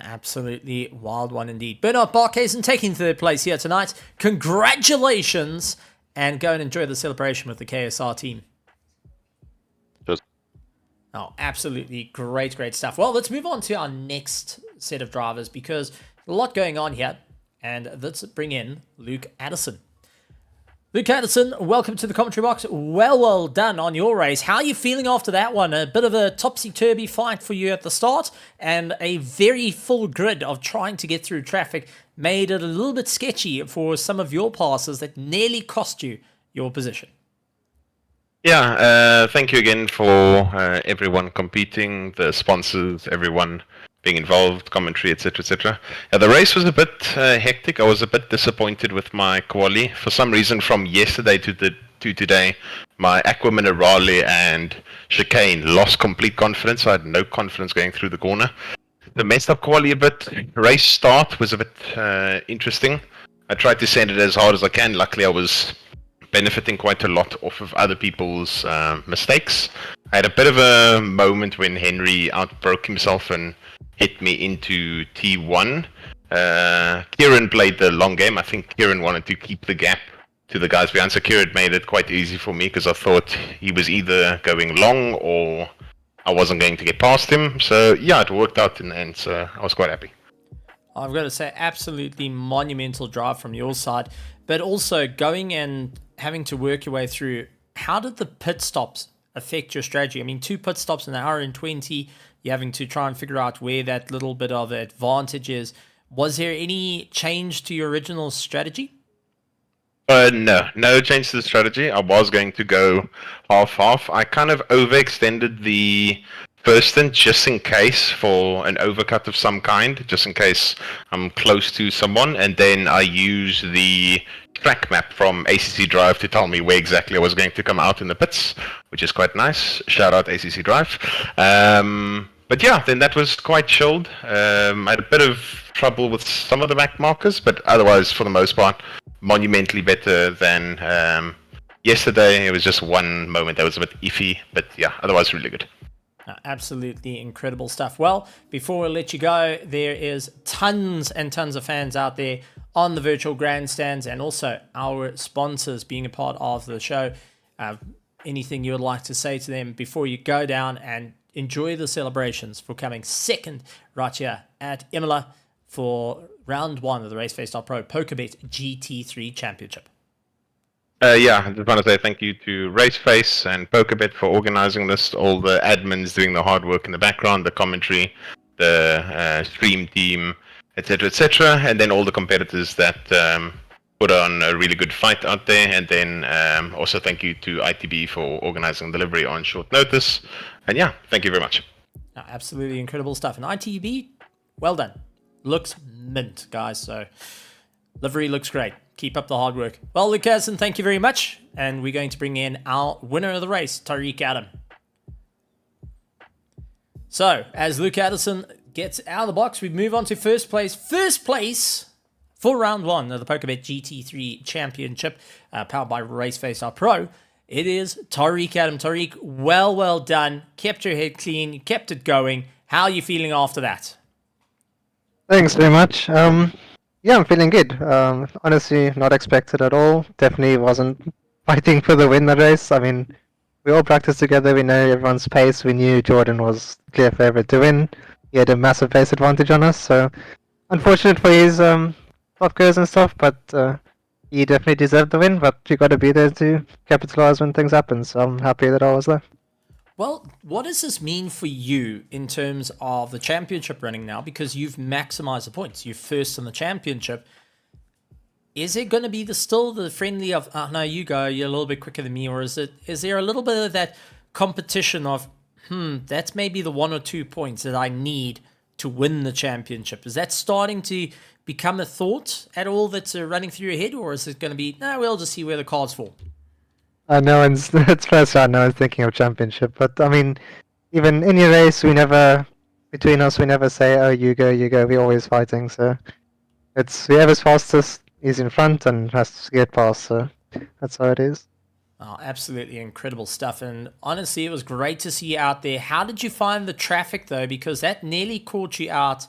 [SPEAKER 1] Absolutely wild one indeed. Bernard Barkhuizen taking third place here tonight. Congratulations, and go and enjoy the celebration with the KSR team.
[SPEAKER 4] Cheers.
[SPEAKER 1] Oh, absolutely great stuff. Well, let's move on to our next set of drivers because a lot going on here. And let's bring in Luke Addison. Luke Addison, welcome to the commentary box. Well done on your race. How are you feeling after that one? A bit of a topsy-turvy fight for you at the start and a very full grid of trying to get through traffic made it a little bit sketchy for some of your passes that nearly cost you your position.
[SPEAKER 5] Yeah, thank you again for everyone competing, the sponsors, everyone being involved, commentary, etc., etc. Yeah, the race was a bit hectic. I was a bit disappointed with my quali. For some reason, from yesterday to today, my Aqua Minerale and Chicane lost complete confidence. I had no confidence going through the corner. The messed up quali a bit. Race start was a bit interesting. I tried to send it as hard as I can. Luckily, I was benefiting quite a lot off of other people's mistakes. I had a bit of a moment when Henry outbroke himself and hit me into T1. Kieran played the long game. I think Kieran wanted to keep the gap to the guys behind, so Kieran made it quite easy for me because I thought he was either going long or I wasn't going to get past him. So yeah, it worked out in the end, so I was quite happy.
[SPEAKER 1] I've got to say, absolutely monumental drive from your side, but also going and having to work your way through. How did the pit stops affect your strategy? I mean, 2 pit stops in an hour and 20, you're having to try and figure out where that little bit of advantage is. Was there any change to your original strategy?
[SPEAKER 5] No change to the strategy. I was going to go half-half. I kind of overextended the first stint just in case for an overcut of some kind, just in case I'm close to someone, and then I use the track map from ACC Drive to tell me where exactly I was going to come out in the pits, which is quite nice. Shout out ACC Drive. But yeah, then that was quite chilled. I had a bit of trouble with some of the back markers, but otherwise, for the most part, monumentally better than yesterday. It was just one moment that was a bit iffy, but yeah, otherwise really good.
[SPEAKER 1] Absolutely incredible stuff. Well, before we let you go, there is tons and tons of fans out there on the virtual grandstands and also our sponsors being a part of the show. Anything you would like to say to them before you go down and enjoy the celebrations for coming second right here at Imola for round 1 of the RaceFace.Pro PokerBet GT3 Championship?
[SPEAKER 5] Yeah, I just want to say thank you to RaceFace and PokerBet for organizing this. All the admins doing the hard work in the background, the commentary, the stream team, etc., and then all the competitors that put on a really good fight out there. And then also thank you to ITB for organizing delivery on short notice. And yeah, thank you very much.
[SPEAKER 1] Absolutely incredible stuff. And ITB, well done. Looks mint, guys. So livery looks great. Keep up the hard work. Well, Luke Addison, thank you very much. And we're going to bring in our winner of the race, Tariq Adam. So, as Luke Addison gets out of the box, we move on to first place. First place for round one of the PokerBet GT3 Championship, powered by RaceFace.Pro. It is Tariq Adam. Tariq, well done. Kept your head clean. Kept it going. How are you feeling after that?
[SPEAKER 6] Thanks very much. Yeah, I'm feeling good. Honestly, not expected at all. Definitely wasn't fighting for the win the race. I mean, we all practiced together. We know everyone's pace. We knew Jordan was clear favorite to win. He had a massive pace advantage on us. So, unfortunate for his top goes and stuff, but he definitely deserved the win. But you got to be there to capitalize when things happen. So I'm happy that I was there.
[SPEAKER 1] Well, what does this mean for you in terms of the championship running now? Because you've maximized the points. You're first in the championship. Is it going to be still the friendly of, oh, no, you go, you're a little bit quicker than me? Or is there a little bit of that competition of, that's maybe the 1 or 2 points that I need to win the championship? Is that starting to become a thought at all that's running through your head? Or is it going to be, no, we'll just see where the cards fall?
[SPEAKER 6] No one's, it's first round, no one's thinking of championship. But I mean, even in your race, between us, we never say, oh, you go. We're always fighting. So it's whoever's fastest is in front and has to get past. So that's how it is.
[SPEAKER 1] Oh, absolutely incredible stuff. And honestly, it was great to see you out there. How did you find the traffic, though? Because that nearly caught you out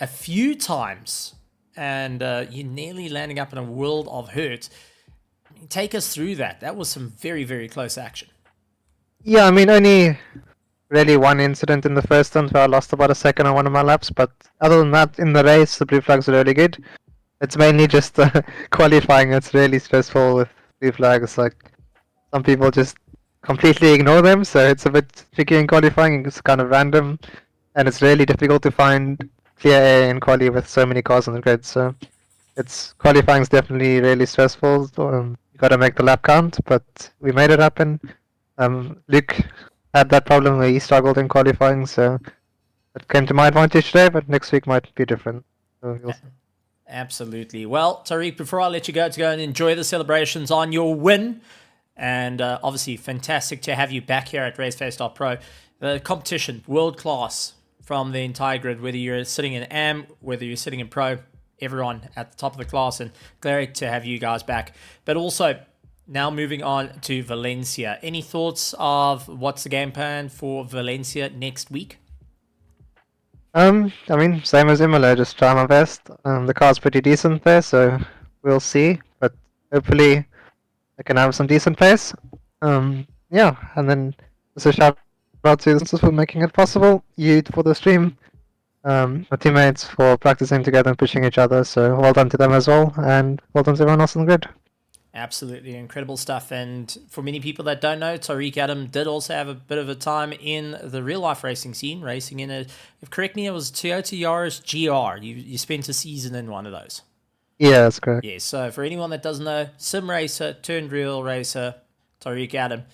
[SPEAKER 1] a few times. And you're nearly landing up in a world of hurt. Take us through that. That was some very, very close action.
[SPEAKER 6] Yeah, I mean, only really one incident in the first round where I lost about a second on one of my laps. But other than that, in the race, the blue flags are really good. It's mainly just qualifying. It's really stressful with blue flags. Like, some people just completely ignore them. So it's a bit tricky in qualifying. It's kind of random. And it's really difficult to find clear air in quali with so many cars on the grid. So qualifying is definitely really stressful. You got to make the lap count, but we made it happen. Luke had that problem where he struggled in qualifying, so it came to my advantage today, but next week might be different. So we'll see.
[SPEAKER 1] Absolutely. Well, Tariq, before I let you go to go and enjoy the celebrations on your win, and obviously fantastic to have you back here at RaceFace.Pro. The competition, world class from the entire grid, whether you're sitting in AM, whether you're sitting in Pro, everyone at the top of the class, and glad to have you guys back. But also, now moving on to Valencia. Any thoughts of what's the game plan for Valencia next week?
[SPEAKER 6] I mean, same as Imola, just try my best. The car's pretty decent there, so we'll see. But hopefully, I can have some decent pace. Yeah, and then just a shout out to the for making it possible. You for the stream. My teammates for practicing together and pushing each other, so well done to them as well, and well done to everyone else on the grid.
[SPEAKER 1] Absolutely incredible stuff. And for many people that don't know, Tariq Adam did also have a bit of a time in the real life racing scene, racing in if correct me, it was Toyota Yaris GR. You spent a season in one of those.
[SPEAKER 6] Yeah, that's correct.
[SPEAKER 1] Yeah, so for anyone that doesn't know, sim racer turned real racer, Tariq Adam,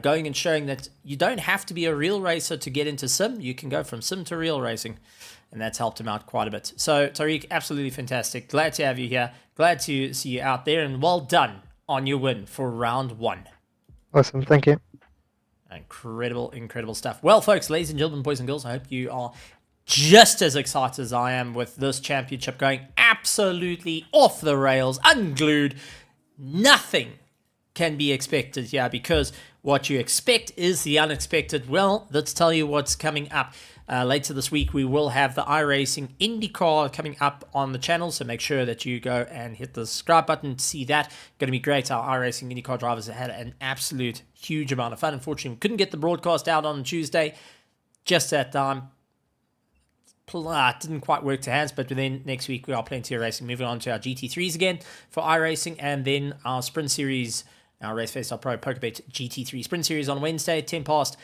[SPEAKER 1] going and showing that you don't have to be a real racer to get into sim. You can go from sim to real racing, and that's helped him out quite a bit. So, Tariq, absolutely fantastic. Glad to have you here. Glad to see you out there, and well done on your win for round one.
[SPEAKER 6] Awesome, thank you.
[SPEAKER 1] Incredible stuff. Well, folks, ladies and gentlemen, boys and girls, I hope you are just as excited as I am with this championship going absolutely off the rails, unglued. Nothing can be expected here, because what you expect is the unexpected. Well, let's tell you what's coming up. Later this week, we will have the iRacing IndyCar coming up on the channel, so make sure that you go and hit the subscribe button to see that. Going to be great. Our iRacing IndyCar drivers had an absolute huge amount of fun. Unfortunately, we couldn't get the broadcast out on Tuesday just that time. Didn't quite work to hands, but then next week we are plenty of racing. Moving on to our GT3s again for iRacing, and then our Sprint Series our RaceFace.Pro PokerBet GT3 Sprint Series on Wednesday, 10 past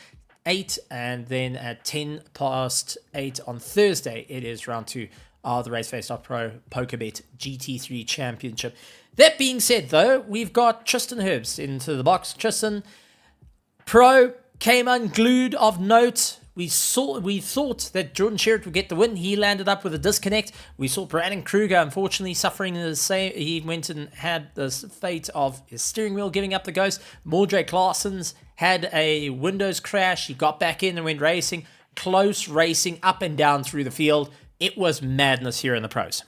[SPEAKER 1] 8, and then at 10 past 8 on Thursday, it is round 2 of the RaceFace.Pro PokerBet GT3 Championship. That being said, though, we've got Tristan Herbst into the box. Tristan, Pro, came unglued of note. We thought that Jordan Sherratt would get the win. He landed up with a disconnect. We saw Brandon Kruger, unfortunately, suffering the same. He went and had the fate of his steering wheel giving up the ghost. Mordred Claessens had a Windows crash. He got back in and went racing. Close racing up and down through the field. It was madness here in the pros.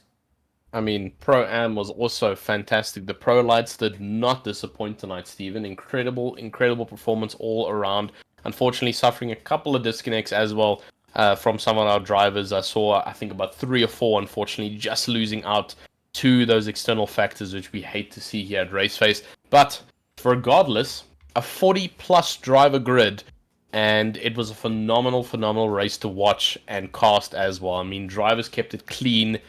[SPEAKER 7] I mean, Pro-Am was also fantastic. The Pro Lights did not disappoint tonight, Stephen. Incredible performance all around. Unfortunately, suffering a couple of disconnects as well from some of our drivers. I saw, I think, about 3 or 4, unfortunately, just losing out to those external factors, which we hate to see here at RaceFace. But regardless, a 40-plus driver grid, and it was a phenomenal race to watch and cast as well. I mean, drivers kept it clean.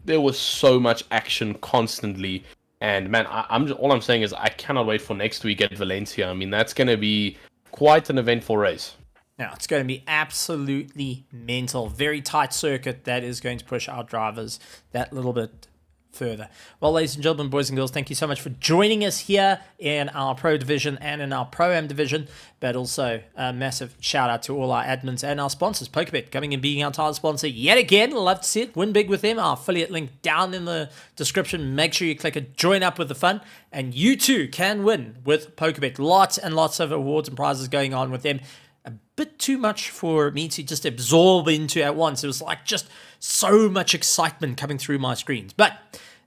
[SPEAKER 7] There was so much action constantly. And, man, all I'm saying is I cannot wait for next week at Valencia. I mean, that's going to be quite an eventful race.
[SPEAKER 1] Now, it's going to be absolutely mental. Very tight circuit that is going to push our drivers that little bit further. Well, ladies and gentlemen, boys and girls, thank you so much for joining us here in our Pro Division and in our Pro-Am Division, but also a massive shout out to all our admins and our sponsors. PokerBet coming and being our title sponsor yet again. Love to see it. Win big with them. Our affiliate link down in the description. Make sure you click it. Join up with the fun. And you too can win with PokerBet. Lots and lots of awards and prizes going on with them. A bit too much for me to just absorb into at once. It was like just so much excitement coming through my screens. But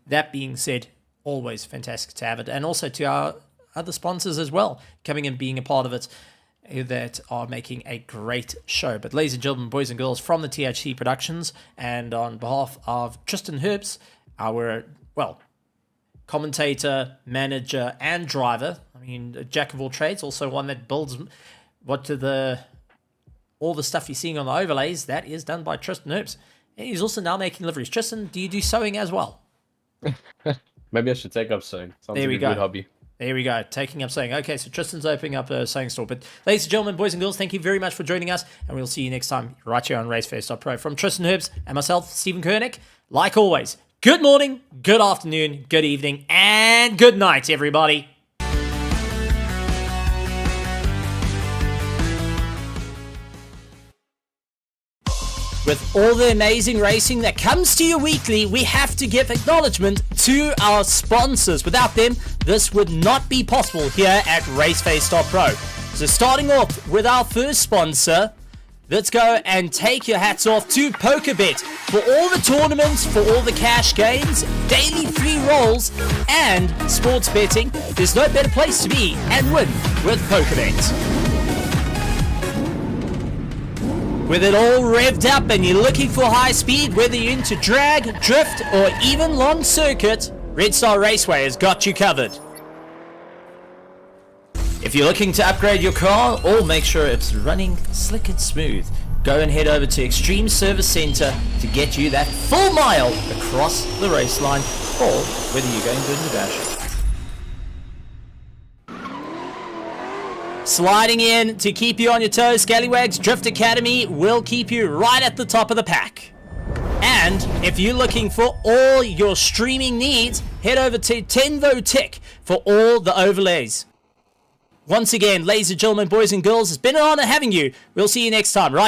[SPEAKER 1] that being said, always fantastic to have it. And also to our other sponsors as well, coming and being a part of it, that are making a great show. But ladies and gentlemen, boys and girls, from the THC Productions, and on behalf of Tristan Herbst, our, commentator, manager, and driver, I mean, a jack of all trades, also one that builds all the stuff you're seeing on the overlays, that is done by Tristan Herbst. And he's also now making liveries. Tristan, do you do sewing as well?
[SPEAKER 7] Maybe I should take up sewing. Sounds
[SPEAKER 1] there
[SPEAKER 7] like
[SPEAKER 1] we
[SPEAKER 7] a
[SPEAKER 1] go.
[SPEAKER 7] good hobby.
[SPEAKER 1] There we go. Taking up sewing. Okay, so Tristan's opening up a sewing store. But ladies and gentlemen, boys and girls, thank you very much for joining us. And we'll see you next time right here on RaceFace.Pro. From Tristan Herbst and myself, Stephen Koenig, like always, good morning, good afternoon, good evening, and good night, everybody. With all the amazing racing that comes to you weekly, we have to give acknowledgement to our sponsors. Without them, this would not be possible here at RaceFace.Pro. So starting off with our first sponsor, let's go and take your hats off to PokerBet. For all the tournaments, for all the cash games, daily free rolls, and sports betting, there's no better place to be and win with PokerBet. With it all revved up and you're looking for high speed, whether you're into drag, drift, or even long circuit, Red Star Raceway has got you covered. If you're looking to upgrade your car or make sure it's running slick and smooth, go and head over to Extreme Service Center to get you that full mile across the race line, or whether you're going good in the dash. Sliding in to keep you on your toes, Scallywags Drift Academy will keep you right at the top of the pack. And if you're looking for all your streaming needs, head over to Tenvo Tech for all the overlays. Once again, ladies and gentlemen, boys and girls, it's been an honor having you. We'll see you next time, right?